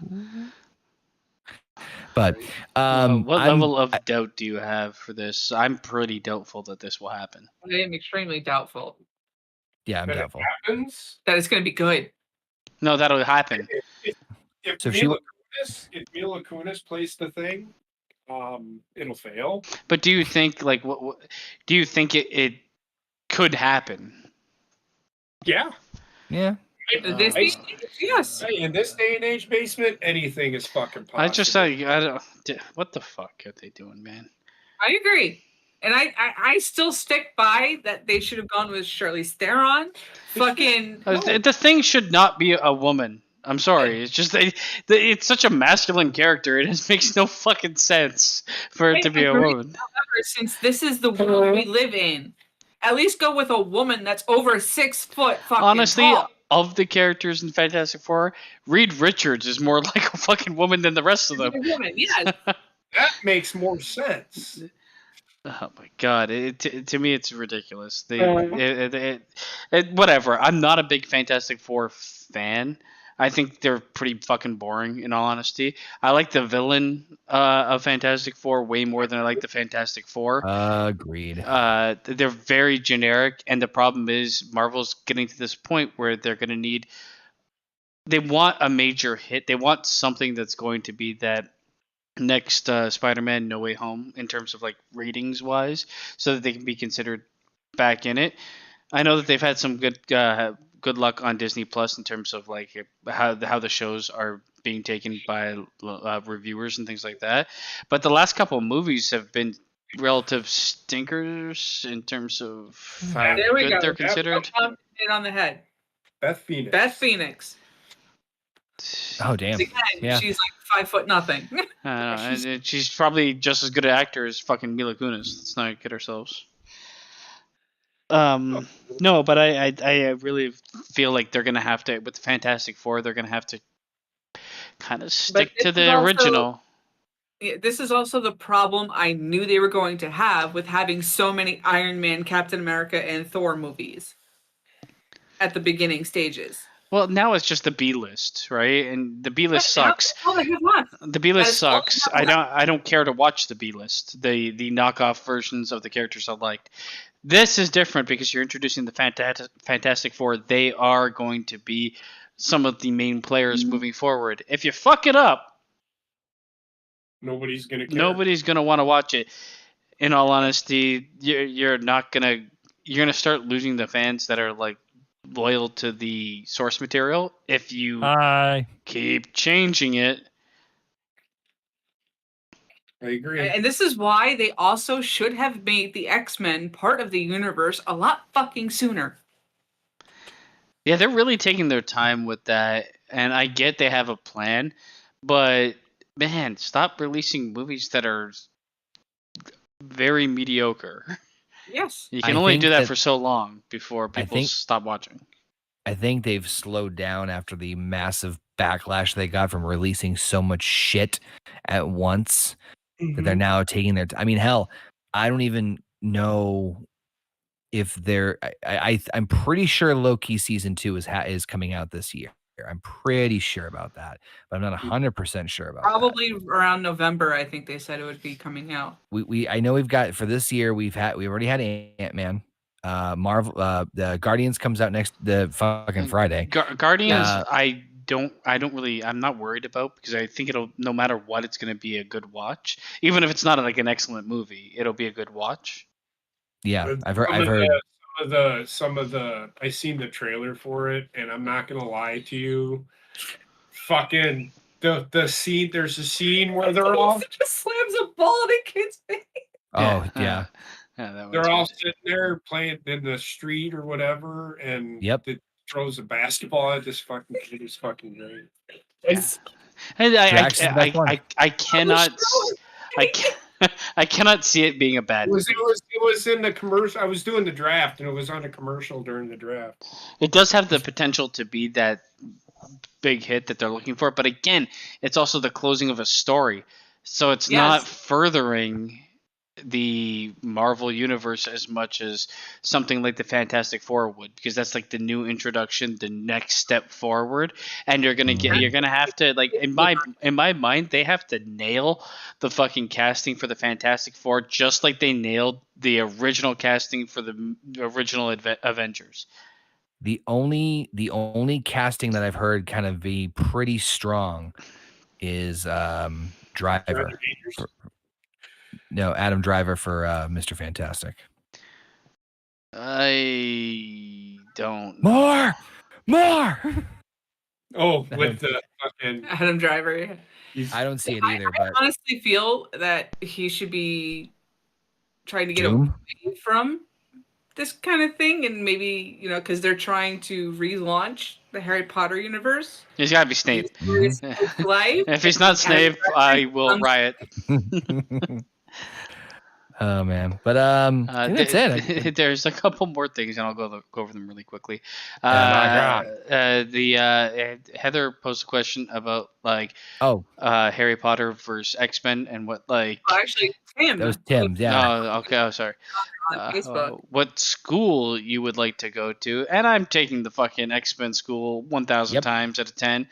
But what level of doubt do you have for this? I'm pretty doubtful that this will happen. I am extremely doubtful. Yeah, I'm doubtful. Happens. That it's going to be good. No, that'll happen. If So if Mila Kunis plays the thing, it'll fail. But do you think like what do you think it could happen? Yeah. Yeah. Yes. Hey, in this day and age, basement, anything is fucking possible. I just I don't. What the fuck are they doing, man? I agree. And I still stick by that they should have gone with Charlize Theron. Fucking. The thing should not be a woman. I'm sorry. It's just it's such a masculine character. It just makes no fucking sense for it to be a woman. However, since this is the world we live in, at least go with a woman that's over 6 foot fucking Honestly, tall. of the characters in Fantastic Four, Reed Richards is more like a fucking woman than the rest of them. Woman, yes. That makes more sense. Oh my god! To me, it's ridiculous. Whatever. I'm not a big Fantastic Four fan. I think they're pretty fucking boring, in all honesty. I like the villain of Fantastic Four way more than I like the Fantastic Four. Agreed. They're very generic, and the problem is Marvel's getting to this point where they're going to need. They want a major hit. They want something that's going to be that next Spider-Man No Way Home in terms of like ratings wise, so that they can be considered back in it. I know that they've had some good luck on Disney Plus in terms of like how the shows are being taken by reviewers and things like that, but the last couple of movies have been relative stinkers in terms of how good they're considered. Hit on the head. Beth Phoenix. Beth Phoenix. Oh damn! Again, Yeah. she's like 5 foot nothing. And she's probably just as good an actor as fucking Mila Kunis. Let's not kid ourselves. No, but I really feel like they're gonna have to with the Fantastic Four. They're gonna have to kind of stick to the original. Yeah, this is also the problem I knew they were going to have with having so many Iron Man, Captain America, and Thor movies at the beginning stages. Well, now it's just the B list, right? And the B list sucks. The B list sucks. I don't care to watch the B list. The knockoff versions of the characters I liked. This is different because you're introducing the Fantastic Four. They are going to be some of the main players moving forward. If you fuck it up, nobody's gonna care. Nobody's gonna want to watch it. In all honesty, you're gonna start losing the fans that are like loyal to the source material if you keep changing it. I agree. And this is why they also should have made the X-Men part of the universe a lot fucking sooner. Yeah, they're really taking their time with that, and I get they have a plan, but man, stop releasing movies that are very mediocre. Yes. You can only do that for so long before people stop watching. I think they've slowed down after the massive backlash they got from releasing so much shit at once that they're now taking their I mean, hell, I don't even know if they're I'm pretty sure Loki season 2 is coming out this year. I'm pretty sure about that, but I'm not 100% sure about Probably around November, I think they said it would be coming out. I know we've got for this year we already had Ant-Man. Marvel the Guardians comes out the fucking Friday. Guardians I'm not worried about because I think it'll no matter what it's going to be a good watch. Even if it's not like an excellent movie, it'll be a good watch. Yeah, I've heard some of the I seen the trailer for it, and I'm not gonna lie to you. Fucking the scene. There's a scene where they're all just slams a ball in a kid's face. Oh yeah. They're all sitting there playing in the street or whatever, and it throws a basketball at this fucking kid. Is fucking great. I cannot. I cannot see it being a bad movie. It was in the commercial. I was doing the draft, and it was on a commercial during the draft. It does have the potential to be that big hit that they're looking for, but again, it's also the closing of a story, so it's not furthering the Marvel universe as much as something like the Fantastic Four would, because that's like the new introduction, the next step forward, and you're gonna have to, like, in my mind, they have to nail the fucking casting for the Fantastic Four just like they nailed the original casting for the original Avengers. The only casting that I've heard kind of be pretty strong is Driver. No, Adam Driver for Mr. Fantastic. I don't know. More. Oh, with the fucking Adam Driver. I don't see it either, but I honestly feel that he should be trying to get Doom? away from this kind of thing, and maybe, because they're trying to relaunch the Harry Potter universe. He's got to be Snape. If he's not Snape, I will riot. Oh man, but I think that's it. There's a couple more things, and I'll go over them really quickly. God. Heather posed a question about Harry Potter versus X-Men and what actually Tim. That was Tim. Yeah. Oh, okay. Oh, sorry. On Facebook. What school you would like to go to? And I'm taking the fucking X-Men school 1,000 times out of 10.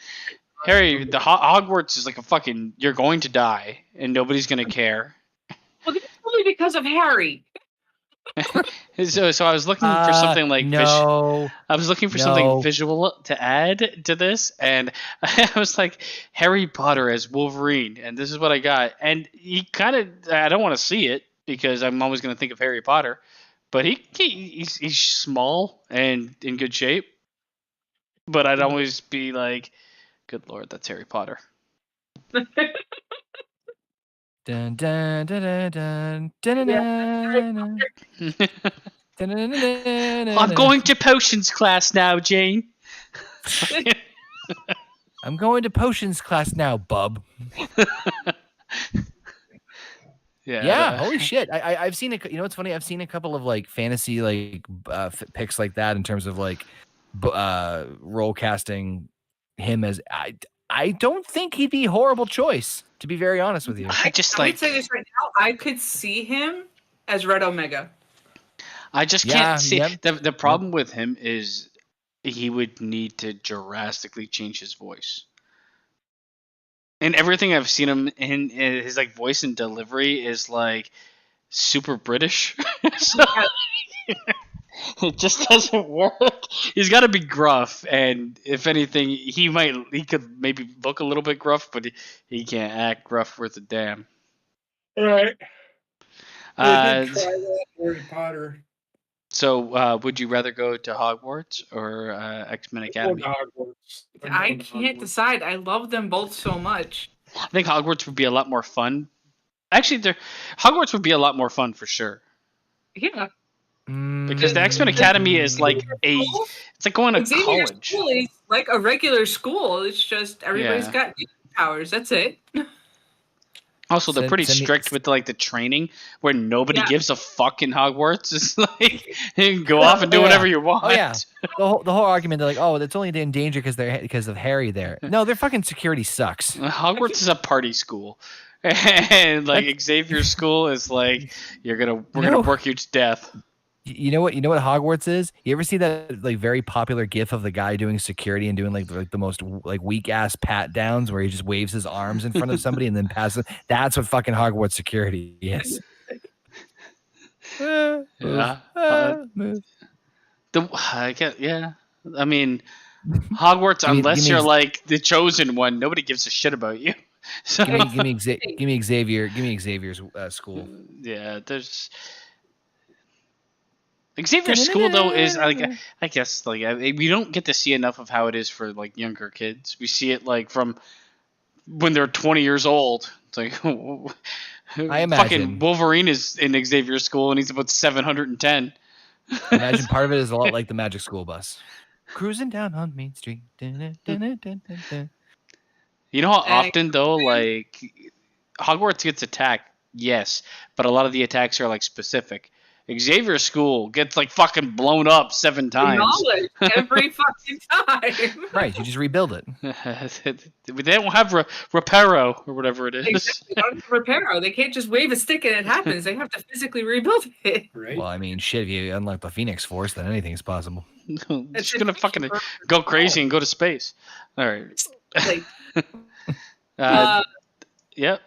Harry, the Hogwarts is like a fucking. You're going to die, and nobody's gonna care. Well, it's only because of Harry. So I was looking for something like no. I was looking for something visual to add to this, and I was like, Harry Potter as Wolverine, and this is what I got. And he kind of, I don't want to see it because I'm always going to think of Harry Potter, but he's small and in good shape. But I'd always be like, good lord, that's Harry Potter. Dun, dun, dun, dun, dun, dun, dun. I'm going to potions class now, Jane. I'm going to potions class now, bub. Yeah. Holy shit! I've seen it. You know what's funny? I've seen a couple of like fantasy picks like that in terms of like role casting him as. I don't think he'd be a horrible choice, to be very honest with you. I would say this right now. I could see him as Red Omega. I just can't see. The problem with him is he would need to drastically change his voice. And everything I've seen him in his like voice and delivery is like super British. So it just doesn't work. He's got to be gruff, and if anything, he could maybe look a little bit gruff, but he can't act gruff worth a damn. All right. Harry Potter. So, would you rather go to Hogwarts or X-Men Academy? I can't decide. I love them both so much. I think Hogwarts would be a lot more fun. Actually, Hogwarts would be a lot more fun for sure. Yeah. Because the X-Men Academy is like it's like going to college. School is like a regular school. It's just everybody's got powers. That's it. Also, they're pretty strict with like the training, where nobody gives a fuck in Hogwarts. It's like you can go off and do whatever you want. Oh yeah, the whole argument they're like, oh, it's only in danger because of Harry there. No, their fucking security sucks. Hogwarts is a party school, and like Xavier's school is like we're gonna work you to death. You know what Hogwarts is? You ever see that like very popular gif of the guy doing security and doing like the most like weak ass pat downs where he just waves his arms in front of somebody and then passes? That's what fucking Hogwarts security is. I mean, Hogwarts, unless you're like the chosen one, nobody gives a shit about you. So, give me Xavier. Give me Xavier's school. Yeah, there's. Xavier's school though is like I guess like we don't get to see enough of how it is for like younger kids. We see it like from when they're 20 years old. It's like I imagine fucking Wolverine is in Xavier's school and he's about 710. Imagine part of it is a lot like the Magic School Bus, cruising down on Main Street. Dun, dun, dun. You know how often though like Hogwarts gets attacked? Yes, but a lot of the attacks are like specific. Xavier's school gets like fucking blown up 7 times. Knowledge every fucking time. Right, you just rebuild it. They don't have Reparo or whatever it is. Exactly. They don't have Reparo. They can't just wave a stick and it happens. They have to physically rebuild it. Right? Well, I mean, shit, if you unlock the Phoenix Force, then anything is possible. It's just gonna fucking go crazy and go to space. All right. Like, Yep.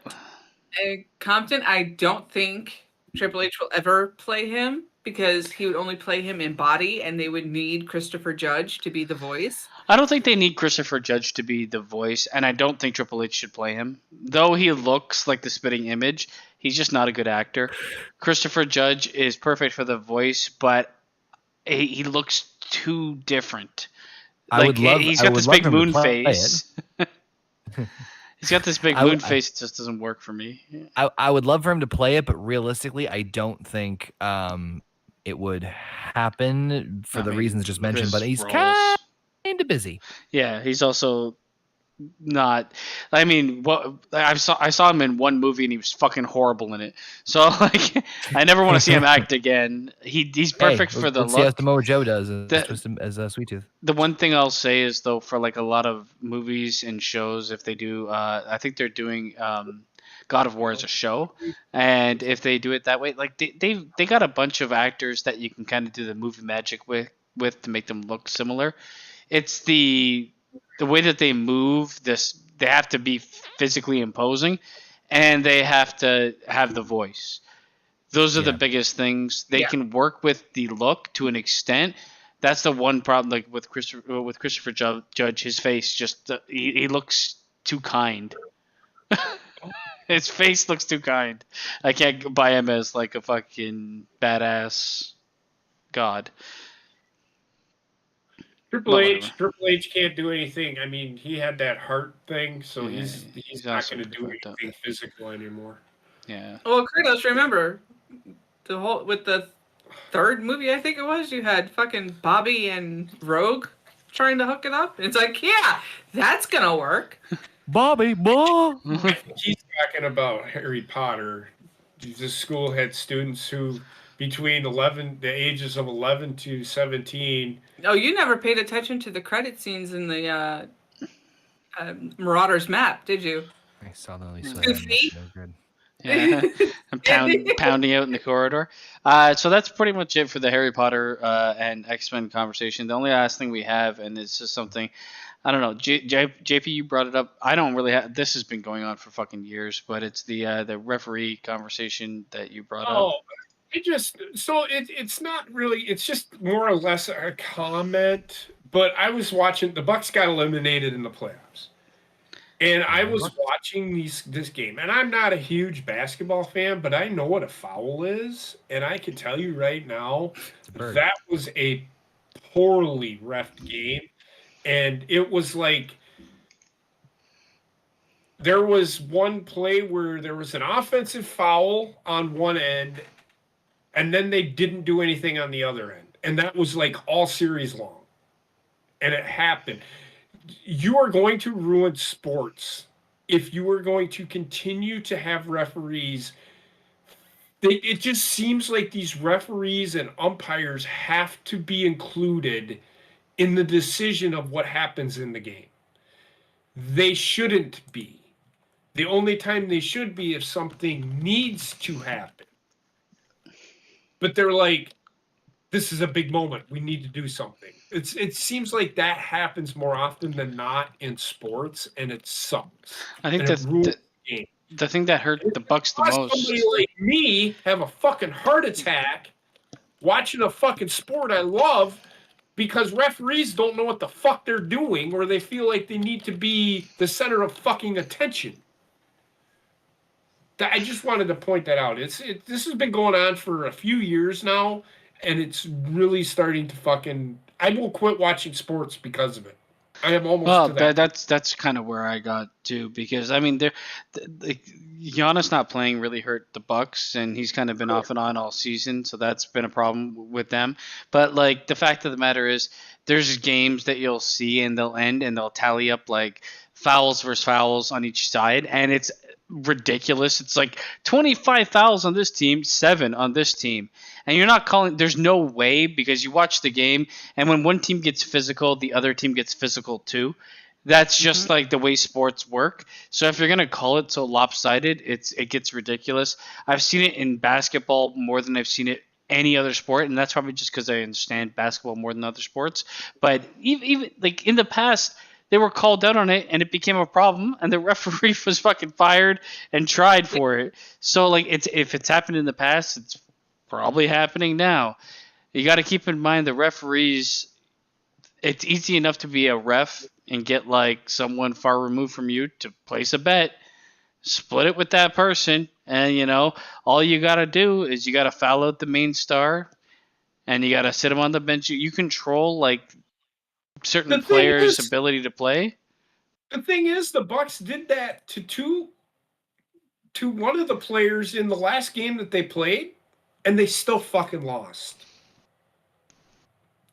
Compton, I don't think Triple H will ever play him because he would only play him in body, and they would need Christopher Judge to be the voice. I don't think they need Christopher Judge to be the voice, and I don't think Triple H should play him. Though he looks like the spitting image, he's just not a good actor. Christopher Judge is perfect for the voice, but he looks too different. He's got this big moon face. He's got this big moon face. It just doesn't work for me. I would love for him to play it, but realistically, I don't think it would happen for the reasons just mentioned. But he's kind of busy. Yeah, he's also not. I mean, what I saw him in one movie and he was fucking horrible in it. So like, I never want to see him act again. He's perfect for the look. look. See how Samoa Joe does as Sweet Tooth. The one thing I'll say is though, for like a lot of movies and shows, if they do, I think they're doing God of War as a show, and if they do it that way, like they got a bunch of actors that you can kind of do the movie magic with to make them look similar. It's the way that they move. They have to be physically imposing, and they have to have the voice. Those are the biggest things. They can work with the look to an extent. That's the one problem. Like with Christopher Judge, his face just he looks too kind. His face looks too kind. I can't buy him as like a fucking badass god. Triple H can't do anything. I mean, he had that heart thing, so he's not going to do anything physical anymore. Yeah. Well, Kratos, remember with the third movie, I think it was, you had fucking Bobby and Rogue trying to hook it up. It's like, yeah, that's gonna work. Bobby, boy. I think he's talking about Harry Potter. The school had students who, between the ages of 11 to 17. Oh, you never paid attention to the credit scenes in the Marauders map, did you? I saw the only good. Yeah, I'm pounding out in the corridor. So that's pretty much it for the Harry Potter and X-Men conversation. The only last thing we have, and it's just something, I don't know, JP, you brought it up. I don't really have, this has been going on for fucking years, but it's the referee conversation that you brought up. It's not really, it's just more or less a comment, but I was watching, the Bucks got eliminated in the playoffs. And I was watching this game, and I'm not a huge basketball fan, but I know what a foul is, and I can tell you right now that was a poorly reffed game, and it was like there was one play where there was an offensive foul on one end, and then they didn't do anything on the other end, and that was like all series long, and it happened. You are going to ruin sports if you are going to continue to have referees. It just seems like these referees and umpires have to be included in the decision of what happens in the game. They shouldn't be. The only time they should be if something needs to happen. But they're like, this is a big moment. We need to do something. It seems like that happens more often than not in sports, and it sucks. I think the thing that hurt the Bucks the most. Somebody like me have a fucking heart attack watching a fucking sport I love because referees don't know what the fuck they're doing, or they feel like they need to be the center of fucking attention. I just wanted to point that out. This has been going on for a few years now. And it's really starting to fucking. I will quit watching sports because of it. I am almost. To that. That's kind of where I got to, because I mean, Giannis not playing really hurt the Bucks, and he's kind of been off and on all season, so that's been a problem with them. But like the fact of the matter is, there's games that you'll see and they'll end and they'll tally up like fouls versus fouls on each side, and it's ridiculous. It's like 25 fouls on this team, 7 on this team. And you're not calling, there's no way, because you watch the game, and when one team gets physical, the other team gets physical too. That's just like the way sports work. So if you're going to call it so lopsided, it gets ridiculous. I've seen it in basketball more than I've seen it any other sport, and that's probably just because I understand basketball more than other sports. But even like in the past, they were called out on it, and it became a problem, and the referee was fucking fired and tried for it. So like if it's happened in the past, it's probably happening now. You got to keep in mind the referees. It's easy enough to be a ref and get like someone far removed from you to place a bet, split it with that person, and all you got to do is you got to foul out the main star, and you got to sit him on the bench. You control like certain players' ability to play. The thing is, the Bucks did that to one of the players in the last game that they played, and they still fucking lost.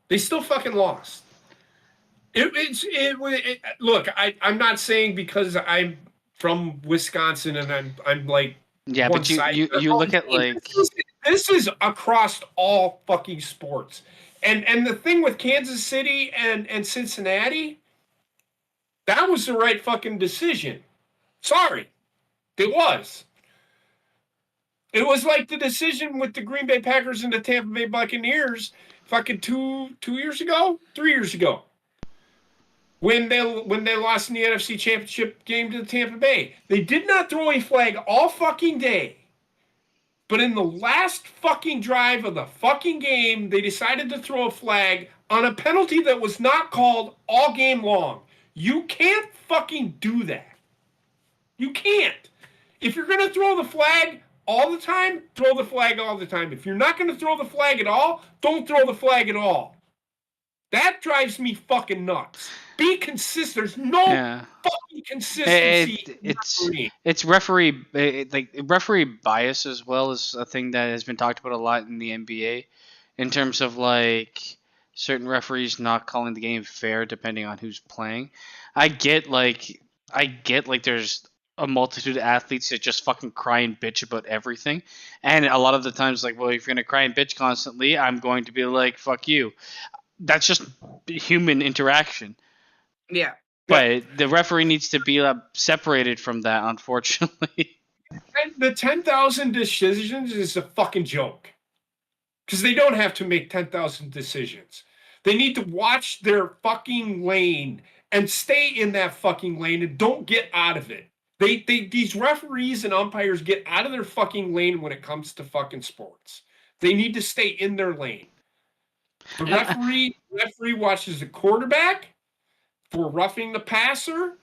They still fucking lost. Look, I'm not saying because I'm from Wisconsin and I'm like but you look at like this is across all fucking sports, and the thing with Kansas City and Cincinnati, that was the right fucking decision. Sorry, it was. It was like the decision with the Green Bay Packers and the Tampa Bay Buccaneers fucking 3 years ago. When they lost in the NFC Championship game to the Tampa Bay. They did not throw a flag all fucking day. But in the last fucking drive of the fucking game, they decided to throw a flag on a penalty that was not called all game long. You can't fucking do that. You can't. If you're going to throw the flag all the time, throw the flag all the time. If you're not going to throw the flag at all, don't throw the flag at all. That drives me fucking nuts. Be consistent. There's no fucking consistency. It's referee referee bias as well is a thing that has been talked about a lot in the NBA, in terms of like certain referees not calling the game fair depending on who's playing. I get like there's a multitude of athletes that just fucking cry and bitch about everything, and a lot of the times like, well, if you're gonna cry and bitch constantly, I'm going to be like, fuck you. That's just human interaction. Yeah. But the referee needs to be separated from that, unfortunately. And the 10,000 decisions is a fucking joke. Because they don't have to make 10,000 decisions. They need to watch their fucking lane and stay in that fucking lane and don't get out of it. These referees and umpires get out of their fucking lane when it comes to fucking sports. They need to stay in their lane. The referee watches the quarterback for roughing the passer.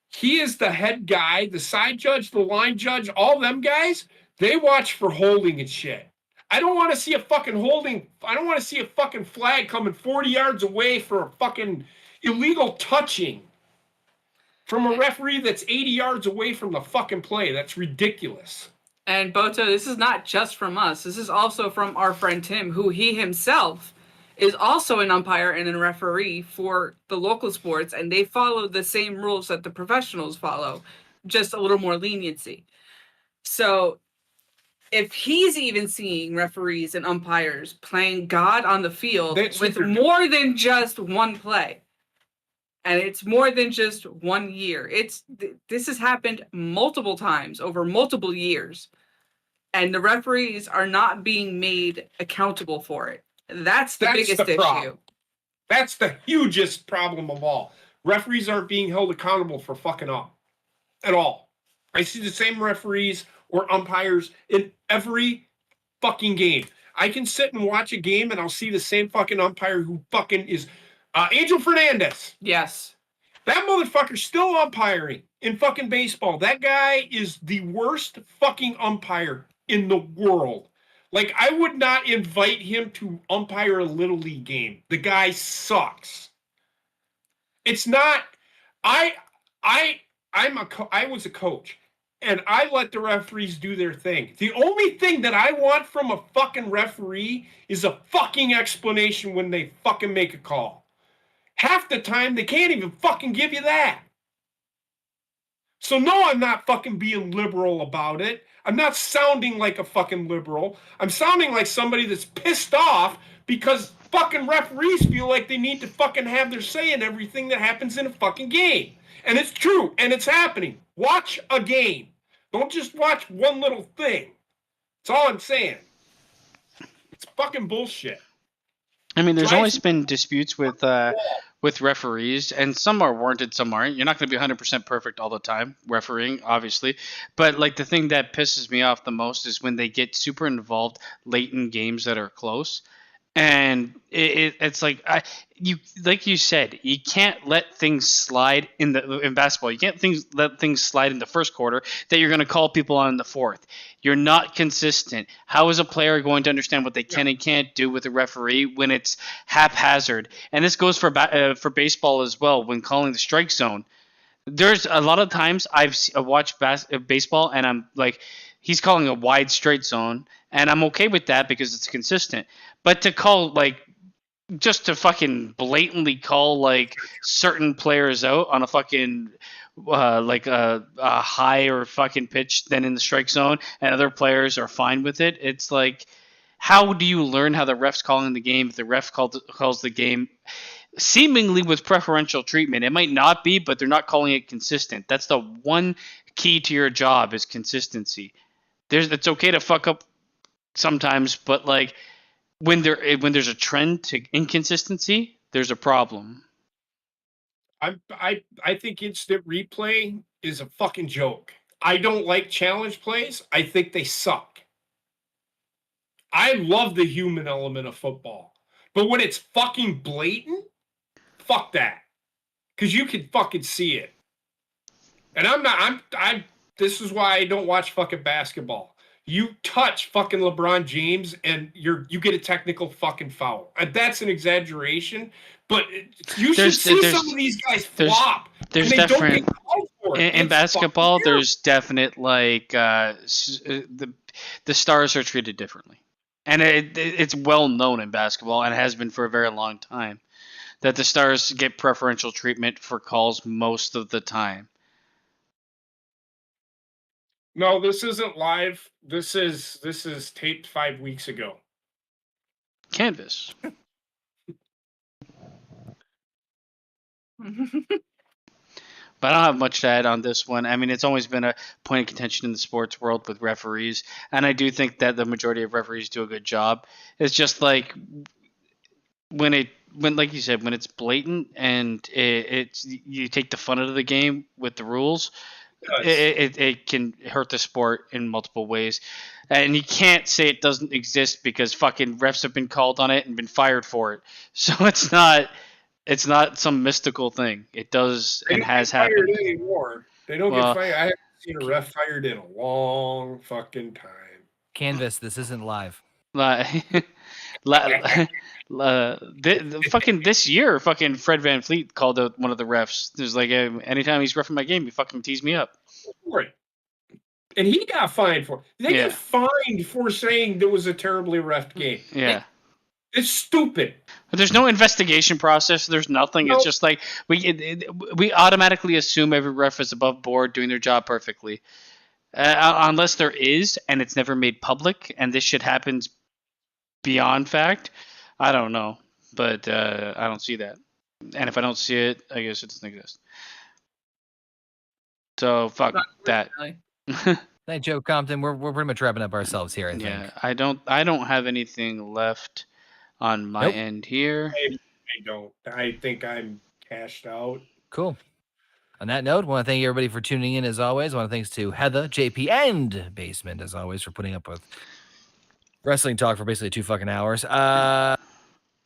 He is the head guy, the side judge, the line judge, all them guys, they watch for holding and shit. I don't want to see a fucking holding. I don't want to see a fucking flag coming 40 yards away for a fucking illegal touching from a referee that's 80 yards away from the fucking play. That's ridiculous. And Boto, this is not just from us. This is also from our friend Tim, who he himself is also an umpire and a referee for the local sports, and they follow the same rules that the professionals follow, just a little more leniency. So if he's even seeing referees and umpires playing God on the field with more than just one play, and it's more than just 1 year, this has happened multiple times over multiple years, and the referees are not being made accountable for it. That's the biggest issue. That's the hugest problem of all. Referees aren't being held accountable for fucking up at all. I see the same referees or umpires in every fucking game. I can sit and watch a game and I'll see the same fucking umpire who fucking is Angel Fernandez. Yes. That motherfucker's still umpiring in fucking baseball. That guy is the worst fucking umpire in the world. Like, I would not invite him to umpire a Little League game. The guy sucks. It's not. I was a coach, and I let the referees do their thing. The only thing that I want from a fucking referee is a fucking explanation when they fucking make a call. Half the time, they can't even fucking give you that. So no, I'm not fucking being liberal about it. I'm not sounding like a fucking liberal. I'm sounding like somebody that's pissed off because fucking referees feel like they need to fucking have their say in everything that happens in a fucking game. And it's true, and it's happening. Watch a game. Don't just watch one little thing. That's all I'm saying. It's fucking bullshit. I mean, there's always been disputes with referees, and some are warranted, some aren't. You're not going to be 100% perfect all the time, refereeing, obviously. But like the thing that pisses me off the most is when they get super involved late in games that are close. And it's like like you said, you can't let things slide in basketball. You can't let things slide in the first quarter that you're going to call people on in the fourth. You're not consistent. How is a player going to understand what they can and can't do with a referee when it's haphazard? And this goes for baseball as well. When calling the strike zone, there's a lot of times I've watched baseball and I'm like, he's calling a wide straight zone, and I'm okay with that because it's consistent. But to call just to fucking blatantly call certain players out on a fucking a higher fucking pitch than in the strike zone, and other players are fine with it. It's like, how do you learn how the ref's calling the game if the ref calls the game seemingly with preferential treatment? It might not be, but they're not calling it consistent. That's the one key to your job is consistency. It's okay to fuck up sometimes, but when there's a trend to inconsistency, there's a problem. I think instant replay is a fucking joke. I don't like challenge plays. I think they suck. I love the human element of football. But when it's fucking blatant, fuck that. Because you can fucking see it. And this is why I don't watch fucking basketball. You touch fucking LeBron James and you get a technical fucking foul. And that's an exaggeration, but you should see some of these guys flop. There's and they different don't get called for it. in basketball. There's definite the stars are treated differently, and it's well known in basketball and has been for a very long time that the stars get preferential treatment for calls most of the time. No, this isn't live. This is taped 5 weeks ago. Canvas. But I don't have much to add on this one. I mean, it's always been a point of contention in the sports world with referees, and I do think that the majority of referees do a good job. It's just like when like you said, when it's blatant and it's you take the fun out of the game with the rules. It can hurt the sport in multiple ways, and you can't say it doesn't exist because fucking refs have been called on it and been fired for it. So it's not some mystical thing. It does and has happened. Anymore. They don't get fired. I haven't seen a ref fired in a long fucking time. Canvas, this isn't live. Fucking this year, fucking Fred VanVleet called out one of the refs. There's anytime he's reffing my game, he fucking teased me up. Right. And he got fined for it. They get fined for saying there was a terribly reffed game. Yeah. It's stupid. But there's no investigation process. There's nothing. Nope. It's just we automatically assume every ref is above board doing their job perfectly. Unless there is, and it's never made public, and this shit happens beyond fact. I don't know, but I don't see that. And if I don't see it, I guess it doesn't exist. So fuck that. Thank Joe Compton. We're pretty much wrapping up ourselves here. I think. Yeah, I don't have anything left on my end here. I don't. I think I'm cashed out. Cool. On that note, I want to thank everybody for tuning in as always. I want to thanks to Heather, JP, and Basement as always for putting up with wrestling talk for basically 2 fucking hours. Want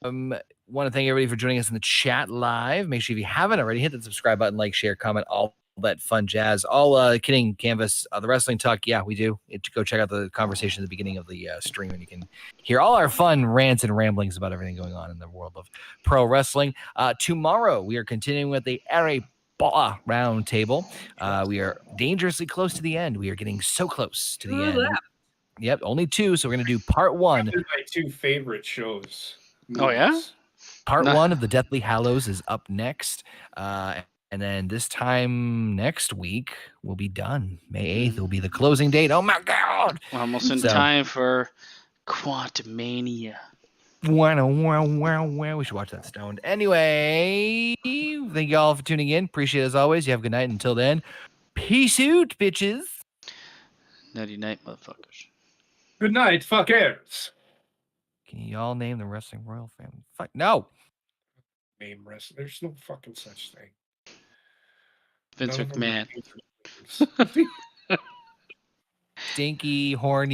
to thank everybody for joining us in the chat live. Make sure if you haven't already, hit the subscribe button, like, share, comment, all that fun jazz. All kidding, Canvas, the wrestling talk. Yeah, we do. Go check out the conversation at the beginning of the stream, and you can hear all our fun rants and ramblings about everything going on in the world of pro wrestling. Tomorrow, we are continuing with the Blah round table. We are dangerously close to the end. We are getting so close to the end. Left. Yep, only 2. So we're going to do part 1. These are my 2 favorite shows. Oh, yeah? Part 1 of the Deathly Hallows is up next. And then this time next week, we'll be done. May 8th will be the closing date. Oh my God. We're almost in time for Quantumania. We should watch that stoned. Anyway, thank you all for tuning in. Appreciate it as always. You have a good night. Until then, peace out, bitches. Nighty night, motherfuckers. Good night, fuckers. Can you all name the wrestling royal family? Fuck no. Name rest. There's no fucking such thing. Vince None of them are McMahon. names. Stinky, horny.